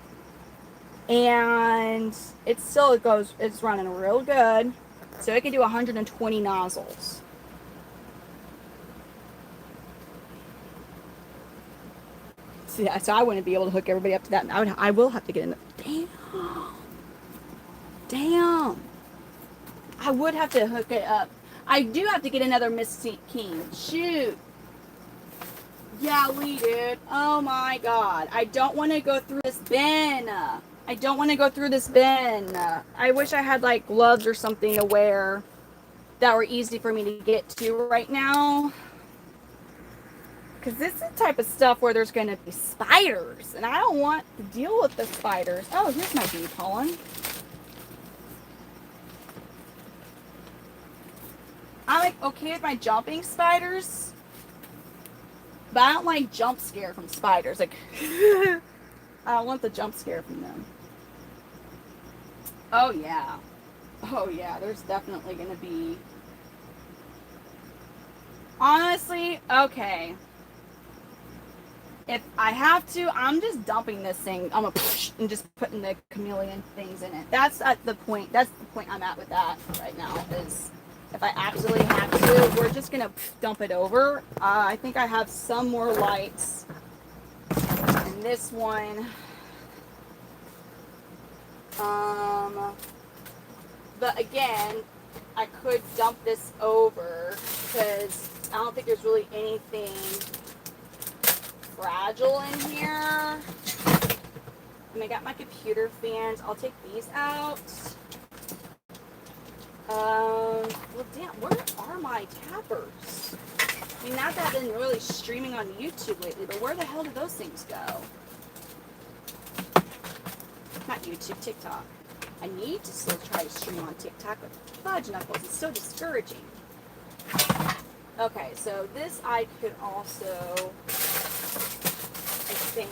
And it still goes, it's running real good. So it can do 120 nozzles. So I wouldn't be able to hook everybody up to that. I will have to get in. Damn. I would have to hook it up. I do have to get another Miss King. Shoot. Yeah, dude. Oh my God. I don't want to go through this bin. I wish I had like gloves or something to wear. that were easy for me to get to right now. Because this is the type of stuff where there's going to be spiders, and I don't want to deal with the spiders. Oh, here's my bee pollen. I'm like okay with my jumping spiders, but I don't like jump scare from spiders. Like, I don't want the jump scare from them. Oh, yeah. Oh, yeah. There's definitely going to be... Honestly, okay. If I have to, I'm just dumping this thing. I'm going to and just putting the chameleon things in it. That's at the point. That's the point I'm at with that right now. Is if I absolutely have to, we're just going to dump it over. I think I have some more lights. And this one... but again, I could dump this over because I don't think there's really anything fragile in here. And I got my computer fans. I'll take these out. Well, damn, where are my tappers? I mean, not that I've been really streaming on YouTube lately, but where the hell do those things go? Not YouTube, TikTok. I need to still try to stream on TikTok, but fudge knuckles, it's so discouraging. Okay, so this I could also, I think,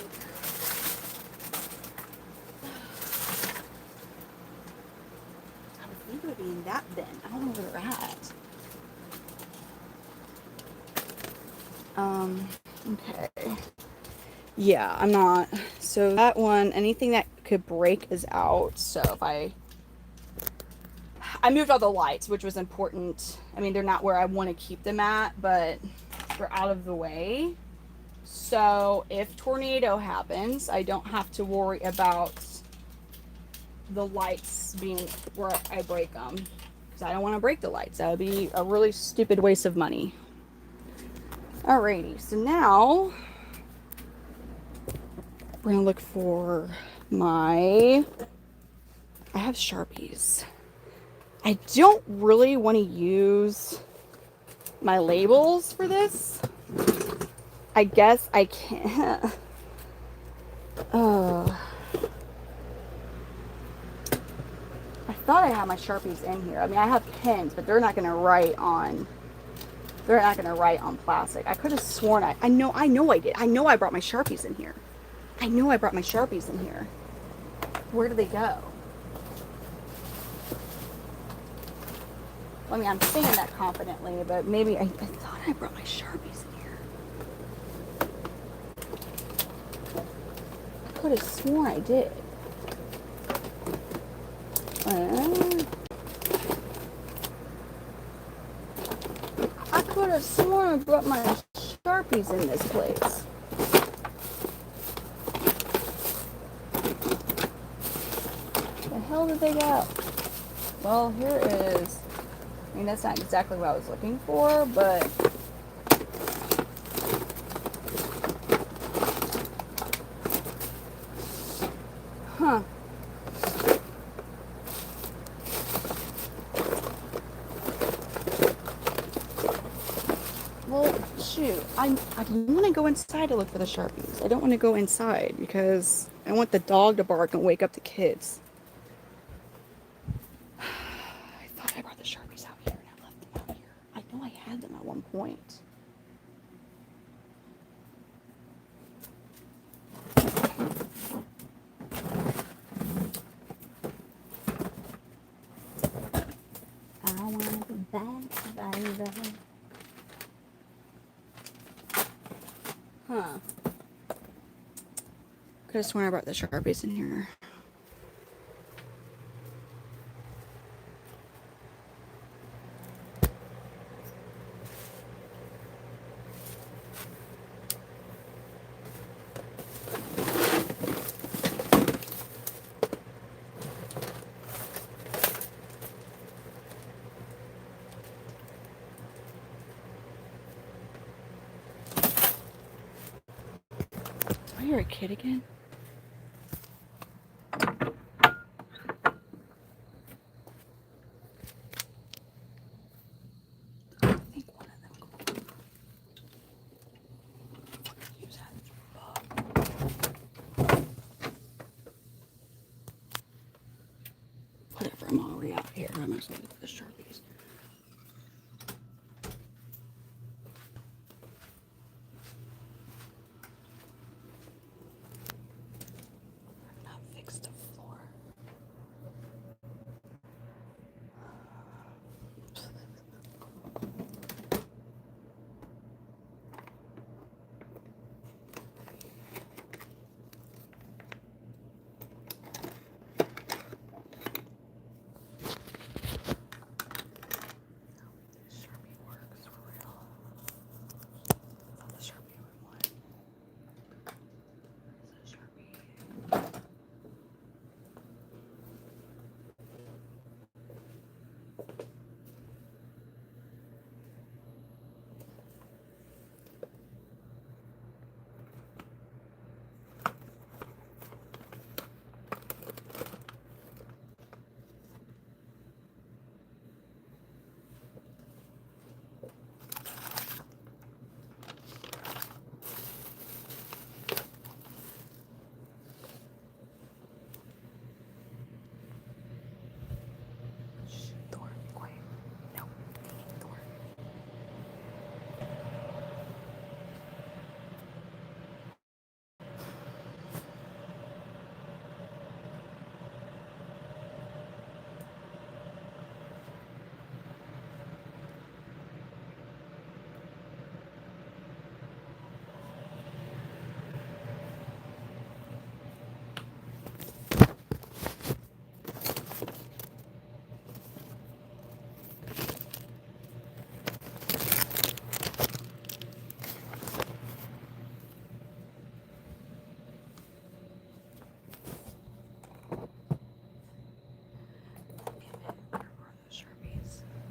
I would think it would be in that bin. I don't know where they're at. Okay. Yeah, I'm not. So that one, anything that could break is out. So if I moved all the lights, which was important. I mean, they're not where I want to keep them at, but they're out of the way. So if tornado happens, I don't have to worry about the lights being where I break them. Because I don't want to break the lights. That would be a really stupid waste of money. Alrighty, so now we're going to look for I have Sharpies. I don't really want to use my labels for this. I guess I can't. I thought I had my Sharpies in here. I mean, I have pens, but they're not going to write on. They're not going to write on plastic. I could have sworn I know I did. I know I brought my Sharpies in here. I know I brought my Sharpies in here. Where do they go? I mean, I'm saying that confidently, but maybe I thought I brought my Sharpies in here. I could have sworn I did. I could have sworn I brought my Sharpies in this place. The hell did they go? Well, here is... I mean, that's not exactly what I was looking for, but... Huh. Well, shoot. I want to go inside to look for the Sharpies. I don't want to go inside because I want the dog to bark and wake up the kids. I thought I brought the Sharpies out here and I left them out here. I know I had them at one point. I want to be back, baby. Huh. Could have sworn I brought the Sharpies in here. Oh, you're a kid again? Molly out here. I'm going to look at the Sharpies. I've not fixed the floor.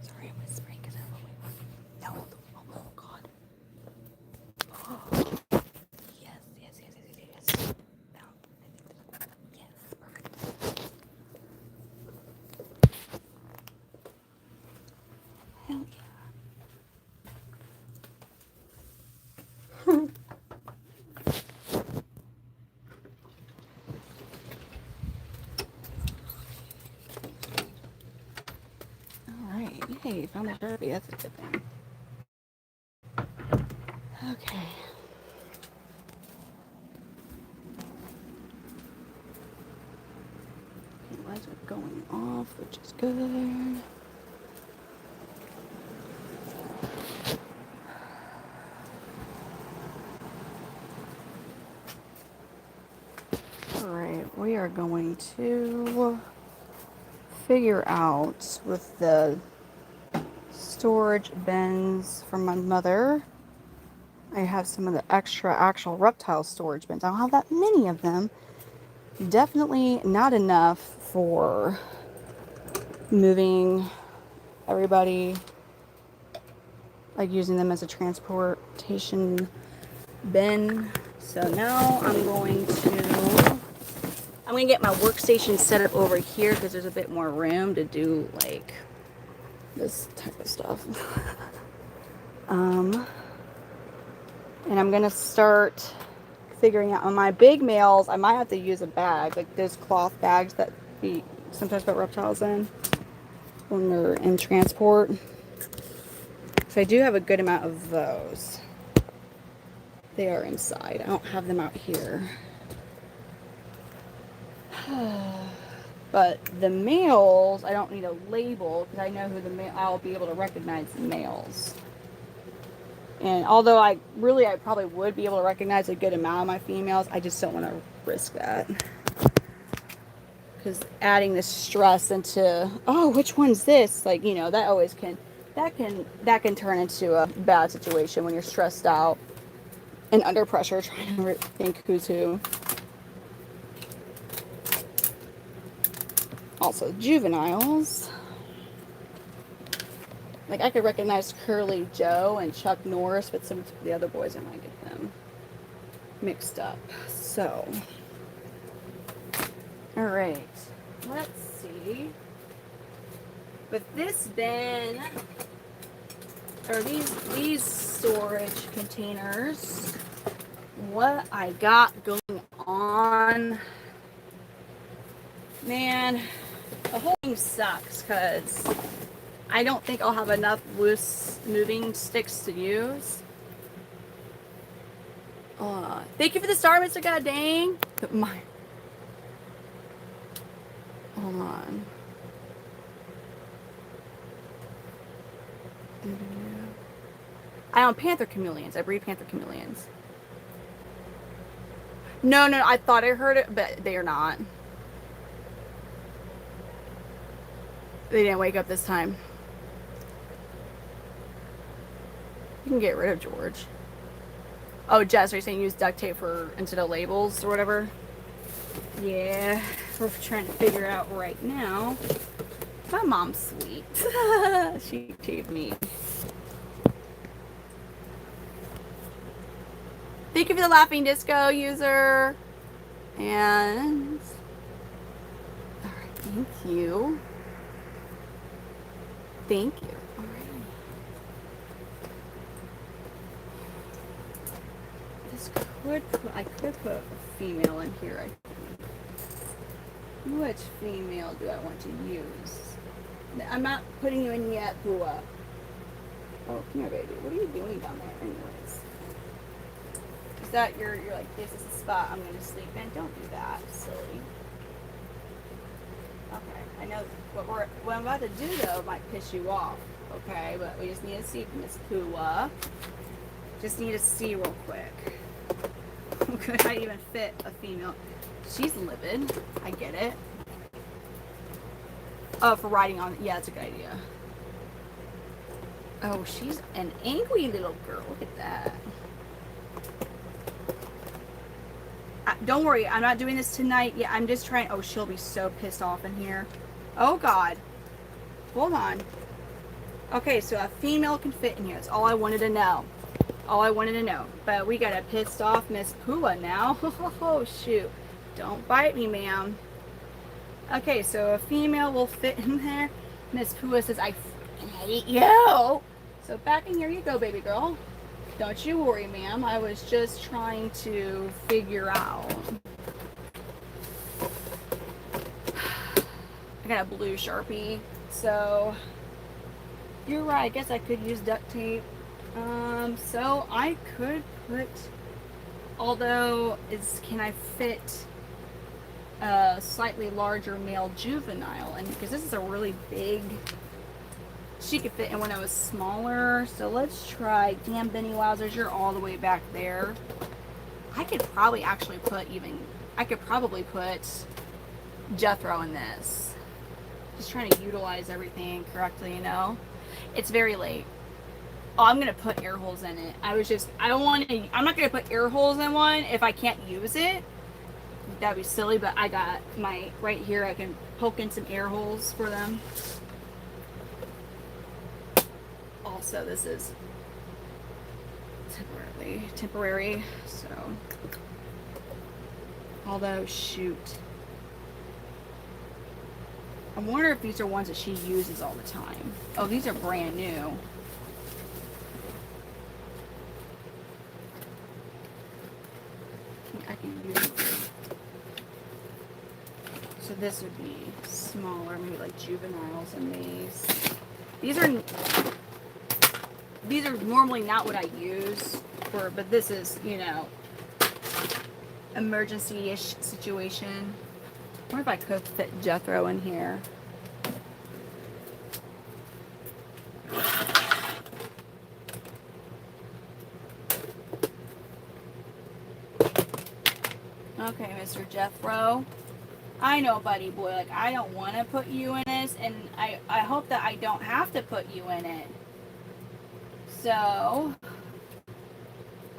Sorry, I'm whispering because I'm really... No. Oh, God. Oh. Yes. No. Yes, perfect. Hell yeah. Alright. Yay, found the Sharpie. That's a good thing. Okay. Lights are going off, which is good. Alright, we are going to figure out with the storage bins from my mother. I have some of the extra actual reptile storage bins. I don't have that many of them. Definitely not enough for moving everybody, like using them as a transportation bin. So now I'm going to get my workstation set up over here because there's a bit more room to do like this type of stuff. And I'm gonna start figuring out on my big males. I might have to use a bag, like those cloth bags that we sometimes put reptiles in when they're in transport. So I do have a good amount of those. They are inside. I don't have them out here. But the males, I don't need a label because I know who the male. I'll be able to recognize the males. And although I probably would be able to recognize a good amount of my females, I just don't want to risk that. Because adding the stress into, oh, which one's this? Like, you know, that always can turn into a bad situation when you're stressed out and under pressure trying to think who's who. Also, juveniles. Like, I could recognize Curly Joe and Chuck Norris, but some of the other boys, I might get them mixed up. So, all right, let's see. With this bin, or these storage containers, what I got going on, man. The whole thing sucks because I don't think I'll have enough loose moving sticks to use. Thank you for the star, Mr. God dang. My. Hold on. I own Panther Chameleons. I breed Panther Chameleons. No, I thought I heard it, but they are not. They didn't wake up this time. You can get rid of George. Oh, Jess, are you saying use duct tape for instead of labels or whatever? Yeah, we're trying to figure out right now. My mom's sweet. She gave me. Thank you for the laughing disco user. And all right, thank you. Thank you. All right. I could put a female in here, I think. Which female do I want to use? I'm not putting you in yet, Bua. Oh, come here, baby. What are you doing down there, anyways? Is that you're like, this is the spot I'm going to sleep in? Don't do that, silly. Okay, I know what I'm about to do, though, might piss you off. Okay, but we just need to see Miss Bua. Just need to see real quick. Could I even fit a female? She's livid. I get it. Oh, for riding on. Yeah, that's a good idea. Oh, she's an angry little girl. Look at that. Don't worry. I'm not doing this tonight. Yeah, I'm just trying. Oh, she'll be so pissed off in here. Oh, God. Hold on. Okay, so a female can fit in here. That's all I wanted to know. All I wanted to know. But we got a pissed off Miss Pua now. Oh, shoot. Don't bite me, ma'am. Okay, so a female will fit in there. Miss Pua says, I freaking hate you. So back in here you go, baby girl. Don't you worry, ma'am. I was just trying to figure out. I got a blue Sharpie. So you're right. I guess I could use duct tape. So I could put, although can I fit a slightly larger male juvenile? And because this is a really big, she could fit in when I was smaller. So let's try, damn Benny Wowzers, you're all the way back there. I could probably actually put Jethro in this. Just trying to utilize everything correctly, you know. It's very late. Oh, I'm gonna put air holes in it. I'm not gonna put air holes in one if I can't use it. That'd be silly, but I got my, right here, I can poke in some air holes for them. Also, this is temporary, so. Although, shoot. I wonder if these are ones that she uses all the time. Oh, these are brand new. I can use them. So this would be smaller, maybe like juveniles in these. These are normally not what I use for, but this is, you know, emergency-ish situation. I wonder if I could fit Jethro in here. Okay, Mr. Jethro. I know, buddy boy, like, I don't want to put you in this, and I hope that I don't have to put you in it. So,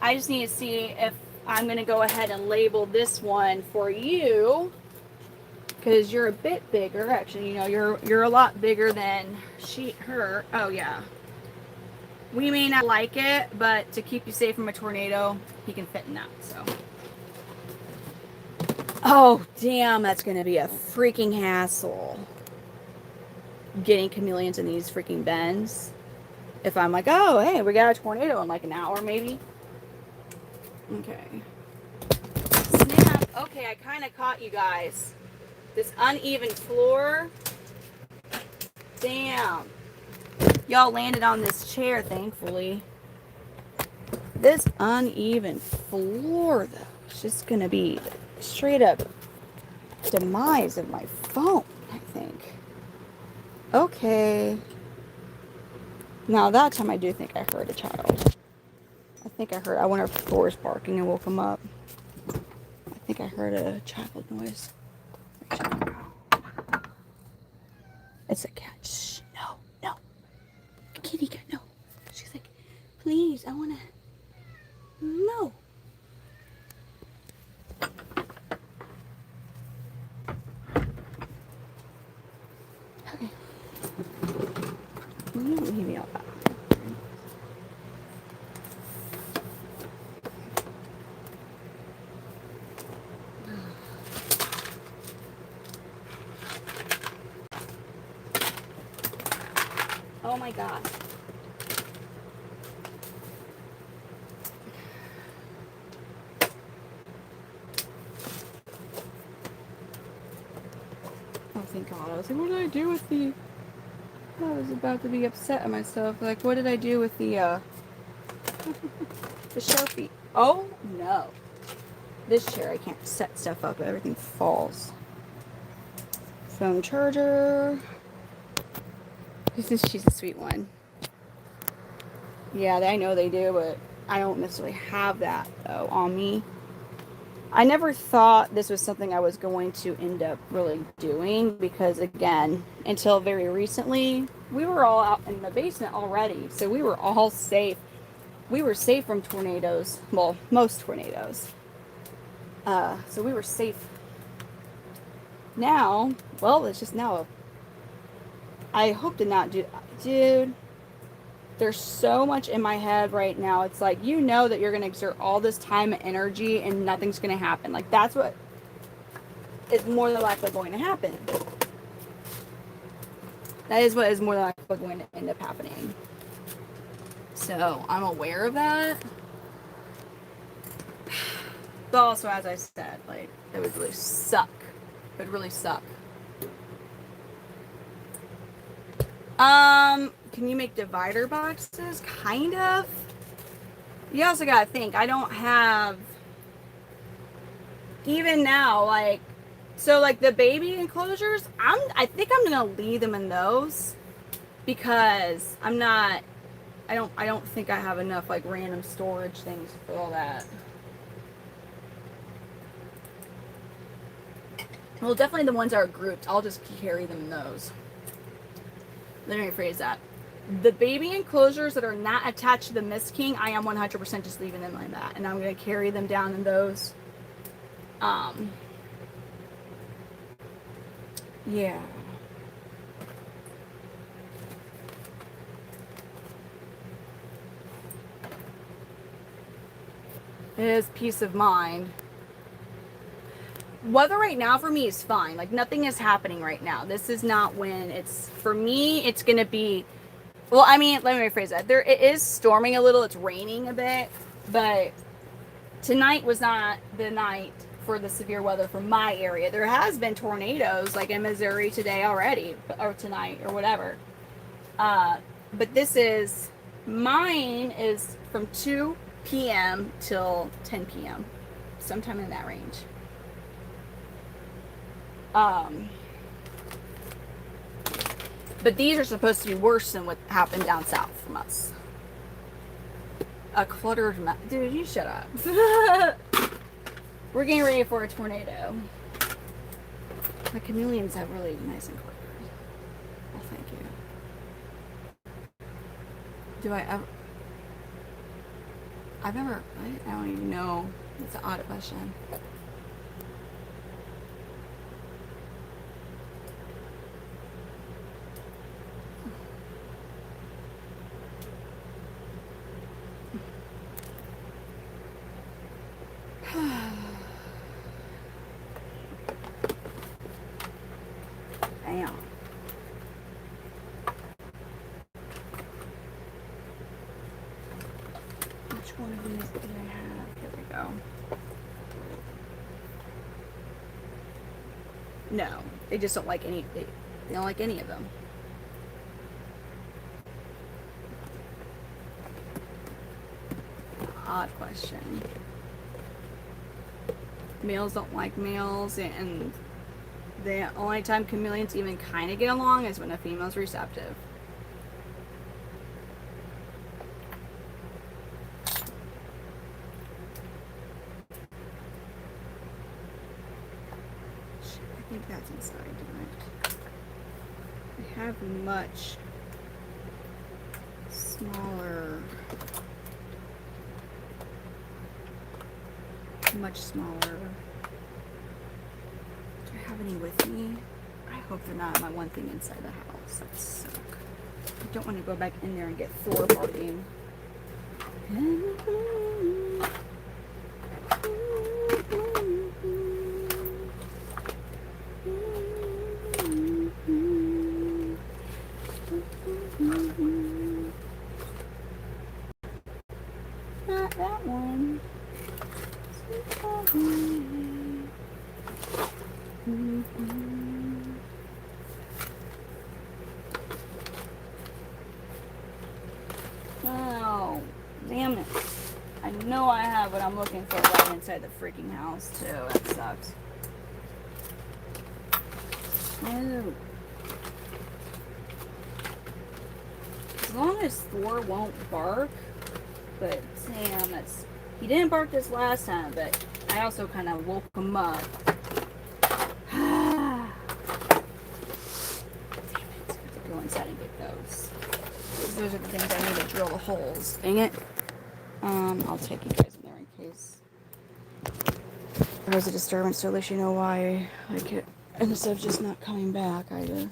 I just need to see if I'm going to go ahead and label this one for you, because you're a bit bigger. Actually, you know, you're a lot bigger than her. Oh, yeah. We may not like it, but to keep you safe from a tornado, he can fit in that, so. Oh, damn, that's going to be a freaking hassle. Getting chameleons in these freaking bends. If I'm like, oh, hey, we got a tornado in like an hour, maybe. Okay. Snap. Okay, I kind of caught you guys. This uneven floor Damn. Y'all landed on this chair, thankfully. This uneven floor, though, is just gonna be straight up demise of my phone, I think. Okay. Now that time I do think I heard a child. I wonder if Thor is barking and woke him up. I think I heard a child noise. It's a cat. Shh, no. Kitty cat, no. She's like, please, I wanna. No. Okay. You don't leave me out back. Oh my god. Oh, thank god. I was like, what did I do with the... I was about to be upset at myself. Like, what did I do with the Sharpie? Oh, no. This chair, I can't set stuff up. Everything falls. Phone charger. She's a sweet one. Yeah, I know they do, but I don't necessarily have that, though, on me. I never thought this was something I was going to end up really doing because, again, until very recently, we were all out in the basement already, so we were all safe. We were safe from tornadoes. Well, most tornadoes. So we were safe. Now, well, it's just now. I hope to not do... Dude, there's so much in my head right now. It's like, you know that you're going to exert all this time and energy and nothing's going to happen. Like, that's what is more than likely going to happen. That is what is more than likely going to end up happening. So, I'm aware of that. But also, as I said, like, it would really suck. It would really suck. Can you make divider boxes? Kind of. You also gotta think, I don't have, even now, like, so like the baby enclosures, I think I'm gonna leave them in those because I don't think I have enough like random storage things for all that. Well, definitely the ones that are grouped, I'll just carry them in those. Let me rephrase that. The baby enclosures that are not attached to the Mist King, I am 100% just leaving them like that. And I'm going to carry them down in those. Yeah. It is peace of mind. Weather right now for me is fine. Like, nothing is happening right now. This is not when it's... For me, it's going to be... Well, I mean, let me rephrase that. It is storming a little. It's raining a bit. But tonight was not the night for the severe weather for my area. There has been tornadoes, like in Missouri today already. Or tonight, or whatever. But this is... Mine is from 2 p.m. till 10 p.m. Sometime in that range. But these are supposed to be worse than what happened down south from us. A cluttered mess. Dude, you shut up. We're getting ready for a tornado. The chameleons have really nice enclosures. Well, thank you. Do I ever... I don't even know. It's an odd question. Damn. Which one of these do I have? Here we go. No, they just don't like any. They don't like any of them. odd question. Males don't like males, and the only time chameleons even kind of get along is when a female's receptive. I think that's inside, don't it? I have much smaller. Much smaller. Do I have any with me? I hope they're not my one thing inside the house. That suck. I don't want to go back in there and get Thor barking. Not that one. Oh, damn it. I know I have what I'm looking for right inside the freaking house, too. That sucks. No. As long as Thor won't bark, but damn, he didn't bark this last time, but I also kind of woke him up. Damn it. I have to go inside and get those. Those are the things I need to drill the holes. Dang it. I'll take you guys in there in case there's a disturbance, so at least you know why I get, instead of just not coming back, Damn it.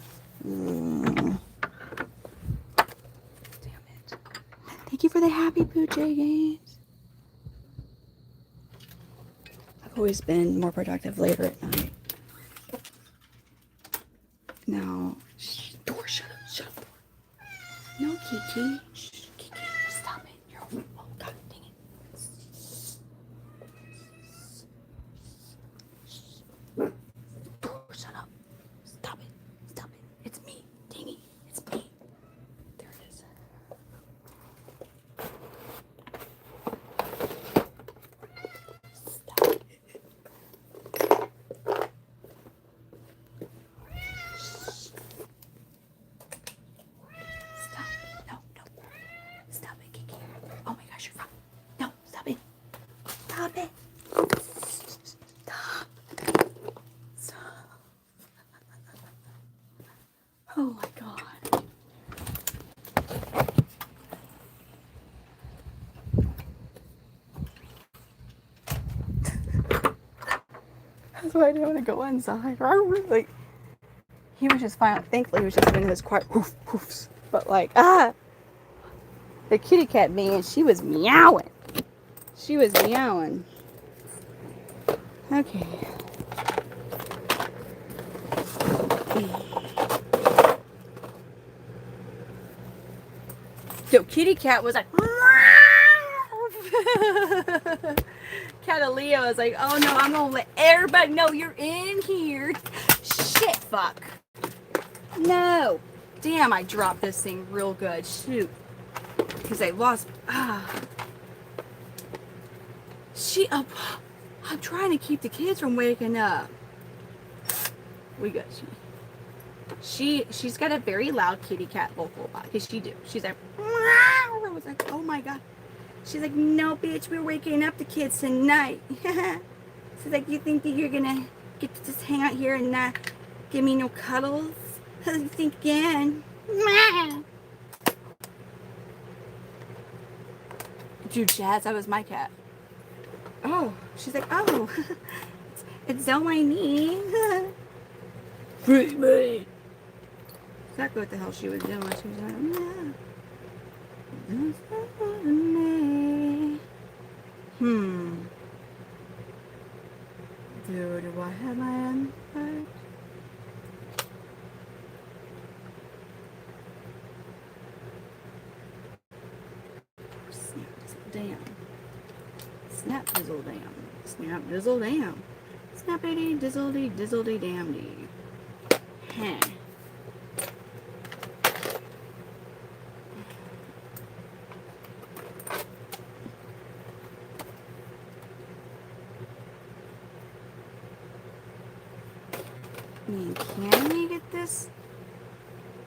Thank you for the happy pooch games. I've always been more productive later at night. Now, door, shut up. No, Kiki. Shh, Kiki, stop it. You're over. Oh, God, dang it. Door, shut up. Stop it. Stop it. It's me. Dang it. It's me. There it is. Stop it. Stop it, Kiki. Oh my gosh, you're fine. No, stop it. Stop it. Stop. Stop. Oh my God. That's why I didn't want to go inside. Like, he was just fine. Thankfully, he was just doing this quiet hoofs. But like, the kitty cat man, she was meowing. Okay. So kitty cat was like, Cataleo was like, oh no, I'm gonna let everybody know you're in here. Shit, fuck. No. Damn, I dropped this thing real good. Shoot. Because I lost. I'm trying to keep the kids from waking up. We good. She's got a very loud kitty cat vocal box. Because she's like, I was like, oh my God. She's like, no, bitch, we're waking up the kids tonight. She's like, you think that you're gonna get to just hang out here and not give me no cuddles? You think again? Dude, Jazz, that was my cat. Oh, she's like, oh, it's all I need. Free me. Exactly what the hell she was doing. She was like, yeah. Do I have my unplugged? Snap dizzle damn. Snap dizzle damn. Snappity dizzledy dizzledy damnedy. Huh. mean, can we get this?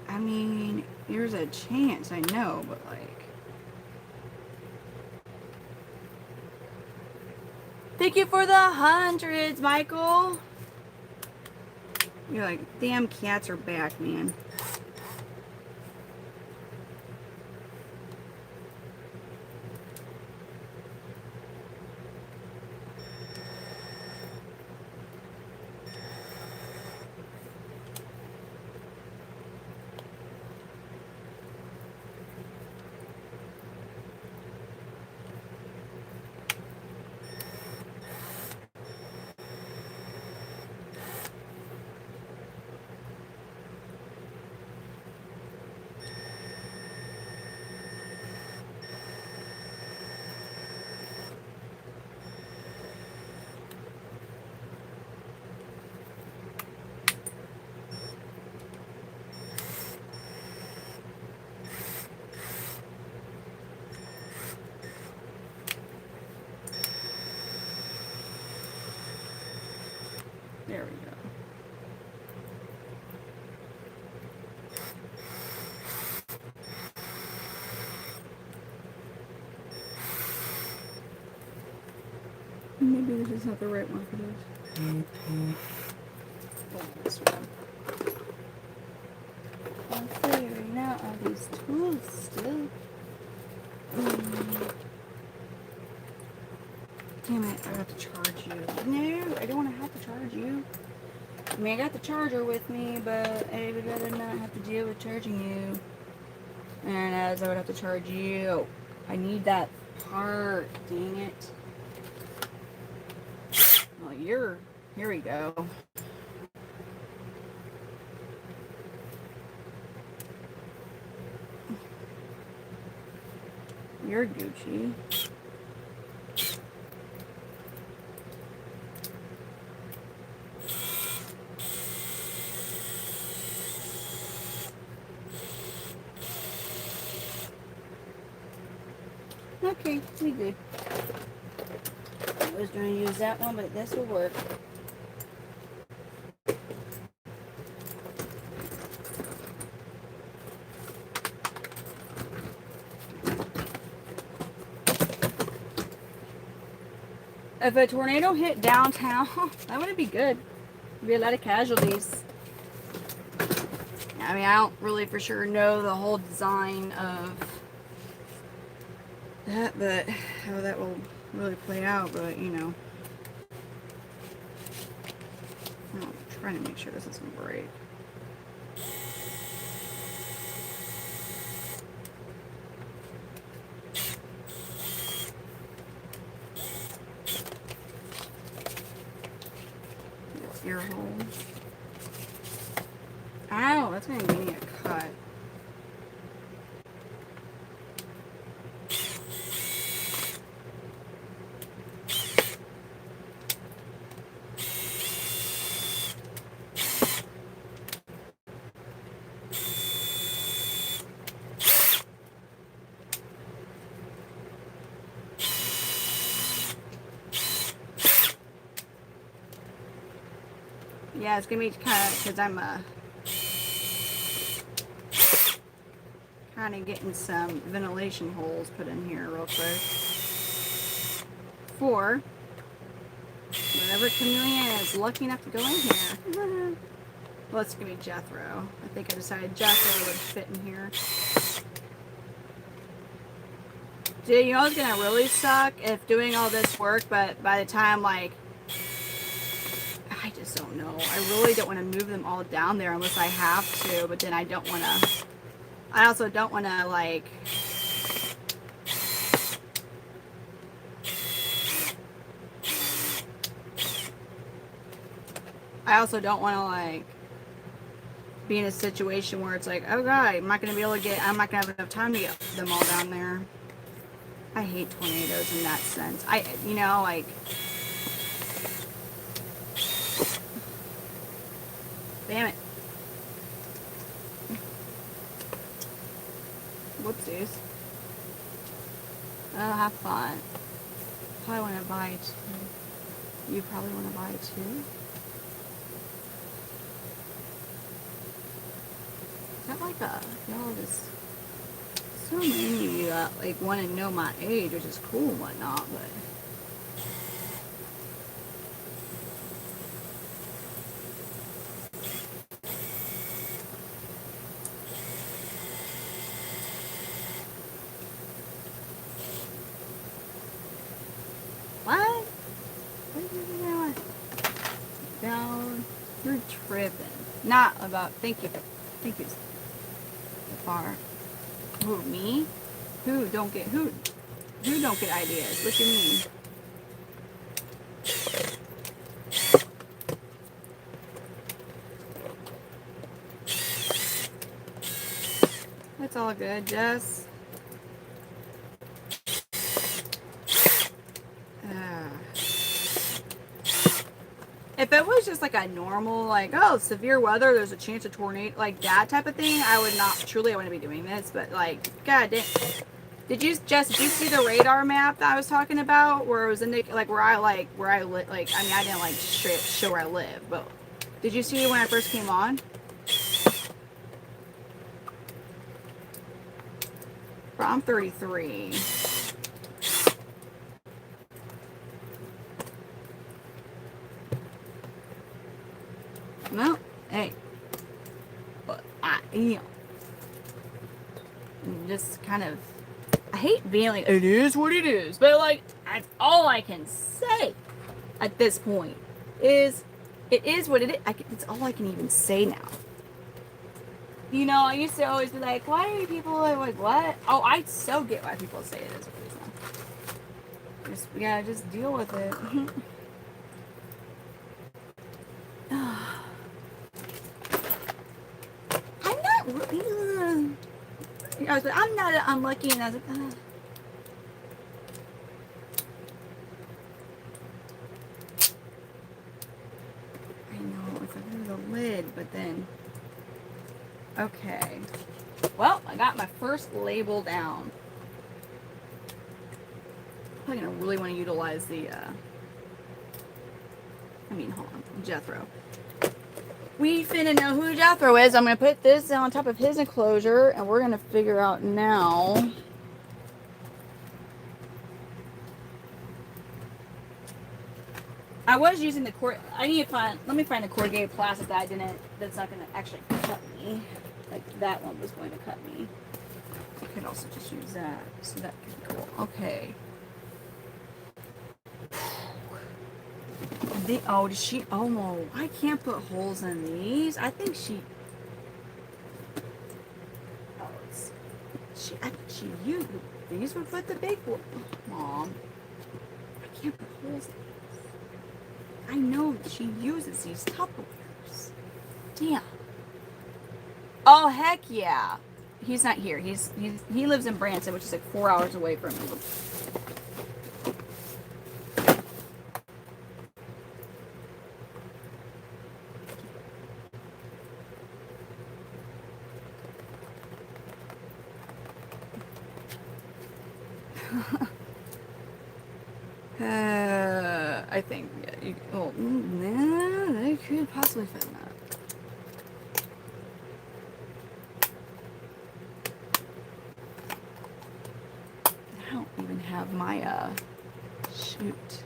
I mean, there's a chance, I know, but like... Thank you for the 100s, Michael! You're like, damn cats are back, man. There we go. Maybe this is not the right one for this. Oh, this one. I'm figuring out all these tools still. Damn it, I have to charge you. No, I don't want to have to charge you. I mean, I got the charger with me, but I would rather not have to deal with charging you. And as I would have to charge you. I need that part. Dang it. Well, here we go. You're Gucci. Okay, we good. I was going to use that one, but this will work. If a tornado hit downtown, that wouldn't be good. There'd be a lot of casualties. I mean, I don't really for sure know the whole design of that, but how that will really play out, but you know. I'm trying to make sure this doesn't break. Ear hole. Ow, that's gonna give me a cut. Yeah, it's gonna be kind of because I'm kind of getting some ventilation holes put in here real quick for whatever chameleon is lucky enough to go in here. Well, it's gonna be Jethro. I think I decided Jethro would fit in here. Dude, you know what's gonna really suck if doing all this work, but by the time like I just don't know. I really don't want to move them all down there unless I have to, but then I don't want to. I also don't want to, like. I also don't want to, like, be in a situation where it's like, oh god, I'm not going to be able to get. I'm not going to have enough time to get them all down there. I hate tornadoes in that sense. You know, like. Damn it. Whoopsies. Oh, have fun. Probably want to buy two. You probably want to buy two? got like y'all just so many of you that like want to know my age, which is cool and whatnot, but. What? What are you doing? Down. You're tripping. Not about. Thank you. Thank you. Far. Who, me? Who don't get ideas? What you mean? That's all good, Jess. If it was just like a normal, like, oh, severe weather, there's a chance of tornado, like that type of thing, I would not, truly, I wouldn't be doing this, but like, god damn. Did you see the radar map that I was talking about, where it was like, where I live, like, I mean, I didn't, like, show where I live, but did you see it when I first came on? I'm 33. No, hey, but I am just kind of, I hate being like, it is what it is, but like, that's all I can say at this point is, it is what it is. It's all I can even say now. You know, I used to always be like, why are people like, what? Oh, I so get why people say it is what it is now. We gotta just deal with it. I was like, I'm not unlucky, and I was like, I know, it's a little lid, but then, okay. Well, I got my first label down. I'm probably gonna really want to utilize the, hold on, Jethro. We finna know who Jethro is. I'm gonna put this on top of his enclosure, and we're gonna figure out now. I was using the cord. Let me find the corrugated plastic that's not gonna actually cut me. Like that one was going to cut me. I could also just use that, so that could be cool. Okay. Does she? Oh no, I can't put holes in these. I think she. I think she used these would put the big one. Mom, I can't put holes in these. I know she uses these Tupperwares. Damn. Oh heck yeah. He's not here. He lives in Branson, which is like 4 hours away from me. I think, they could possibly fit in that. I don't even have my, shoot.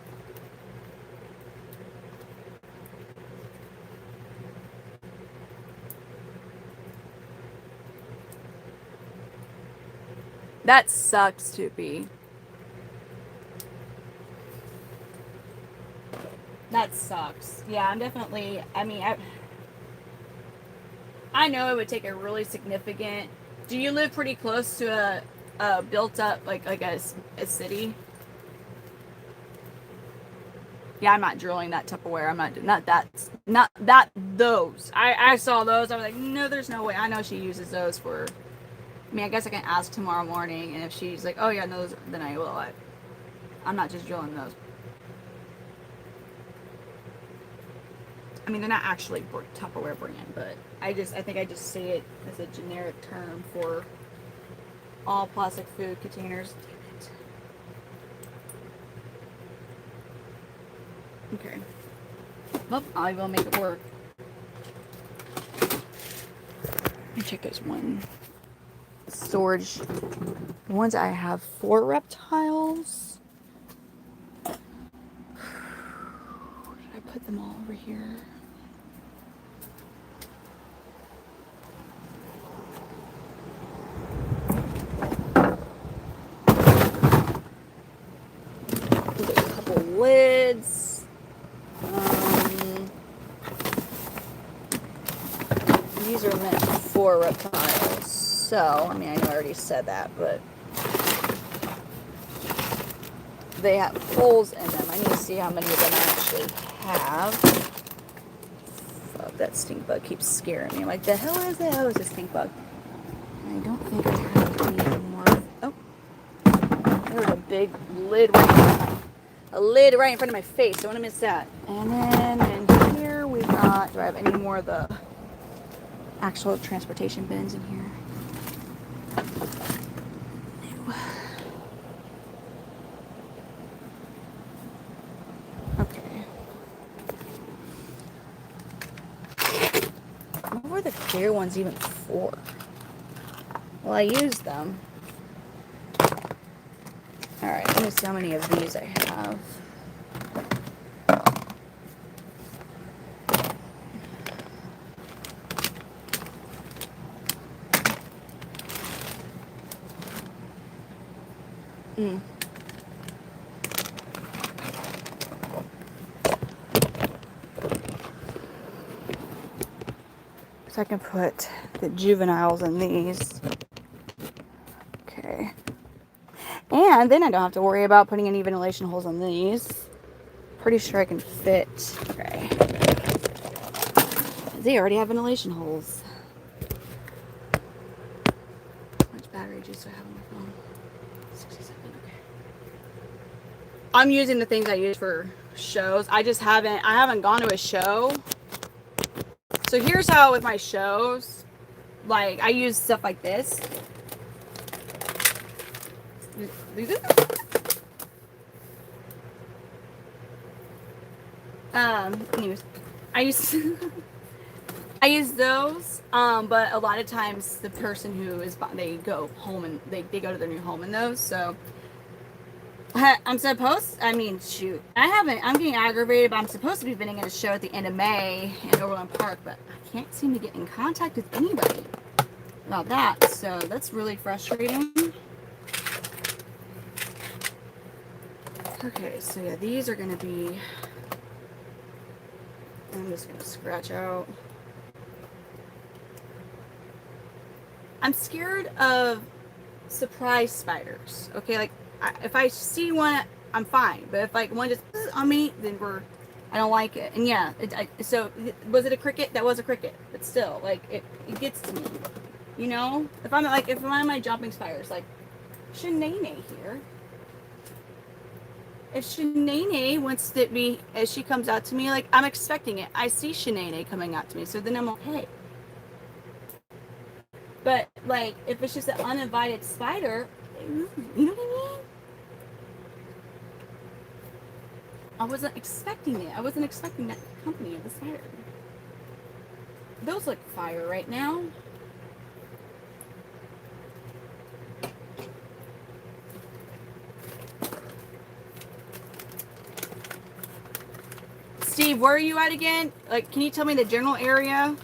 That sucks, Toopy. That sucks. Yeah, I'm definitely, I know it would take a really significant, do you live pretty close to a built up, like a city? Yeah, I'm not drilling that Tupperware. I'm not those. I saw those. I was like, no, there's no way. I know she uses those for, I guess I can ask tomorrow morning, and if she's like, oh yeah, no, those, then I will. I'm not just drilling those. They're not actually Tupperware brand, but I think I just say it as a generic term for all plastic food containers. Damn it. Okay. Well, I will make it work. Let me check this one. Storage. The ones I have 4 reptiles. Did I put them all over here? There's a couple lids. These are meant for reptiles. So, I mean, I know I already said that, but they have holes in them. I need to see how many of them I actually have. Fuck, that stink bug keeps scaring me. I'm like, the hell is that? Oh, it's a stink bug. I don't think I have any more. Oh, there was a big lid right in front of my face. Don't want to miss that. And then in here we've got, do I have any more of the actual transportation bins in here? No. Okay. What were the clear ones even for? Well, I used them. Alright, let me see how many of these I have. So I can put the juveniles in these. Okay. And then I don't have to worry about putting any ventilation holes on these. Pretty sure I can fit. Okay. They already have ventilation holes. How much battery juice do I have on my phone? 67. Okay. I'm using the things I use for shows. I haven't gone to a show. So here's how with my shows, like I use stuff like this. Anyways, I use I use those, but a lot of times the person who is, they go home and they go to their new home in those, so I'm getting aggravated, but I'm supposed to be bidding at a show at the end of May in Overland Park, but I can't seem to get in contact with anybody about that, so that's really frustrating. Okay, so yeah, these are going to be, I'm just going to scratch out. I'm scared of surprise spiders, okay, like, if I see one, I'm fine. But if like one just on me, then I don't like it. And yeah, so was it a cricket? That was a cricket. But still, like it gets to me. You know, if I'm one of my jumping spiders, like Shanae here. If Shanae wants to be, as she comes out to me, like I'm expecting it. I see Shanae coming out to me, so then I'm okay. But like if it's just an uninvited spider, you know what I mean? I wasn't expecting it. I wasn't expecting that company of the spider. Those look fire right now. Steve, where are you at again? Like, can you tell me the general area?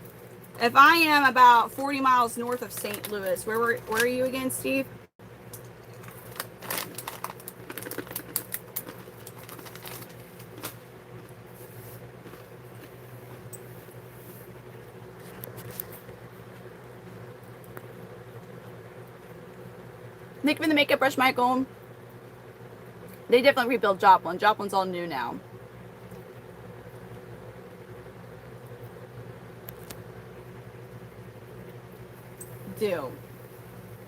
If I am about 40 miles north of St. Louis, where are you again, Steve? Thank you for the makeup brush, Michael. They definitely rebuilt Joplin. Joplin's all new now. Do.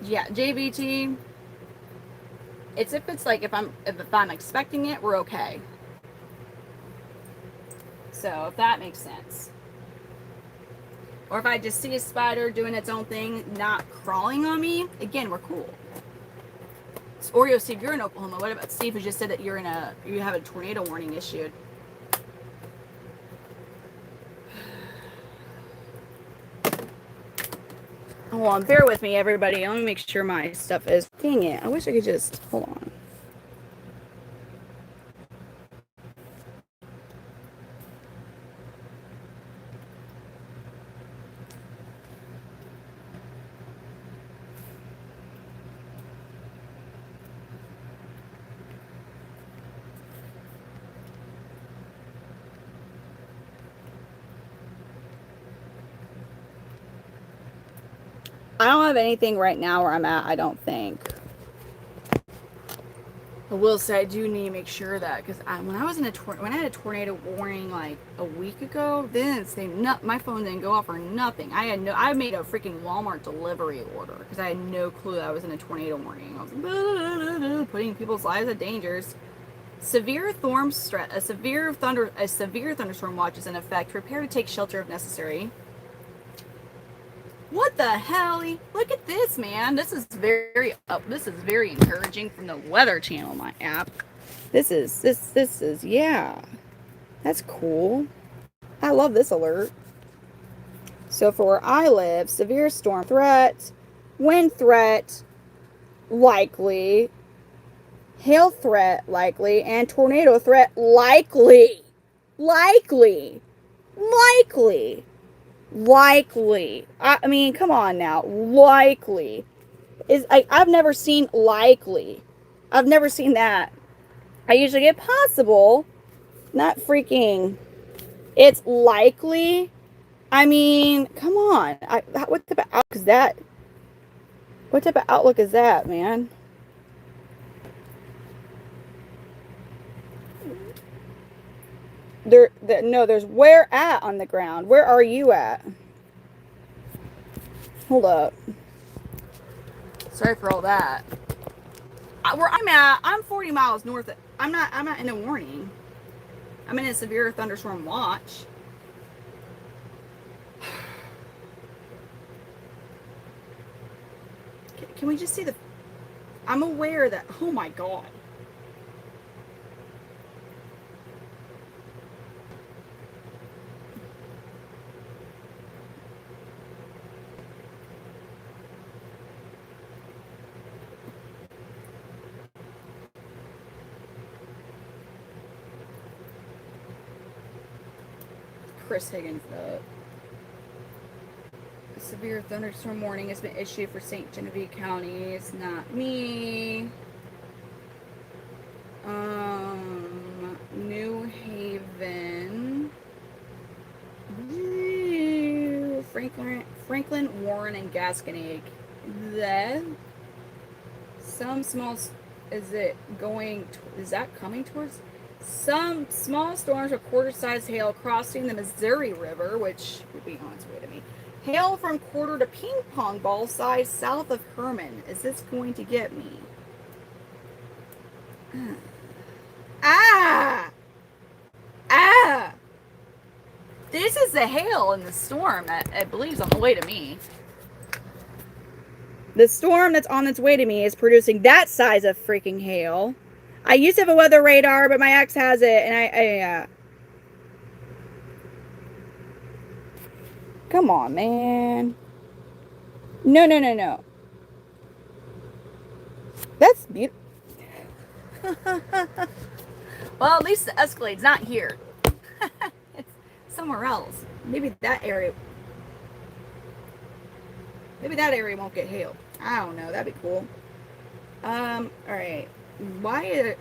Yeah, JVT. It's if like if I'm expecting it, we're okay. So if that makes sense. Or if I just see a spider doing its own thing, not crawling on me, again, we're cool. It's Oreo, Steve, you're in Oklahoma. What about Steve who just said that you have a tornado warning issued? Hold on, bear with me, everybody. Let me make sure my stuff is. Dang it! I wish I could just hold on. I don't have anything right now where I'm at. I don't think. I will say I do need to make sure that because when I was in when I had a tornado warning like a week ago, then my phone didn't go off or nothing. I made a freaking Walmart delivery order because I had no clue that I was in a tornado warning. I was putting people's lives at dangers. A severe thunderstorm watch is in effect. Prepare to take shelter if necessary. What the hell? Look at this, man. This is very encouraging from the Weather Channel, my app. This is yeah. That's cool. I love this alert. So for where I live, severe storm threat, wind threat likely, hail threat likely, and tornado threat likely. Likely. Likely. Likely. I mean, come on now. Likely. I've never seen likely. I've never seen that. I usually get possible, not freaking. It's likely. I mean, come on. What type of outlook is that? What type of outlook is that, man? No, there's where at on the ground. Where are you at? Hold up. Sorry for all that. Where I'm at, I'm 40 miles north. I'm not in a warning. I'm in a severe thunderstorm watch. Can we just see the... I'm aware that... Oh my god. Chris Higgins up. A severe thunderstorm warning has been issued for St. Genevieve County. It's not me. New Haven. Franklin, Warren, and Gasconade. Then some small... Is that coming towards... Some small storms with quarter-sized hail crossing the Missouri River, which would be on its way to me. Hail from quarter to ping-pong ball size south of Herman. Is this going to get me? Ah! Ah! This is the hail in the storm that I believe is on the way to me. The storm that's on its way to me is producing that size of freaking hail. I used to have a weather radar, but my ex has it, and come on, man. No. That's beautiful. Well, at least the Escalade's not here. It's somewhere else. Maybe that area won't get hailed. I don't know. That'd be cool. Alright. Why is it...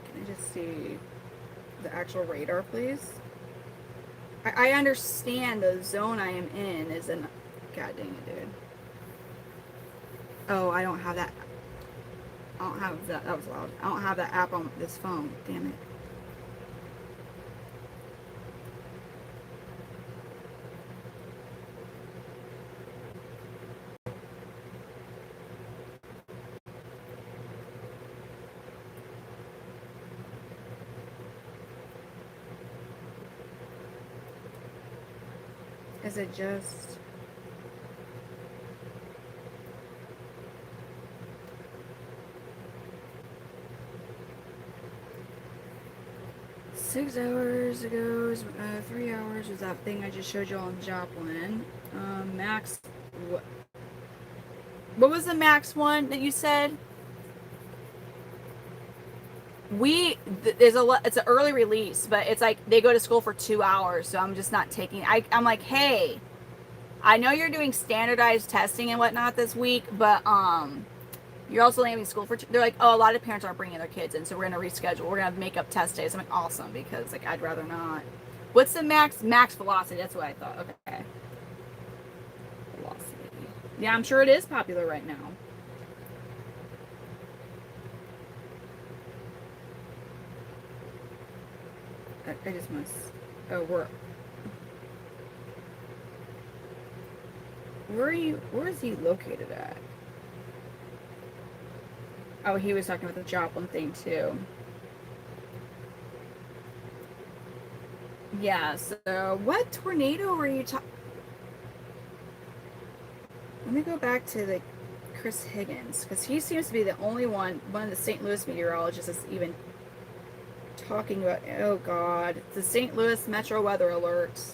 Can I just see the actual radar, please? I understand the zone I am in is in... God dang it, dude. Oh, I don't have that. I don't have that. That was loud. I don't have that app on this phone. Damn it. Is it just... 6 hours ago, 3 hours was that thing I just showed you on Joplin. Max, what was the max one that you said? It's an early release, but it's like they go to school for 2 hours, so I'm just not taking. I'm like, hey, I know you're doing standardized testing and whatnot this week, but you're also leaving school for. They're like, oh, a lot of parents aren't bringing their kids in, so we're gonna reschedule. We're gonna make up test days. I'm like, awesome, because like I'd rather not. What's the max velocity? That's what I thought. Okay, velocity. Yeah, I'm sure it is popular right now. I just must. Oh, where are you? Where is he located at? Oh, he was talking about the Joplin thing too. Yeah, so what tornado were you talking? Let me go back to the Chris Higgins, because he seems to be the only one of the St. Louis meteorologists that's even talking about, oh God, the St. Louis Metro Weather Alerts.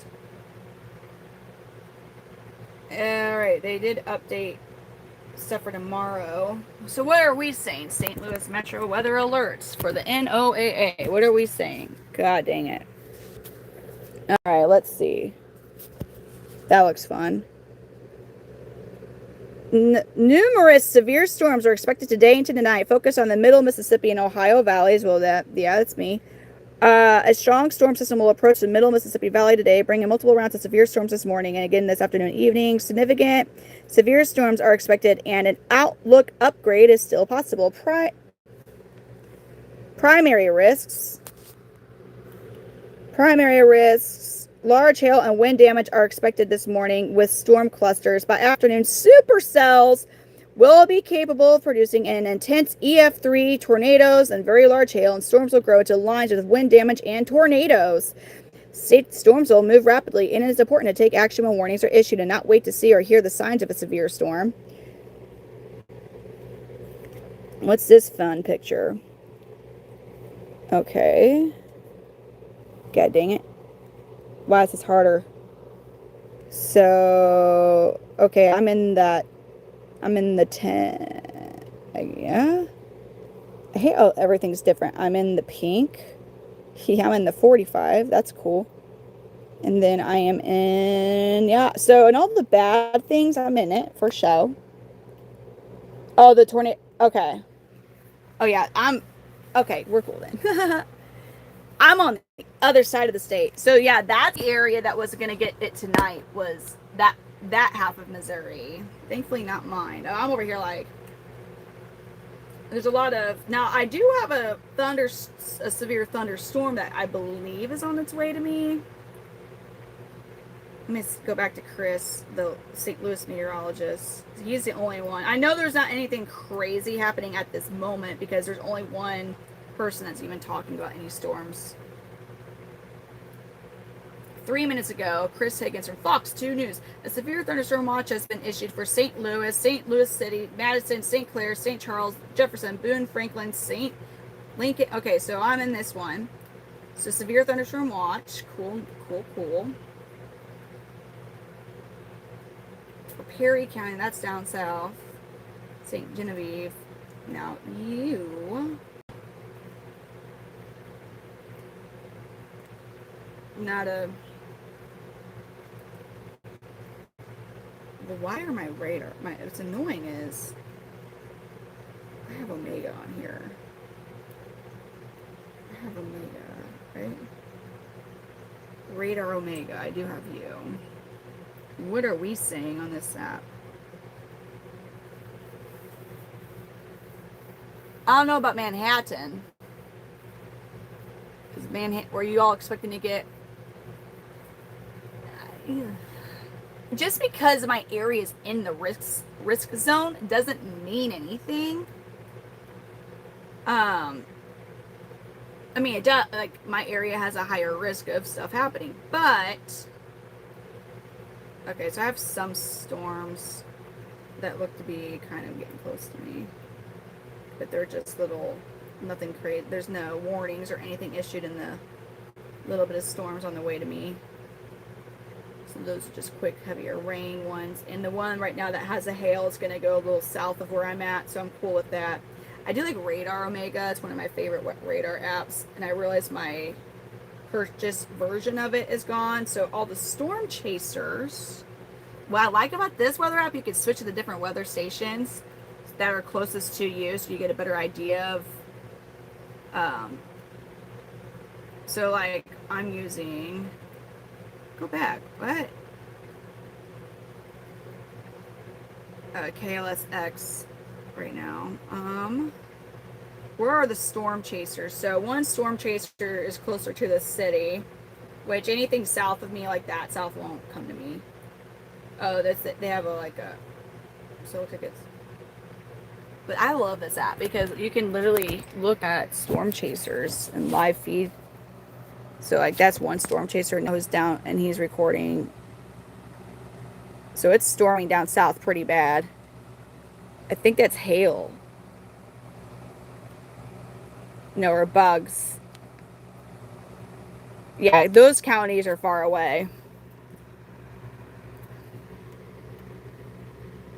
Alright, they did update stuff for tomorrow. So what are we saying? St. Louis Metro Weather Alerts for the NOAA. What are we saying? God dang it. Alright, let's see. That looks fun. Numerous severe storms are expected today and tonight. Focus on the middle Mississippi and Ohio valleys. Well, that's me. A strong storm system will approach the middle Mississippi Valley today, bringing multiple rounds of severe storms this morning and again this afternoon and evening. Significant severe storms are expected, and an outlook upgrade is still possible. Primary risks. Large hail and wind damage are expected this morning with storm clusters. By afternoon, supercells will be capable of producing an intense EF3 tornadoes and very large hail, and storms will grow into lines with wind damage and tornadoes. State storms will move rapidly, and it is important to take action when warnings are issued and not wait to see or hear the signs of a severe storm. What's this fun picture? Okay. God dang it. Why is this harder? So, okay, I'm in the 10. Yeah. I hate how everything's different. I'm in the pink. Yeah, I'm in the 45. That's cool. And then I am in, yeah. So, in all the bad things, I'm in it for show. Oh, the tornado. Okay. Oh, yeah. Okay, we're cool then. I'm on the other side of the state. So yeah, that's the area that was going to get it tonight, was that half of Missouri. Thankfully not mine. I'm over here like, there's a lot of, now I do have a severe thunderstorm that I believe is on its way to me. Let me go back to Chris, the St. Louis meteorologist. He's the only one. I know there's not anything crazy happening at this moment because there's only one person that's even talking about any storms. 3 minutes ago, Chris Higgins from Fox 2 News. A severe thunderstorm watch has been issued for St. Louis City, Madison, St. Clair, St. Charles, Jefferson, Boone, Franklin, St. Lincoln. Okay, so I'm in this one. So severe thunderstorm watch. Cool. For Perry County, that's down south. St. Genevieve. Now you... Not a... Well, why are my radar... What's annoying is... I have Omega on here. I have Omega, right? Radar Omega. I do have you. What are we saying on this app? I don't know about Manhattan. Is were you all expecting to get... Just because my area is in the risk zone doesn't mean anything. I mean, it does, like, my area has a higher risk of stuff happening, but okay, so I have some storms that look to be kind of getting close to me, but they're just little, nothing crazy. There's no warnings or anything issued in the A little bit of storms on the way to me. So those are just quick, heavier rain ones. And the one right now that has a hail is going to go a little south of where I'm at, so I'm cool with that. I do like Radar Omega. It's one of my favorite radar apps. And I realized my purchase version of it is gone. So all the storm chasers. What I like about this weather app, you can switch to the different weather stations that are closest to you, so you get a better idea of. So like I'm using. Go back. What? KLSX right now. Where are the storm chasers? So one storm chaser is closer to the city, which anything south of me like that, south won't come to me. Oh, that's it. They have a so it looks like it's. But I love this app because you can literally look at storm chasers and live feed. So like that's one storm chaser and who's down and he's recording. So it's storming down south pretty bad. I think that's hail. No, or bugs. Yeah, those counties are far away.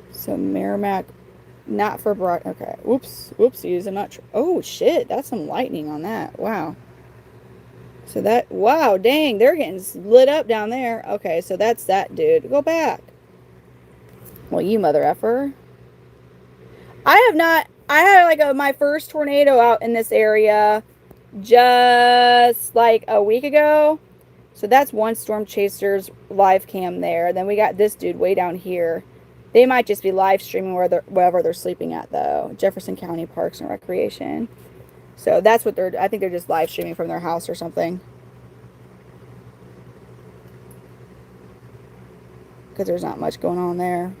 So Merrimack, not for broad. Okay. Oops. Whoopsies. I'm not. Oh shit! That's some lightning on that. Wow. So that. Wow. Dang. They're getting lit up down there. Okay. So that's that dude. Go back. Well, you mother effer. I have not. I had like my first tornado out in this area just like a week ago. So that's one storm chaser's live cam there. Then we got this dude way down here. They might just be live streaming wherever they're sleeping at though. Jefferson County Parks and Recreation. So that's what I think they're just live streaming from their house or something. Because there's not much going on there.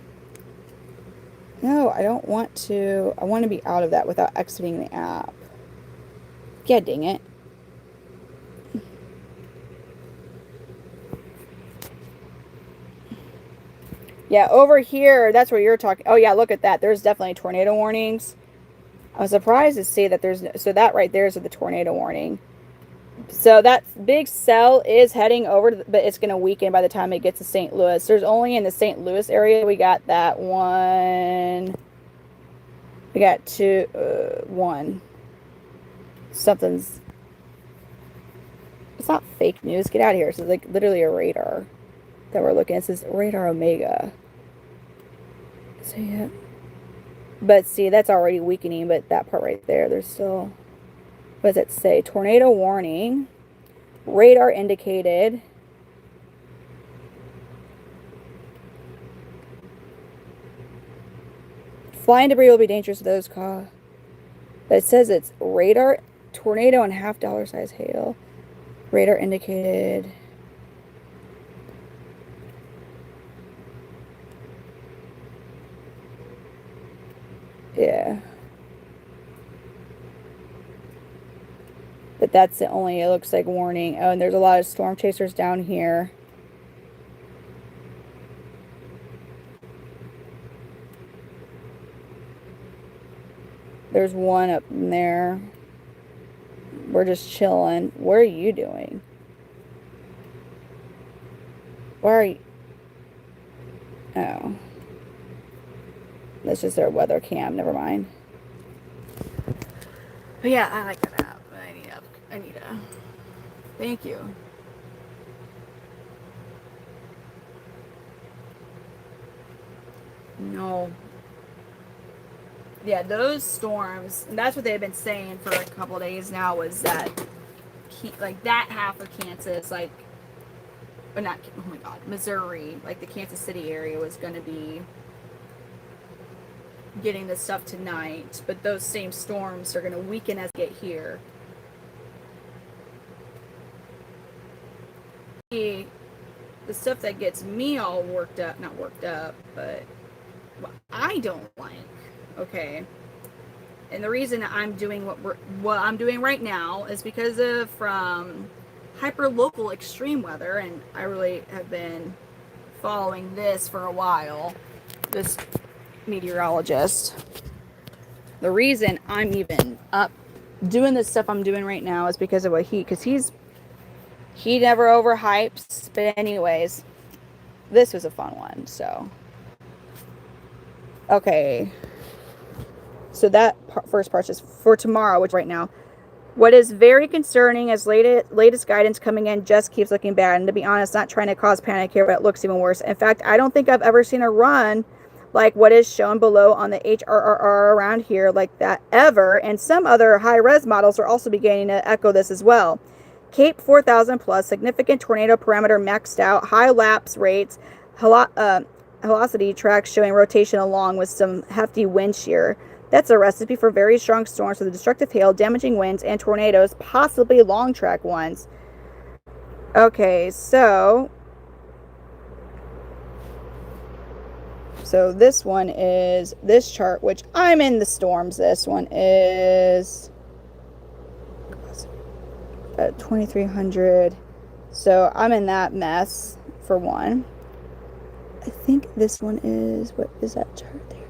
No, I don't want to. I want to be out of that without exiting the app. Yeah, dang it. Yeah, over here, that's where you're talking. Oh, yeah, look at that. There's definitely tornado warnings. I was surprised to see that there's... So that right there is the tornado warning. So that big cell is heading over, but it's going to weaken by the time it gets to St. Louis. There's only in the St. Louis area, we got that one. We got one. Something's... It's not fake news. Get out of here. It's like literally a radar that we're looking at. It says Radar Omega. So yeah. But see, that's already weakening, but that part right there, there's still... What does it say? Tornado warning. Radar indicated. Flying debris will be dangerous to those caught. But it says it's radar, tornado, and $half size hail. Radar indicated. Yeah. But that's the only, it looks like, warning. Oh, and there's a lot of storm chasers down here. There's one up in there. We're just chilling. What are you doing? Where are you? Oh. That's just their weather cam. Never mind. But yeah, I like that app. I need a. Thank you. No. Yeah, those storms, and that's what they've been saying for a couple of days now, was that, like, that half of Kansas, like, or not, oh my god, Missouri, like the Kansas City area was going to be getting this stuff tonight, but those same storms are going to weaken as they get here. The stuff that gets me all worked up, not worked up, but what I don't like, okay, and the reason I'm doing what I'm doing right now is because of from hyper local extreme weather, and I really have been following this for a while, this meteorologist. The reason I'm even up doing this stuff I'm doing right now is because of what because he's He never overhypes. But anyways, this was a fun one. So, okay. So that first part is for tomorrow, which right now. What is very concerning as latest guidance coming in just keeps looking bad. And to be honest, not trying to cause panic here, but it looks even worse. In fact, I don't think I've ever seen a run like what is shown below on the HRRR around here like that ever. And some other high-res models are also beginning to echo this as well. Cape 4000 plus, significant tornado parameter maxed out, high lapse rates, velocity tracks showing rotation along with some hefty wind shear. That's a recipe for very strong storms with destructive hail, damaging winds, and tornadoes, possibly long track ones. Okay, so this one is this chart, which I'm in the storms. This one is 2300. So I'm in that mess for one. I think this one is, what is that chart there?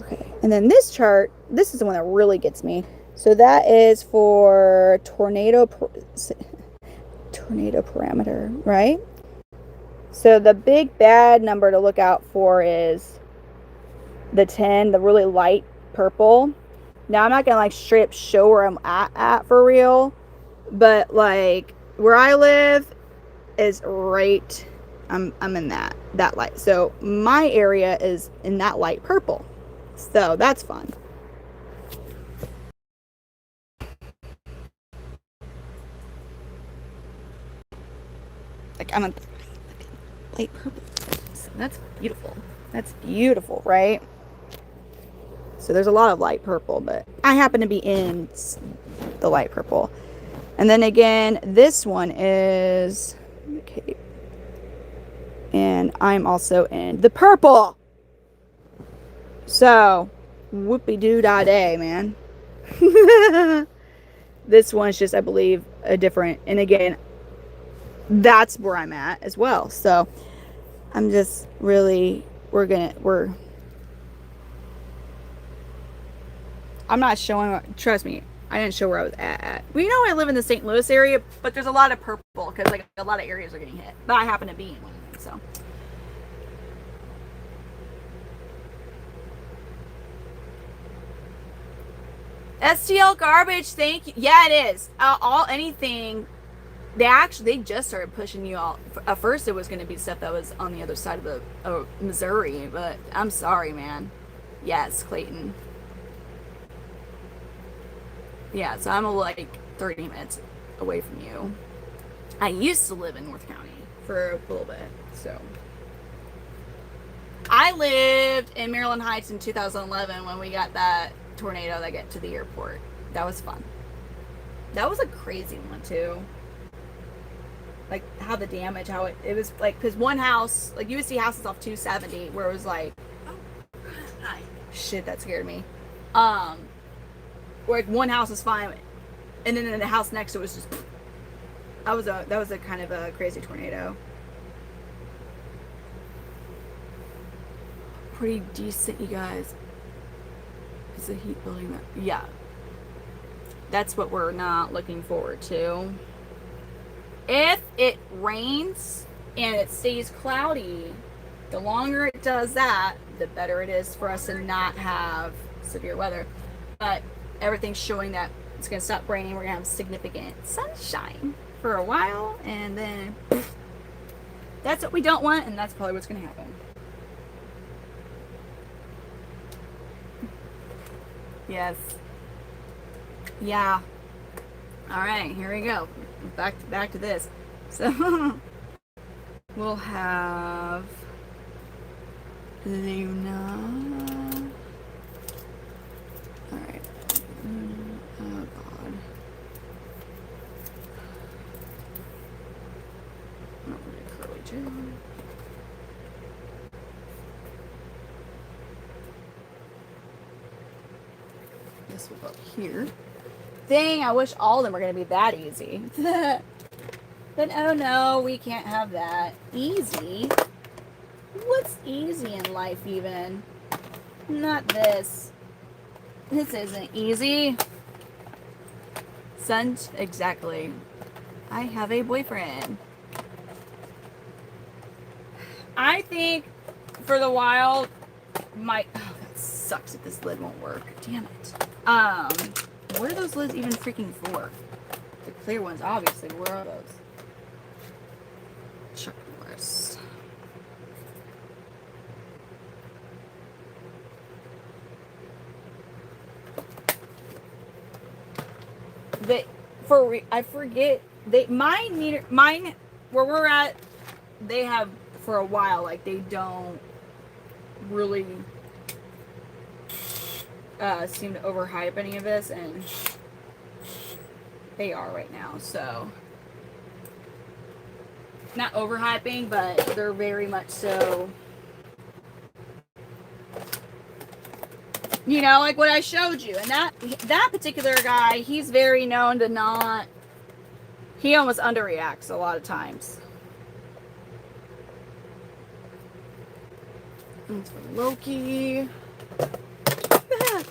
Okay, and then this chart, this is the one that really gets me. So that is for tornado parameter, right? So the big bad number to look out for is the 10, the really light purple. Now I'm not gonna like straight up show where I'm at for real, but like where I live is right. I'm in that light. So my area is in that light purple. So that's fun. Like I'm a light purple. So that's beautiful. That's beautiful, right? So there's a lot of light purple, but I happen to be in the light purple. And then again, this one is okay. And I'm also in the purple. So, whoopie-doo-dah-day, man. This one's just, I believe, a different, and again, that's where I'm at as well. So, I'm just really, I'm not showing, trust me, I didn't show where I was at. We know I live in the St. Louis area, but there's a lot of purple, because like a lot of areas are getting hit. But I happen to be in one of them, so. STL garbage, thank you. Yeah, it is. Anything. They just started pushing you all. At first, it was going to be stuff that was on the other side of Missouri, but I'm sorry, man. Yes, Clayton. Yeah, so I'm like 30 minutes away from you. I used to live in North County for a little bit, so. I lived in Maryland Heights in 2011 when we got that tornado that got to the airport. That was fun. That was a crazy one too. Like how the damage, how it was like, because one house, like you would see houses off 270 where it was like, oh, hi. Shit, that scared me. Where like one house was fine, and then in the house next to it was just, that was a kind of a crazy tornado. Pretty decent, you guys. Is the heat building up? Yeah. That's what we're not looking forward to. If it rains and it stays cloudy, the longer it does that, the better it is for us to not have severe weather. But everything's showing that it's going to stop raining. We're going to have significant sunshine for a while, and then that's what we don't want, and that's probably what's going to happen. Yes. Yeah. All right, here we go. Back to this. So we'll have Luna. All right. Oh God. Oh, curly tail. This will go up here. Dang, I wish all of them were going to be that easy. But oh no, we can't have that. Easy? What's easy in life even? Not this. This isn't easy. Exactly. I have a boyfriend. I think for the wild, my oh, that sucks if this lid won't work. Damn it. What are those lids even freaking for? The clear ones, obviously. Where are those? Chuck Norris. I forget mine where we're at, they have for a while, like they don't really seem to overhype any of this, and they are right now, so not overhyping, but they're very much so, you know, like what I showed you. And that particular guy, he's very known to not, he almost underreacts a lot of times. And for Loki,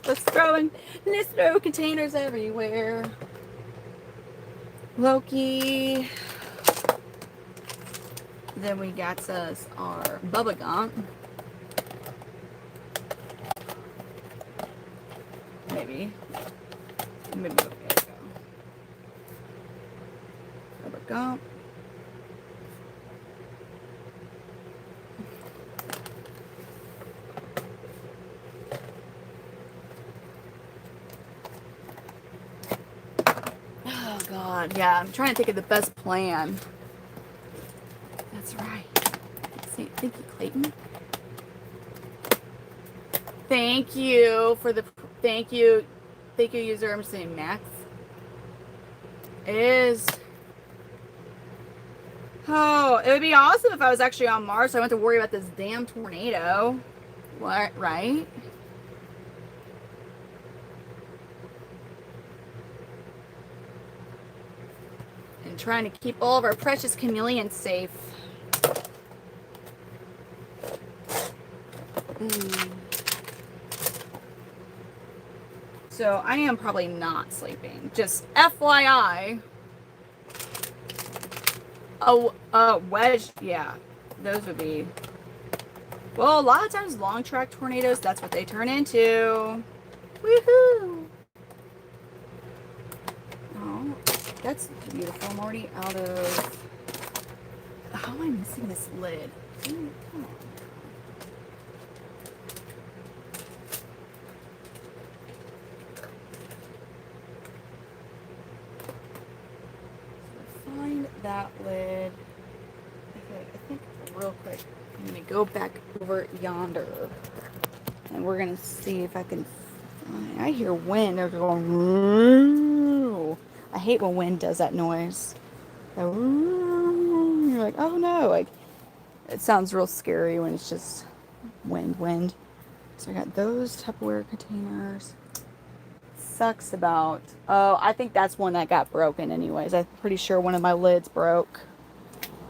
let's throw containers everywhere. Loki. Then we got us our Bubba Gump. Maybe okay, go. Bubba Gump. Oh God, yeah, I'm trying to think of the best plan. That's right. Thank you, Clayton. Thank you for the thank you user. I'm saying Max. It is. Oh, it would be awesome if I was actually on Mars, so I wouldn't have to worry about this damn tornado. What, right? And trying to keep all of our precious chameleons safe. So I am probably not sleeping. Just FYI. Wedge, yeah. Those would be... Well, a lot of times long track tornadoes, that's what they turn into. Woohoo! Oh, that's beautiful. I'm already out of... How am I missing this lid? Come on. Find that lid. Okay, I think real quick, I'm gonna go back over yonder, and we're gonna see if I can find. I hear wind. They're going. I hate when wind does that noise. You're like, oh no! Like it sounds real scary when it's just wind. So I got those Tupperware containers. Sucks about, oh, I think that's one that got broken anyways. I'm pretty sure one of my lids broke.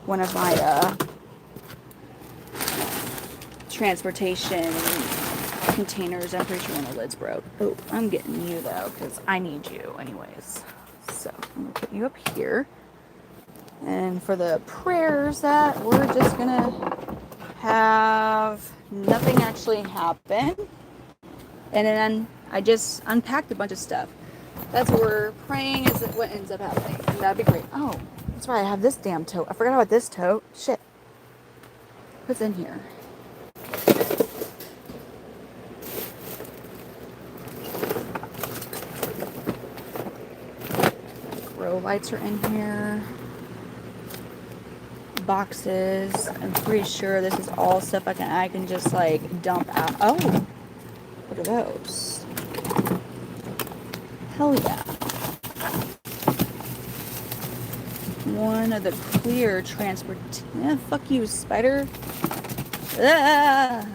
One of my transportation containers, I'm pretty sure one of the lids broke. Oh, I'm getting you though, because I need you anyways. So I'm gonna put you up here. And for the prayers that we're just gonna have nothing actually happen. And then I just unpacked a bunch of stuff. That's what we're praying is what ends up happening. And that'd be great. Oh, that's right. I have this damn tote. I forgot about this tote. Shit. What's in here? Grow lights are in here. Boxes. I'm pretty sure this is all stuff I can just like dump out. Oh, what are those? Hell yeah. One of the clear transport. Yeah, fuck you, spider. Ah.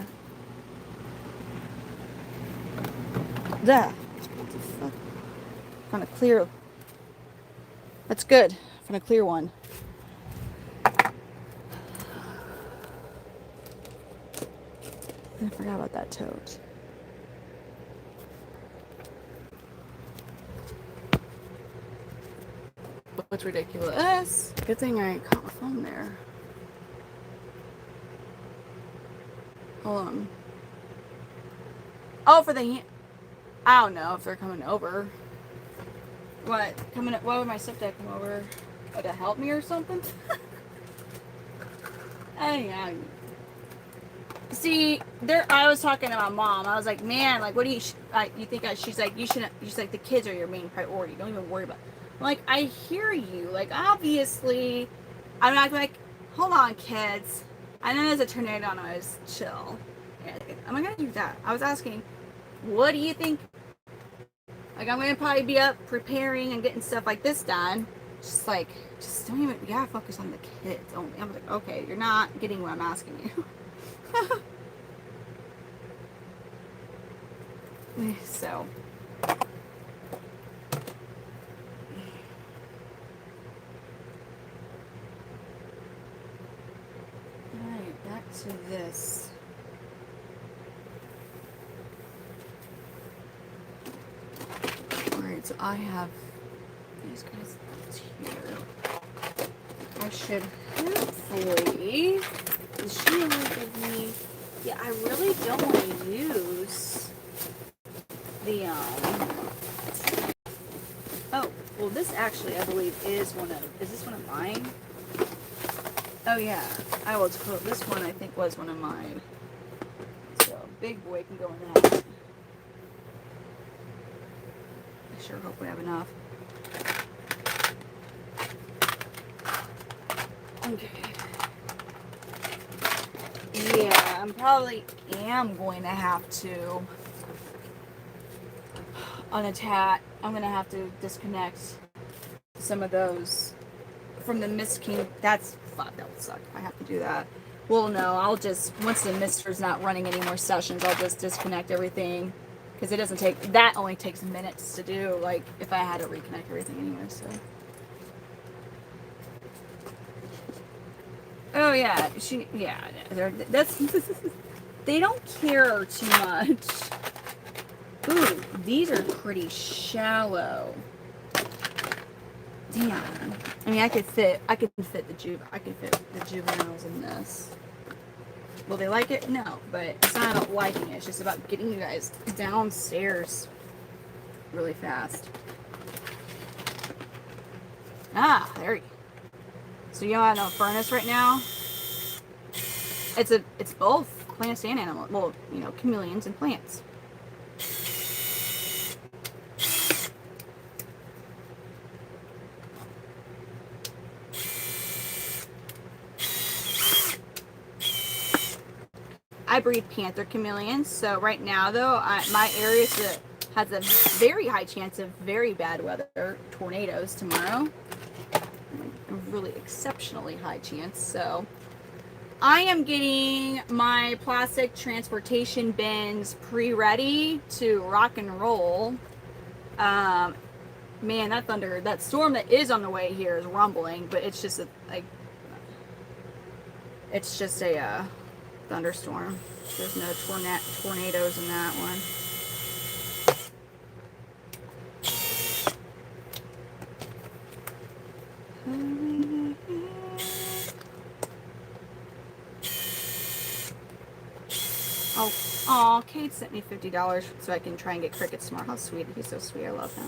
What the fuck? Found a clear. That's good. Found a clear one. I forgot about that tote. It's ridiculous. Good thing I caught my phone there. Hold on. Oh, for the... I don't know if they're coming over. What? Why would my stepdad come over? Oh, to help me or something? Yeah. See, I was talking to my mom. I was like, man, like, what do you think? She's like, you shouldn't. She's like, the kids are your main priority. Don't even worry about it. I'm like, I hear you. Like, obviously, I'm not like, hold on, kids. I know there's a tornado and I was chill. Yeah, I'm not gonna do that. I was asking, what do you think? Like, I'm gonna probably be up preparing and getting stuff like this done. Just like, just don't even. You gotta focus on the kids only. I'm like, okay, you're not getting what I'm asking you. So, alright, back to this. Alright, so I have these guys here. I should hopefully. Does she only give me? Yeah, I really don't want to use the Oh, well, this actually, I believe, is one of. Is this one of mine? Oh yeah, I will quote this one. I think was one of mine. So big boy can go in that. I sure hope we have enough. Okay. Yeah, I'm probably going to have to unattach. I'm gonna have to disconnect some of those from the Mist King. That's fuck. That would suck if I have to do that. Well, no, I'll just once the Mister's not running any more sessions, I'll just disconnect everything because it doesn't take that. Only takes minutes to do. Like if I had to reconnect everything anyway. So. Oh yeah, that's they don't care too much. Ooh, these are pretty shallow. Damn. I mean, I could fit the juveniles in this. Will they like it? No, but it's not about liking it. It's just about getting you guys downstairs really fast. Ah, there you go. So you don't have no furnace right now? It's both plants and animals. Well, you know, chameleons and plants. I breed Panther Chameleons. So right now, though, my area has a very high chance of very bad weather, tornadoes tomorrow. A really exceptionally high chance. So I am getting my plastic transportation bins pre-ready to rock and roll. Man, that storm that is on the way here is rumbling, but it's just a thunderstorm. There's no tornadoes in that one. Oh, Kate sent me $50 so I can try and get crickets tomorrow. How sweet. He's so sweet. I love him.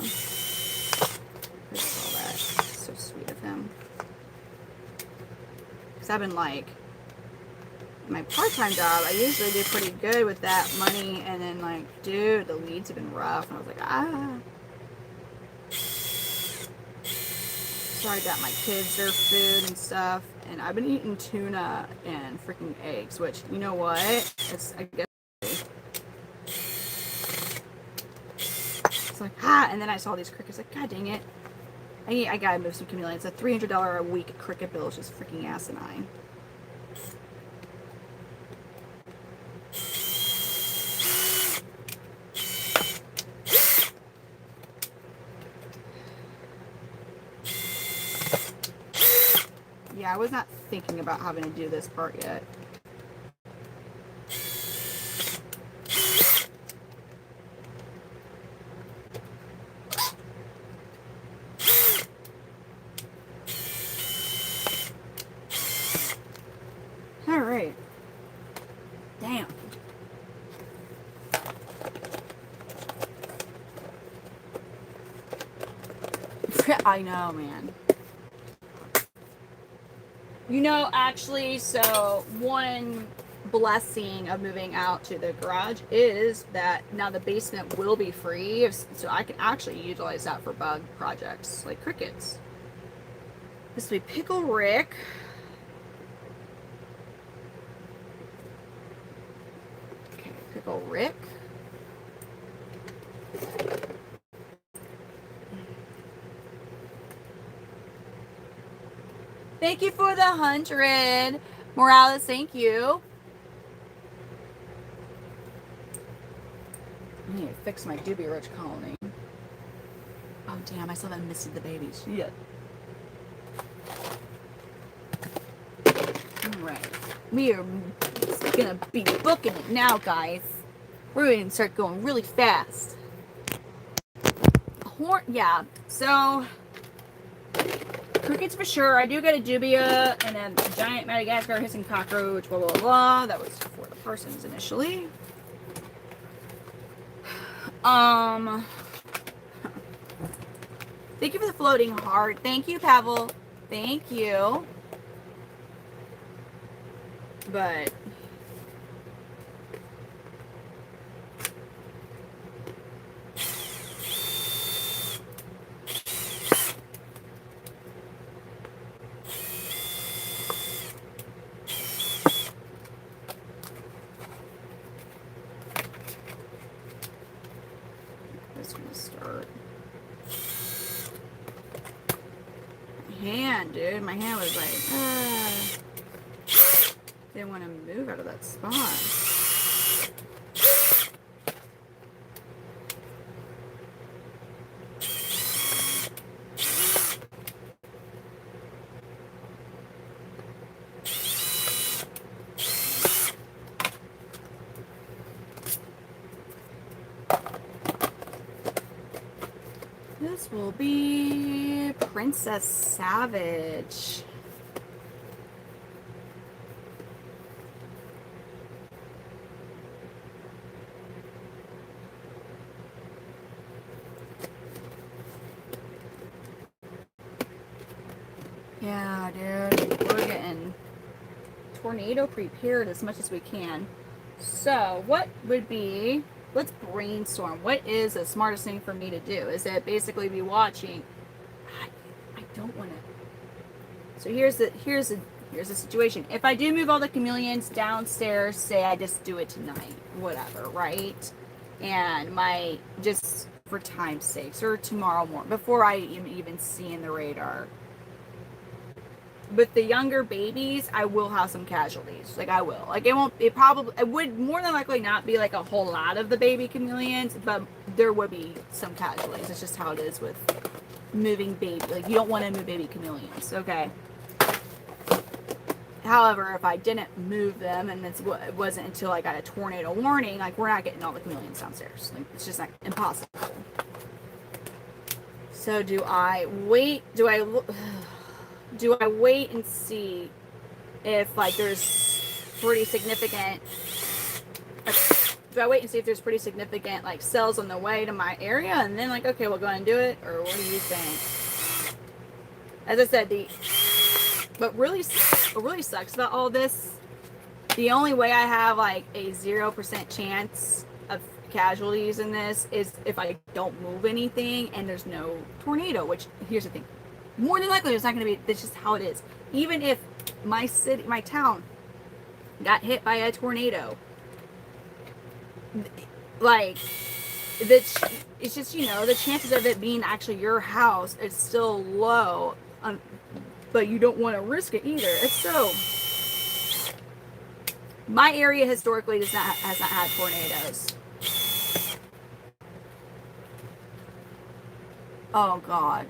There's all that. So sweet of him. Because I've been like, my part-time job, I usually do pretty good with that money. And then like, dude, the weeds have been rough. And I was like, ah. So I got my kids their food and stuff. And I've been eating tuna and freaking eggs, which, you know what? It's, I guess, it's like, and then I saw these crickets, like, god dang it. I gotta move some chameleons. A $300 a week cricket bill is just freaking asinine. Yeah, I was not thinking about having to do this part yet. Damn. I know, man. You know, actually, so one blessing of moving out to the garage is that now the basement will be free, so I can actually utilize that for bug projects like crickets. This will be Pickle Rick. Okay, Pickle Rick. Thank you for the 100. Morales, thank you. I need to fix my Doobie Roach colony. Oh, damn, I still haven't misted the babies. Shit. Alright. We are gonna be booking it now, guys. We're gonna start going really fast. Yeah, so crickets for sure. I do get a dubia and then a giant Madagascar hissing cockroach, blah, blah, blah. That was for the Parsons initially. Thank you for the floating heart. Thank you, Pavel. Thank you. But this gonna start. My hand, dude. My hand was like, didn't want to move out of that spot. This will be Princess Savage. Yeah, dude, we're getting tornado prepared as much as we can. So, what would be, let's brainstorm. What is the smartest thing for me to do? Is it basically be watching? I don't want to. So here's the situation. If I do move all the chameleons downstairs, say I just do it tonight, whatever, right? And just for time's sake, or tomorrow morning, before I even see in the radar. With the younger babies, I will have some casualties. Like, I will. Like, it would more than likely not be like a whole lot of the baby chameleons, but there would be some casualties. It's just how it is with moving baby. Like, you don't want to move baby chameleons, okay? However, if I didn't move them, and it wasn't until I got a tornado warning, like, we're not getting all the chameleons downstairs. Like, it's just not impossible. So do I wait? Do I wait and see if, like, there's pretty significant, do I wait and see if there's pretty significant, like, cells on the way to my area, and then, like, okay, we'll go ahead and do it, or what do you think? As I said, what really sucks about all this, the only way I have, like, a 0% chance of casualties in this is if I don't move anything and there's no tornado, which, here's the thing. More than likely, it's not going to be, that's just how it is. Even if my town got hit by a tornado, like, it's just, the chances of it being actually your house is still low, but you don't want to risk it either. It's so, my area historically has not had tornadoes. Oh, God.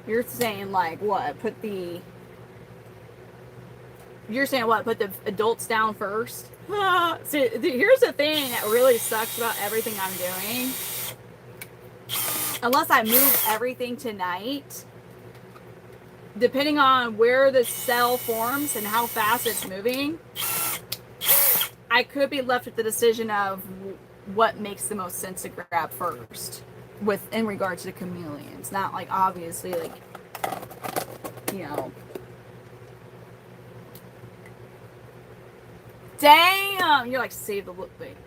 You're saying, like, what? Put the adults down first? So, here's the thing that really sucks about everything I'm doing. Unless I move everything tonight, depending on where the cell forms and how fast it's moving, I could be left with the decision of what makes the most sense to grab first with in regard to the chameleons. Not like obviously like, you know. Damn! You're like, save the look. Wait.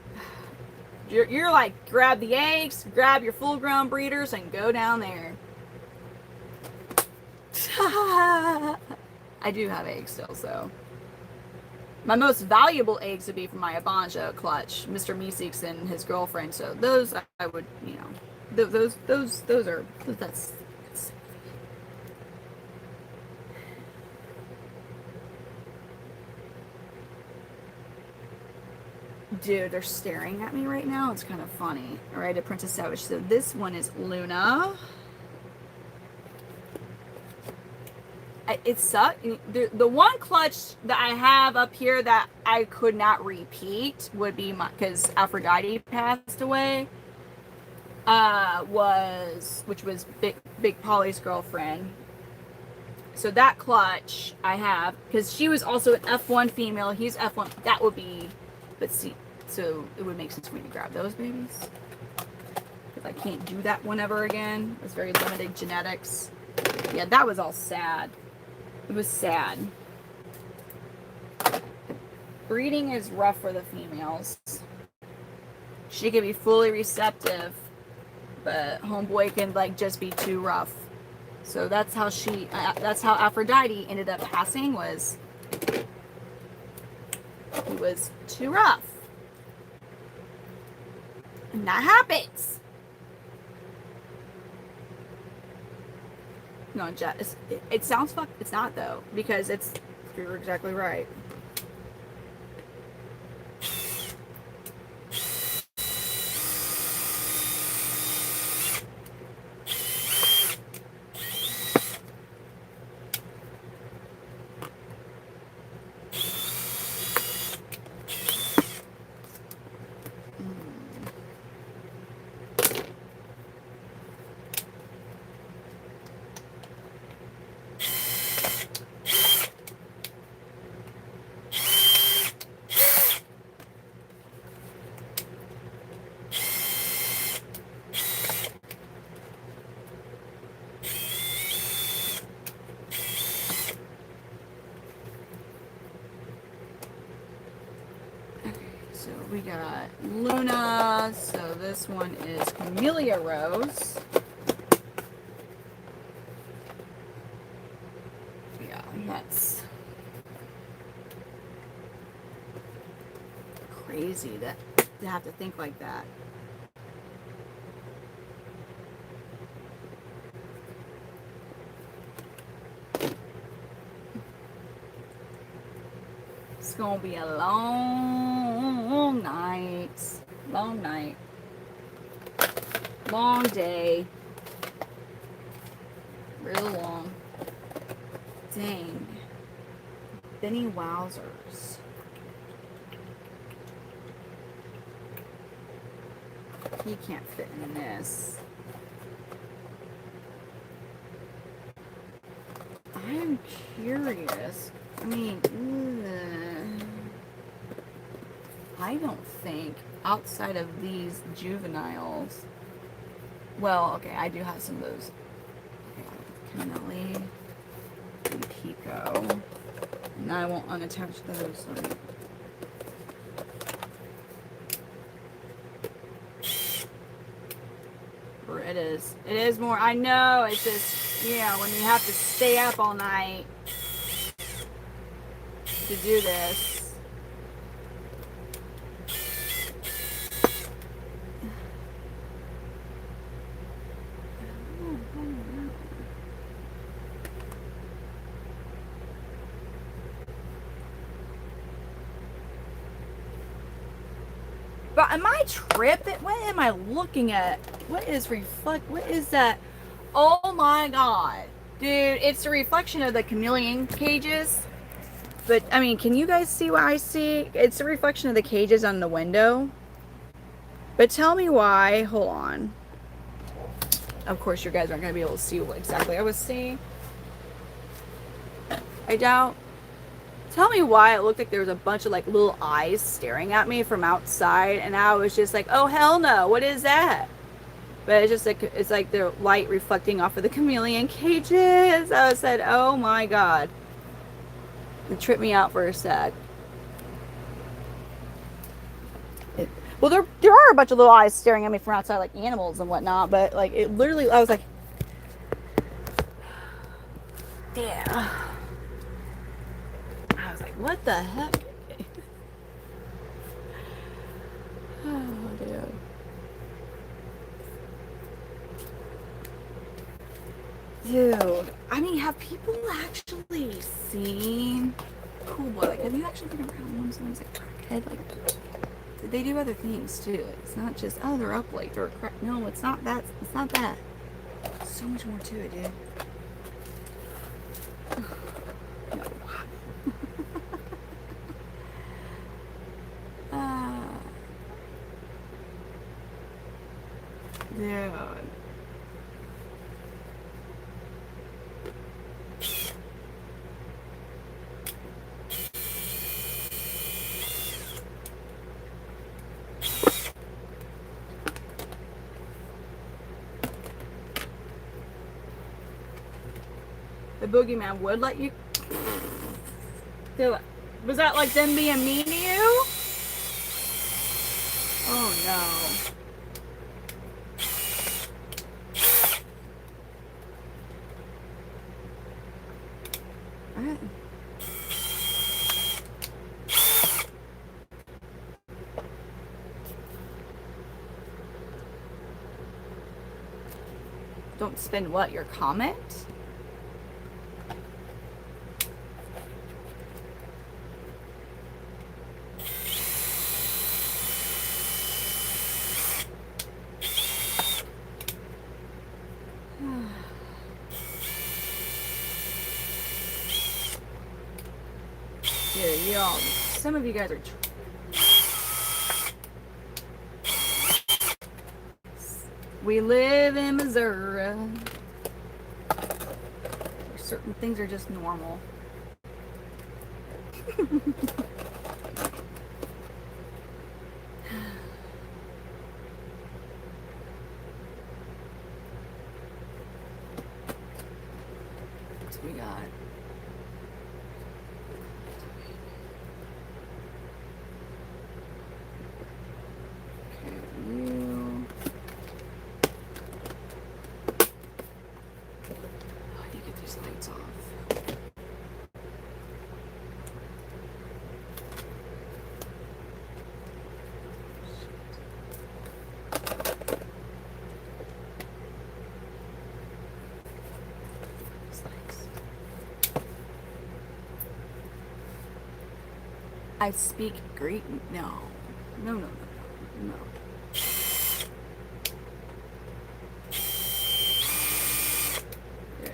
You're like, grab the eggs, grab your full grown breeders, and go down there. I do have eggs still, so. My most valuable eggs would be from my Abanja clutch, Mr. Meeseeks and his girlfriend. So those I would, you know, that's. Dude, they're staring at me right now. It's kind of funny. All right, a Princess Savage. So this one is Luna. It sucked. The one clutch that I have up here that I could not repeat would be because Aphrodite passed away. Which was Big Polly's girlfriend. So that clutch I have because she was also an F1 female. He's F1. That would be, but see, so it would make sense for me to grab those babies because I can't do that one ever again. It's very limited genetics. Yeah, that was all sad. It was sad. Breeding is rough for the females. She can be fully receptive, but homeboy can like just be too rough. So that's how that's how Aphrodite ended up passing, was he was too rough. And that happens. No, Jet, it sounds fucked. It's not though, because you're exactly right. We got Luna, so this one is Camellia Rose. Yeah, that's crazy to have to think like that. It's gonna be a long night. Long night. Long day. Real long. Dang. Benny Wowzers. He can't fit in this. I'm curious. I mean, I don't think outside of these juveniles. Well, okay, I do have some of those. Okay, Canelli and Pico. And I won't unattach those. Sorry. It is. It is more. I know. It's just, you know, when you have to stay up all night to do this. But am I tripping? What am I looking at? What is that? Oh my god. Dude, it's a reflection of the chameleon cages. But, I mean, can you guys see what I see? It's a reflection of the cages on the window. But tell me why. Hold on. Of course, you guys aren't going to be able to see what exactly I was seeing. I don't. Tell me why it looked like there was a bunch of like little eyes staring at me from outside, and I was just like, oh hell no, what is that? But it's like the light reflecting off of the chameleon cages. I said, oh my god. It tripped me out for a sec. Well, there are a bunch of little eyes staring at me from outside, like animals and whatnot. But like it literally, I was like, yeah. I was like, what the heck? Oh, dude. Dude, I mean, have people actually seen Cool Boy? Like, have you actually been around when someone's like crackhead? Like, they do other things too. It's not just, oh, they're up late, they're a crack. No, it's not that. It's not that. There's so much more to it, dude. No. Dude. The boogeyman would let you. Was that like them being mean to you? Oh no. Alright. Don't spend what? Your comment? Dude, y'all, some of you guys are we live in Missouri. Certain things are just normal. What we got? Okay, you. Oh, I need to get these lights off. I speak Greek. No. No. Yeah.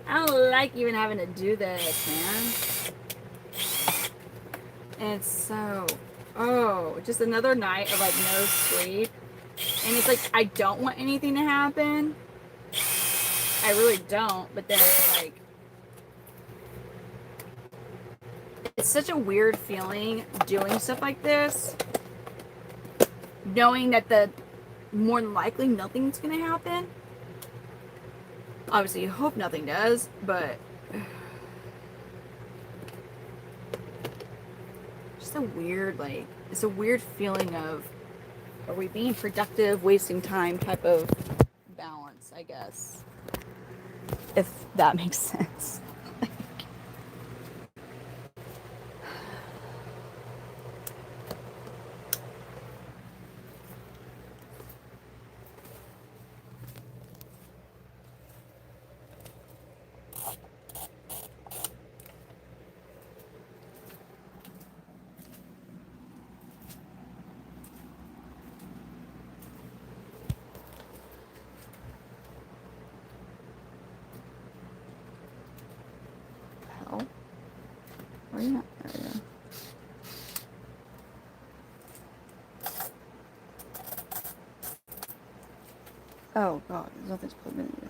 I don't like even having to do this, man. And it's so, just another night of like no sleep. And it's like, I don't want anything to happen. I really don't. But then it's like, it's such a weird feeling doing stuff like this. Knowing that more than likely nothing's going to happen. Obviously, you hope nothing does, but just a weird, like, it's a weird feeling of, are we being productive, wasting time type of balance, I guess. If that makes sense. you at? There you go. Oh god, there's nothing's plugged in here.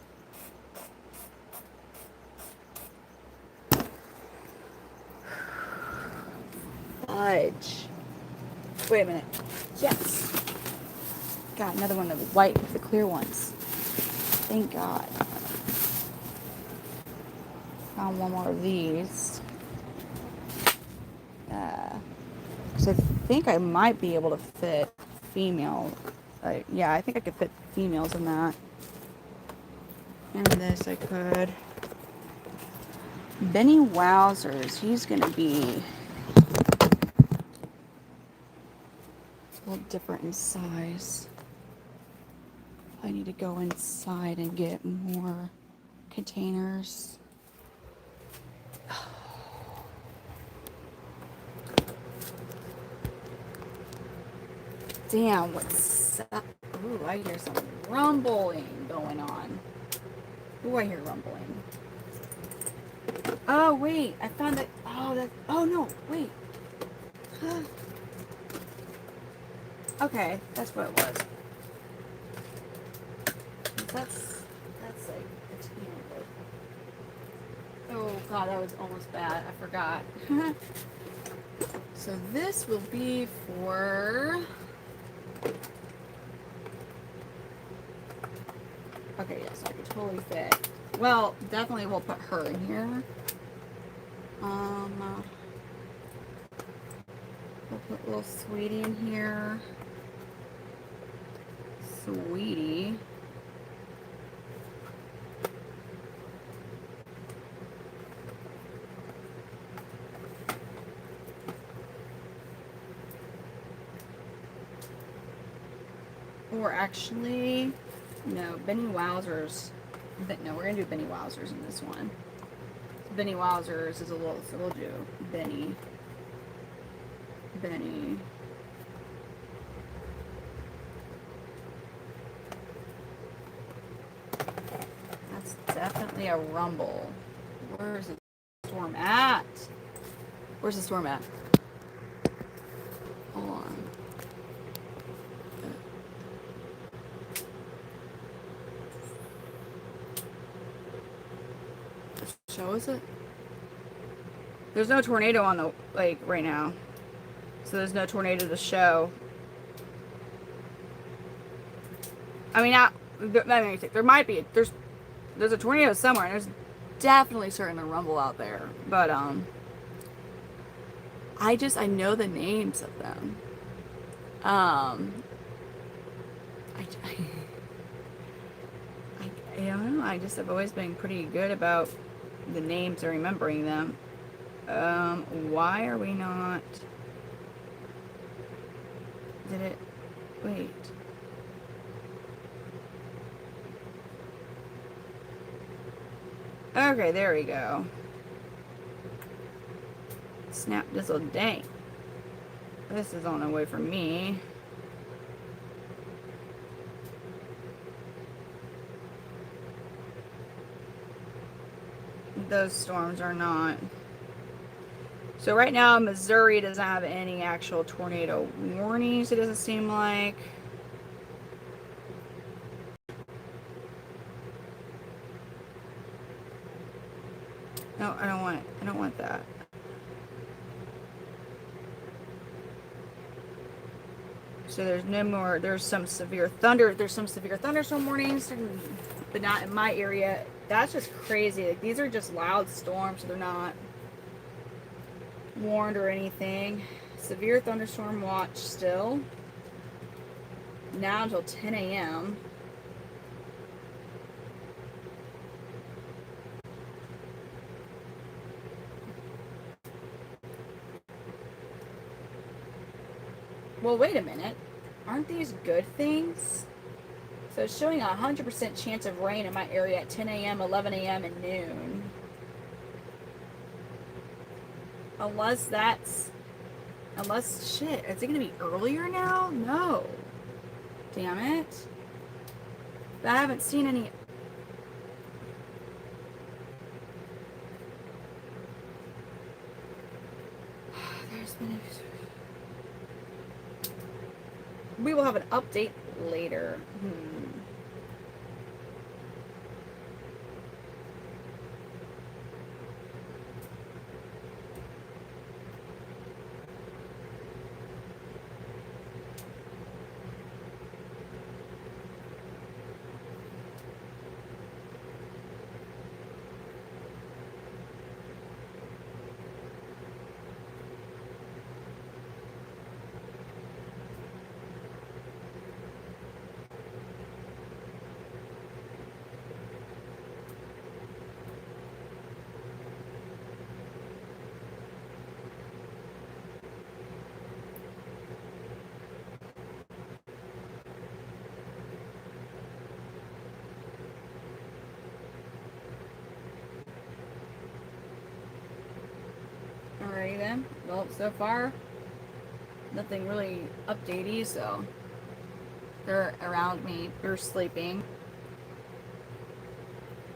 Fudge. Wait a minute. Yes. Got another one of the white, the clear ones. Thank God. Found one more of these. So I think I might be able to fit female. Yeah, I think I could fit females in that. And this I could. Benny Wowzers. He's gonna be a little different in size. I need to go inside and get more containers. Damn, what's up? Ooh, I hear some rumbling going on. Ooh, I hear rumbling. Oh, wait, I found that. Oh, no, wait. Okay, that's what it was. That's like a team. Oh, God, that was almost bad. I forgot. So this will be for... Okay, yes, I could totally fit. Well, definitely we'll put her in here. We'll put little Sweetie in here. Sweetie. Or actually, no, Benny Wowzers. No, we're gonna do Benny Wowzers in this one. Benny Wowzers is a little, so we'll do Benny. That's definitely a rumble. Where's the storm at? Where's the storm at? Hold on. Show is it? There's no tornado on the lake right now. So there's no tornado to show. I mean, there might be. There's a tornado somewhere, and there's definitely starting to rumble out there. But I know the names of them. I don't know. I've always been pretty good about the names and remembering them. Why are we not? Did it? Wait. Okay, there we go. Snap dizzle dang. This is on the way for me. Those storms are not. So right now, Missouri doesn't have any actual tornado warnings, it doesn't seem like. No, I don't want it. I don't want that. So there's no more, there's some severe thunderstorm warnings, but not in my area. That's just crazy. Like, these are just loud storms, so they're not warned or anything. Severe thunderstorm watch still. Now until 10 a.m. Well, wait a minute. Aren't these good things? So it's showing a 100% chance of rain in my area at 10 a.m., 11 a.m., and noon. Shit, is it going to be earlier now? No. Damn it. But I haven't seen any. We will have an update later. Alrighty then. Well, so far, nothing really updatey, so they're around me. They're sleeping.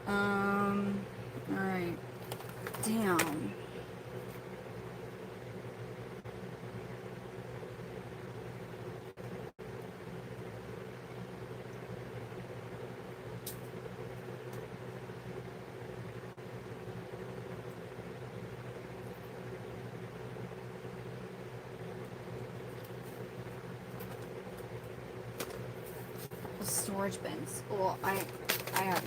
Alright. Damn. Storage bins. Well, I have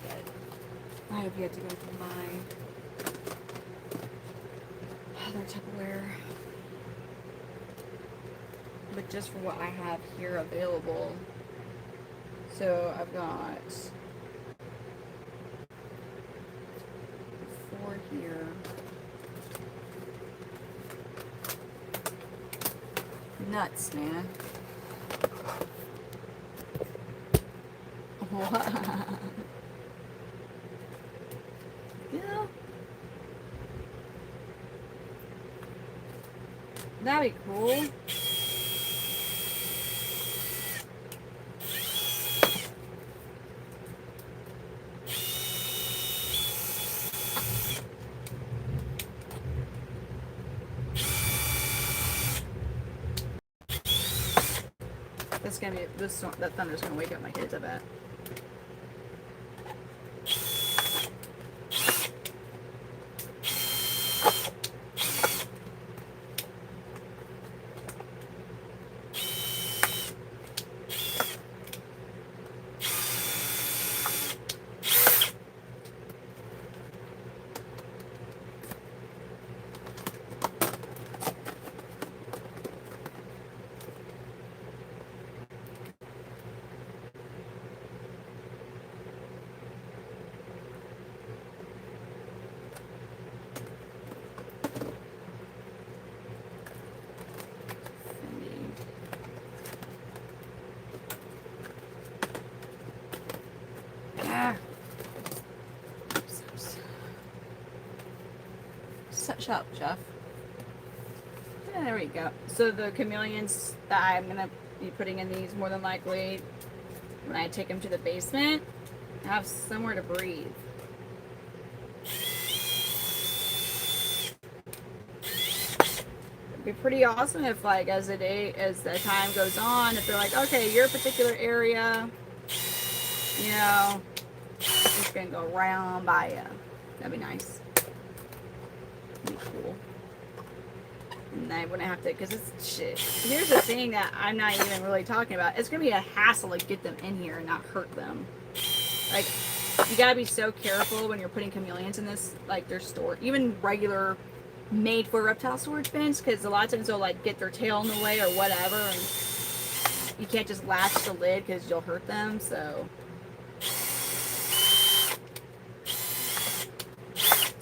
yet to go through my other Tupperware. But just for what I have here available. So I've got 4 here. Nuts, man. Yeah. That'd be cool. That's gonna be that thunder's gonna wake up my kids, I bet. Shut up, Jeff. Yeah, there we go. So the chameleons that I'm gonna be putting in these, more than likely, when I take them to the basement, have somewhere to breathe. It'd be pretty awesome if, like, as the time goes on, if they're like, okay, your particular area, you know, just gonna go right on by you. That'd be nice. That'd be cool. And I wouldn't have to, because it's shit. Here's the thing that I'm not even really talking about. It's gonna be a hassle to get them in here and not hurt them. Like, you gotta be so careful when you're putting chameleons in this, like, their store, even regular made for reptile storage bins, because a lot of times they'll, like, get their tail in the way or whatever, and you can't just latch the lid because you'll hurt them. So,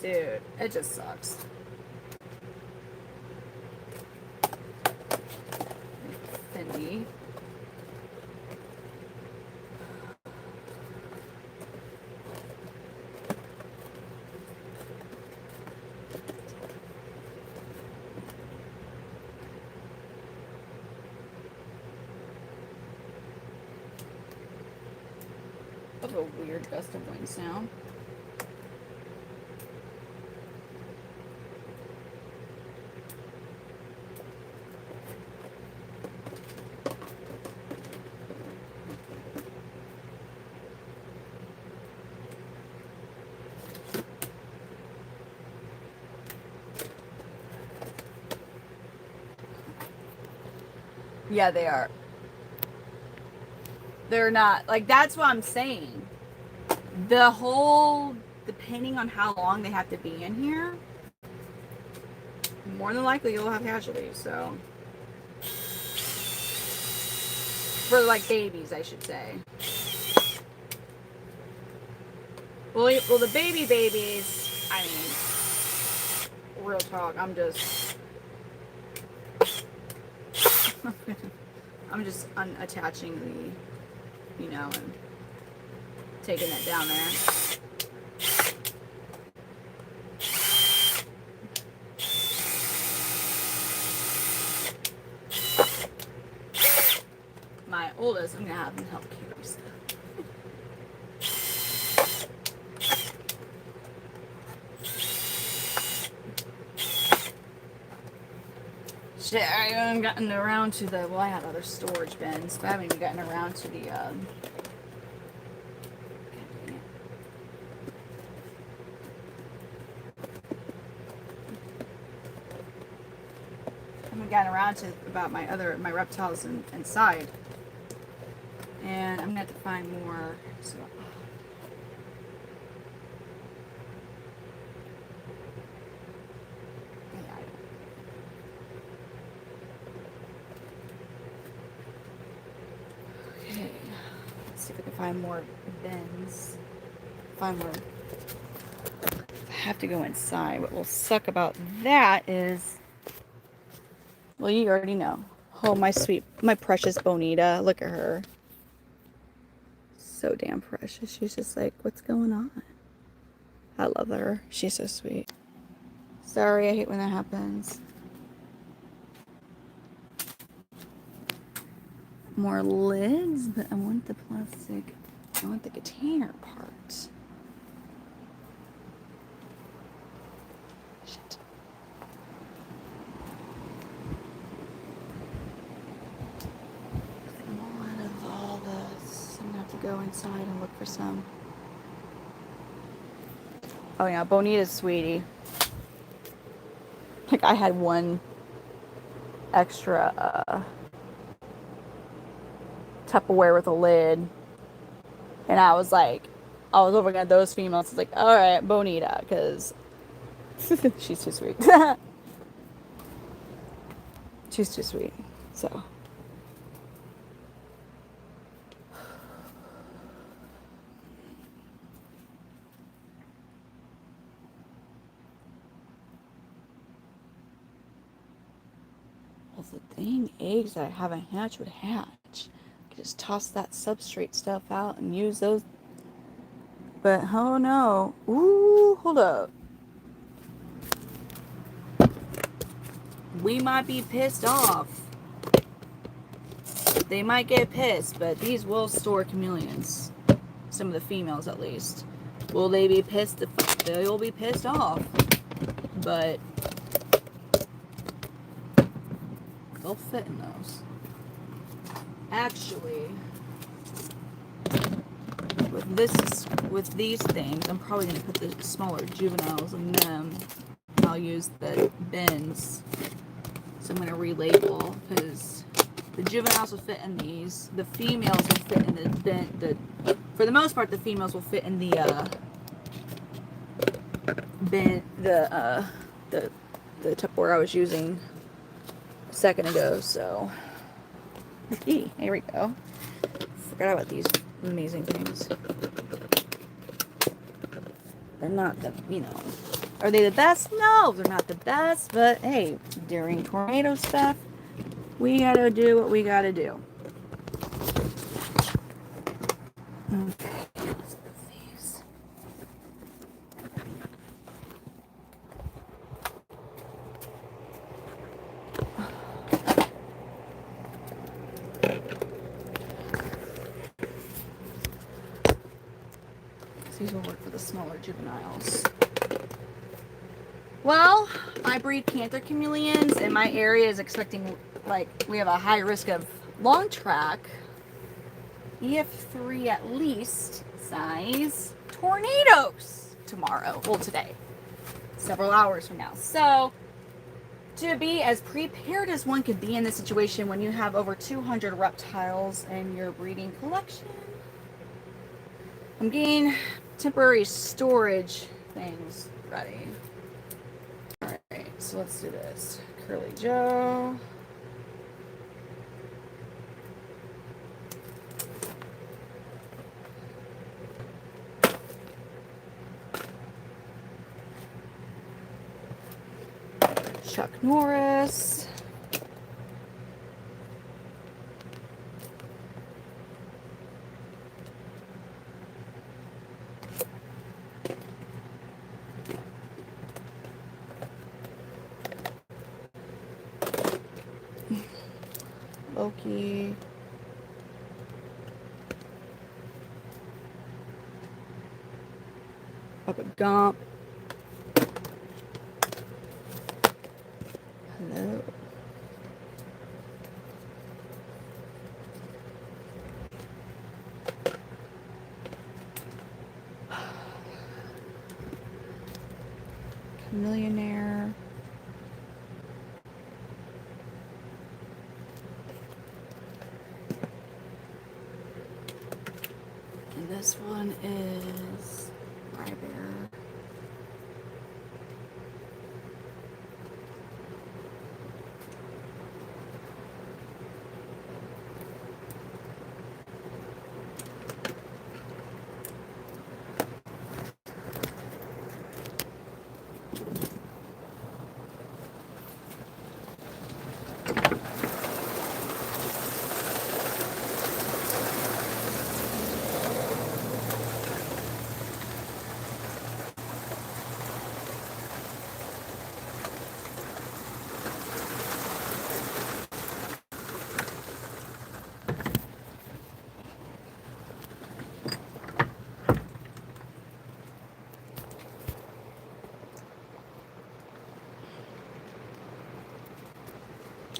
dude, it just sucks. Fendi. Of a weird gust of wind sound. Yeah, they are. They're not, like, that's what I'm saying. The whole, depending on how long they have to be in here, more than likely you'll have casualties, so. For, like, babies, I should say. Well, the babies, I mean, real talk, I'm just unattaching the, you know, and taking it down there. My oldest, I'm gonna have him help carry stuff. Shit, I haven't gotten around to the, well, I have other storage bins, but I haven't even gotten around to the, I haven't gotten around to about my reptiles inside. And I'm gonna have to find more, so. Okay, let's see if I can find more bins. Find more. I have to go inside. What will suck about that is, well, you already know. Oh, my precious Bonita. Look at her. So damn precious. She's just like, what's going on? I love her. She's so sweet. Sorry, I hate when that happens. More lids, but I want the plastic. I want the container part. Shit. I'm all out of all this. I'm gonna have to go inside and look for some. Oh yeah, Bonita's sweetie. Like, I had one extra Tupperware with a lid, and I was looking at those females. It's like, all right, Bonita, because she's too sweet. She's too sweet. So. That's the thing, eggs that I haven't hatched would hatch. I could just toss that substrate stuff out and use those. But oh no. Ooh, hold up. We might be pissed off. They might get pissed, but these will store chameleons. Some of the females, at least. Will they be pissed? They will be pissed off. But they'll fit in those. Actually, with these things, I'm probably gonna put the smaller juveniles in them. I'll use the bins. So I'm gonna relabel, because the juveniles will fit in these. The females will fit in the bin. For the most part, the females will fit in the bin. The Tupperware I was using a second ago. So here we go. Forgot about these amazing things. They're not the, are they the best? No, they're not the best, but hey, during tornado stuff, we gotta do what we gotta do. Okay, let's put these. These will work for the smaller juveniles. Well, I breed Panther Chameleons, and my area is expecting, we have a high risk of long track, EF3 at least, size tornadoes tomorrow. Well, today. Several hours from now. So, To be as prepared as one could be in this situation when you have over 200 reptiles in your breeding collection. I'm getting temporary storage things ready. Alright, so let's do this. Curly Joe. Chuck Norris. Loki. Papa Gump. Hello. Chameleonaire. And this one is Rybear.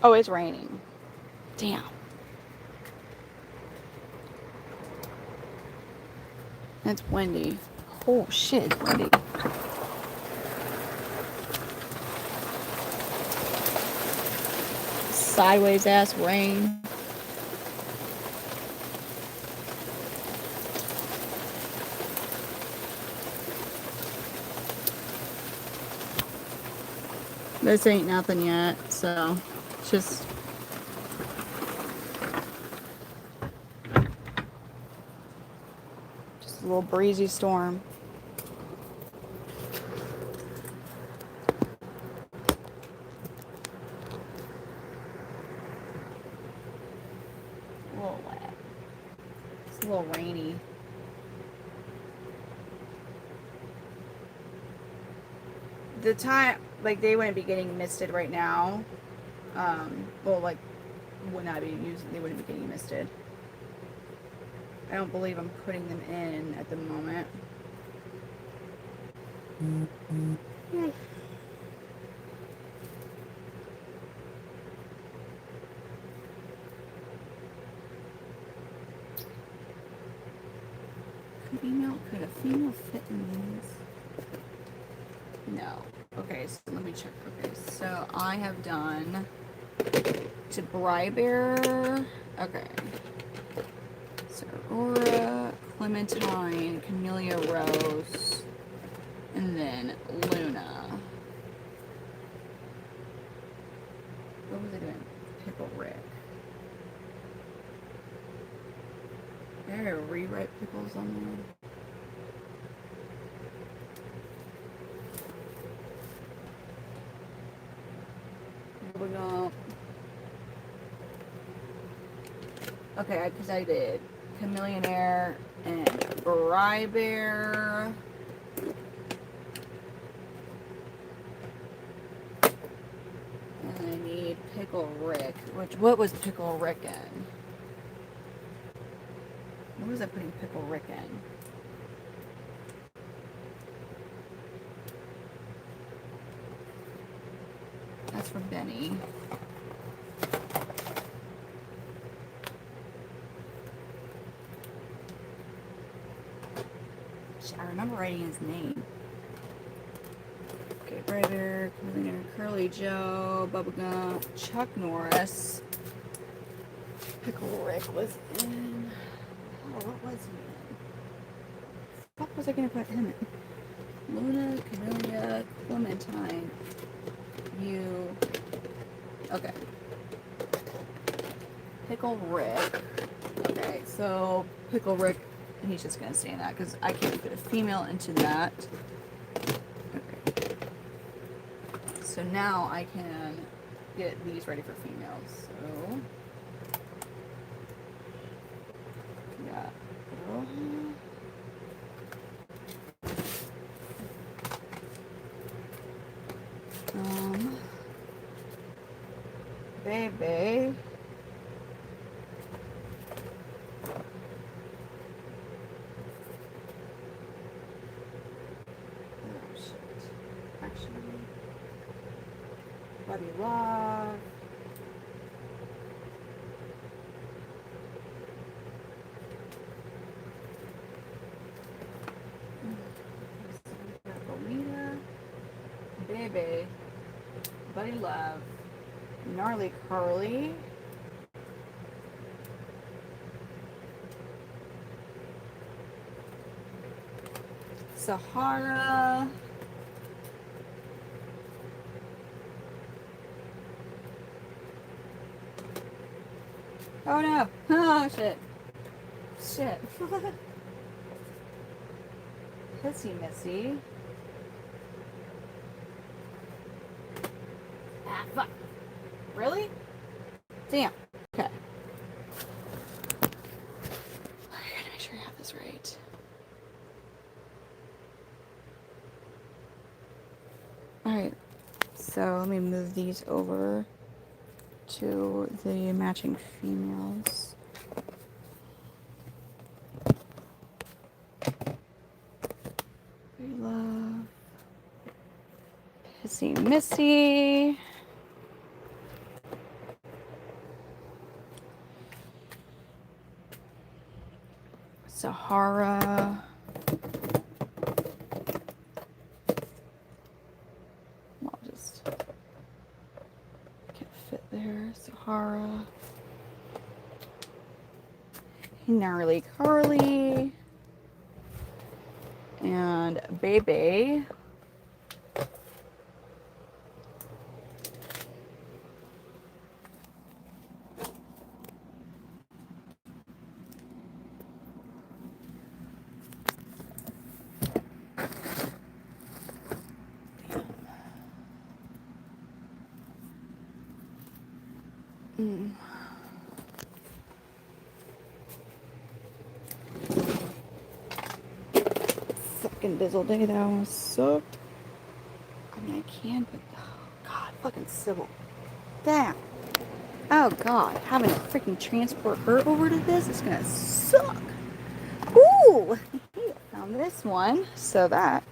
Oh, it's raining. Damn. It's windy. Oh shit, it's windy. Sideways ass rain. This ain't nothing yet, so just a little breezy storm. A little wet. It's a little rainy. The time, like, they wouldn't be getting misted right now. Well, like, would not be using, they wouldn't be getting misted. I don't believe I'm putting them in at the moment. Could a female fit in these? No. Okay, so let me check. Okay, so I have done to Brybear. Okay. So Aurora, Clementine, Camellia Rose, and then Luna. What was I doing? Pickle Rick. Did I rewrite pickles on there? Here we go. Okay, because I did Chameleonaire and Brybear. And I need Pickle Rick. What was Pickle Rick in? What was I putting Pickle Rick in? That's for Benny. I remember writing his name. Okay, Ryder, Curly Joe, Bubblegum, Chuck Norris. Pickle Rick was in. Oh, what was he in? What was I gonna put him in? Luna, Camellia, Clementine. You. Okay. Pickle Rick. Okay, so Pickle Rick, he's just gonna stay in that because I can't put a female into that. Okay. So now I can get these ready for females. So yeah. Baby. Oh shit. Actually, Buddy Love. Bonita. Baby. Buddy Love. Gnarly Curly. Sahara. Oh no. Oh shit. Shit. Pissy Missy. Ah, fuck. Really? Damn. Okay. I gotta make sure I have this right. Alright. So let me move these over to the matching females. We love Pissy Missy. Sahara. I'll just can't fit there. Sahara. Gnarly Carly. And Bebe. Fucking Bizzle day, that almost sucked. I mean, I can, but oh god, fucking Sybil. Damn. Oh god, having to freaking transport her over to this is gonna suck. Ooh, I found this one, so that's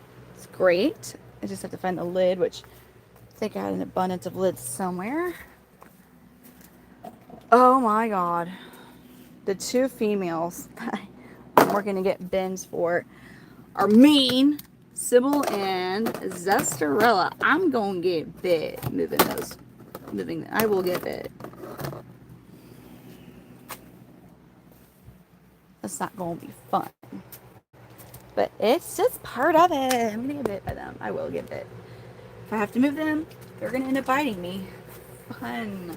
great. I just have to find the lid, which I think I had an abundance of lids somewhere. Oh my god. The two females that I'm working to get bins for are mean. Sybil and Zestarella. I'm gonna get bit moving those. I will get bit. That's not gonna be fun. But it's just part of it. I'm gonna get bit by them. I will get bit. If I have to move them, they're gonna end up biting me. Fun.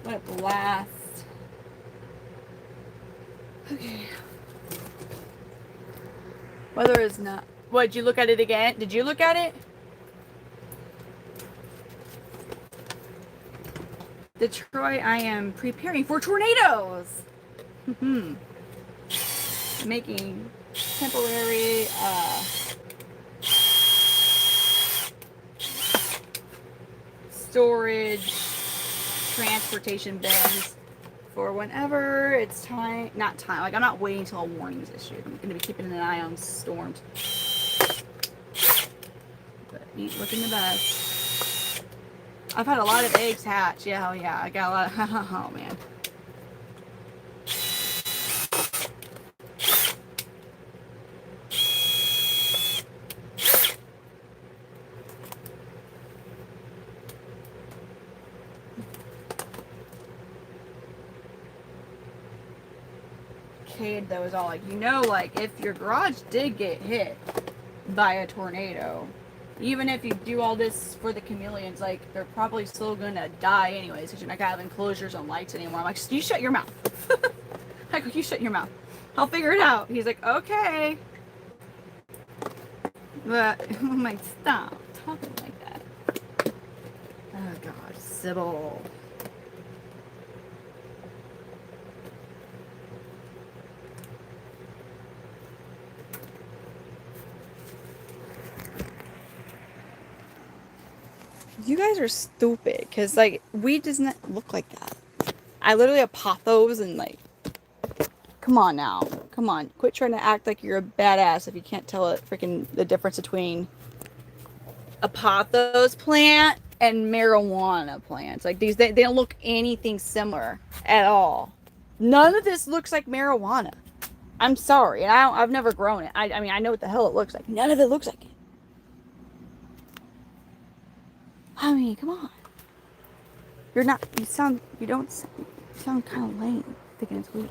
What a blast. Okay. Weather is not. What, did you look at it again? Did you look at it? Detroit, I am preparing for tornadoes. Making temporary storage transportation bins for whenever it's time, not time, like I'm not waiting until a warning is issued. I'm going to be keeping an eye on storms. But ain't looking the best. I've had a lot of eggs hatch. Yeah, oh yeah, I got a lot of, oh man. Cade though is all like, you know, like if your garage did get hit by a tornado, even if you do all this for the chameleons, like they're probably still gonna die anyways because you're not gonna have enclosures on lights anymore. I'm like, you shut your mouth. Like, you shut your mouth. I'll figure it out. He's like, okay. But I'm like, stop talking like that. Oh God, Sybil. You guys are stupid, because, like, we does not look like that. I literally have pothos and, like, come on now. Come on. Quit trying to act like you're a badass if you can't tell it freaking the difference between a pothos plant and marijuana plants. Like, these, they don't look anything similar at all. None of this looks like marijuana. I'm sorry. And I've never grown it. I mean, I know what the hell it looks like. None of it looks like it. I mean, come on. You don't sound kind of lame thinking it's weed.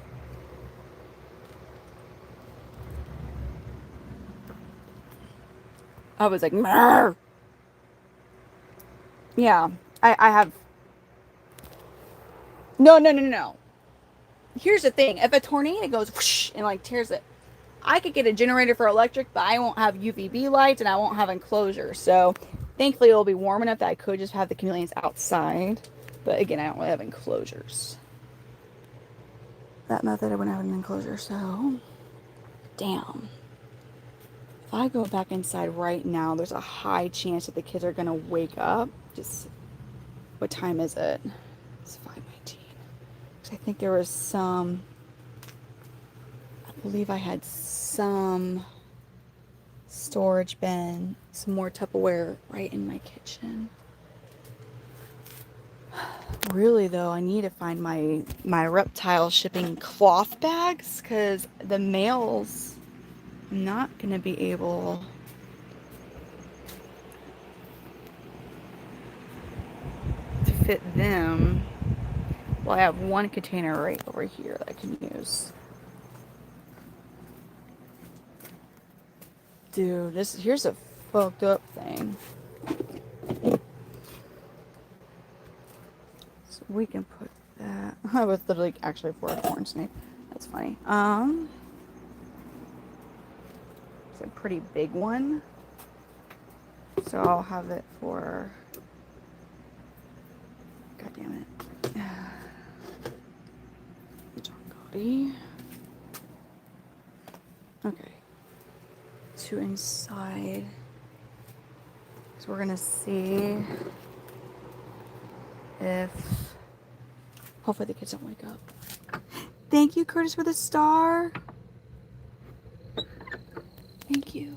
I was like, Marr! Yeah, I have. No. Here's the thing. If a tornado goes whoosh and like tears it, I could get a generator for electric, but I won't have UVB lights and I won't have enclosures. So thankfully it'll be warm enough that I could just have the chameleons outside. But again, I don't really have enclosures. That method I wouldn't have an enclosure, so damn. If I go back inside right now, there's a high chance that the kids are gonna wake up. Just what time is it? It's 5:19. I think there was some, I believe I had some storage bin, some more Tupperware right in my kitchen. Really though, I need to find my Reptile shipping cloth bags because the males, I'm not gonna be able to fit them. Well, I have one container right over here that I can use. Dude, here's a fucked up thing. So we can put that. I was literally actually for a corn snake. That's funny. It's a pretty big one. So I'll have it for. God damn it. John Gotti. Okay. To inside. So we're gonna see if hopefully the kids don't wake up. Thank you, Curtis, for the star. Thank you.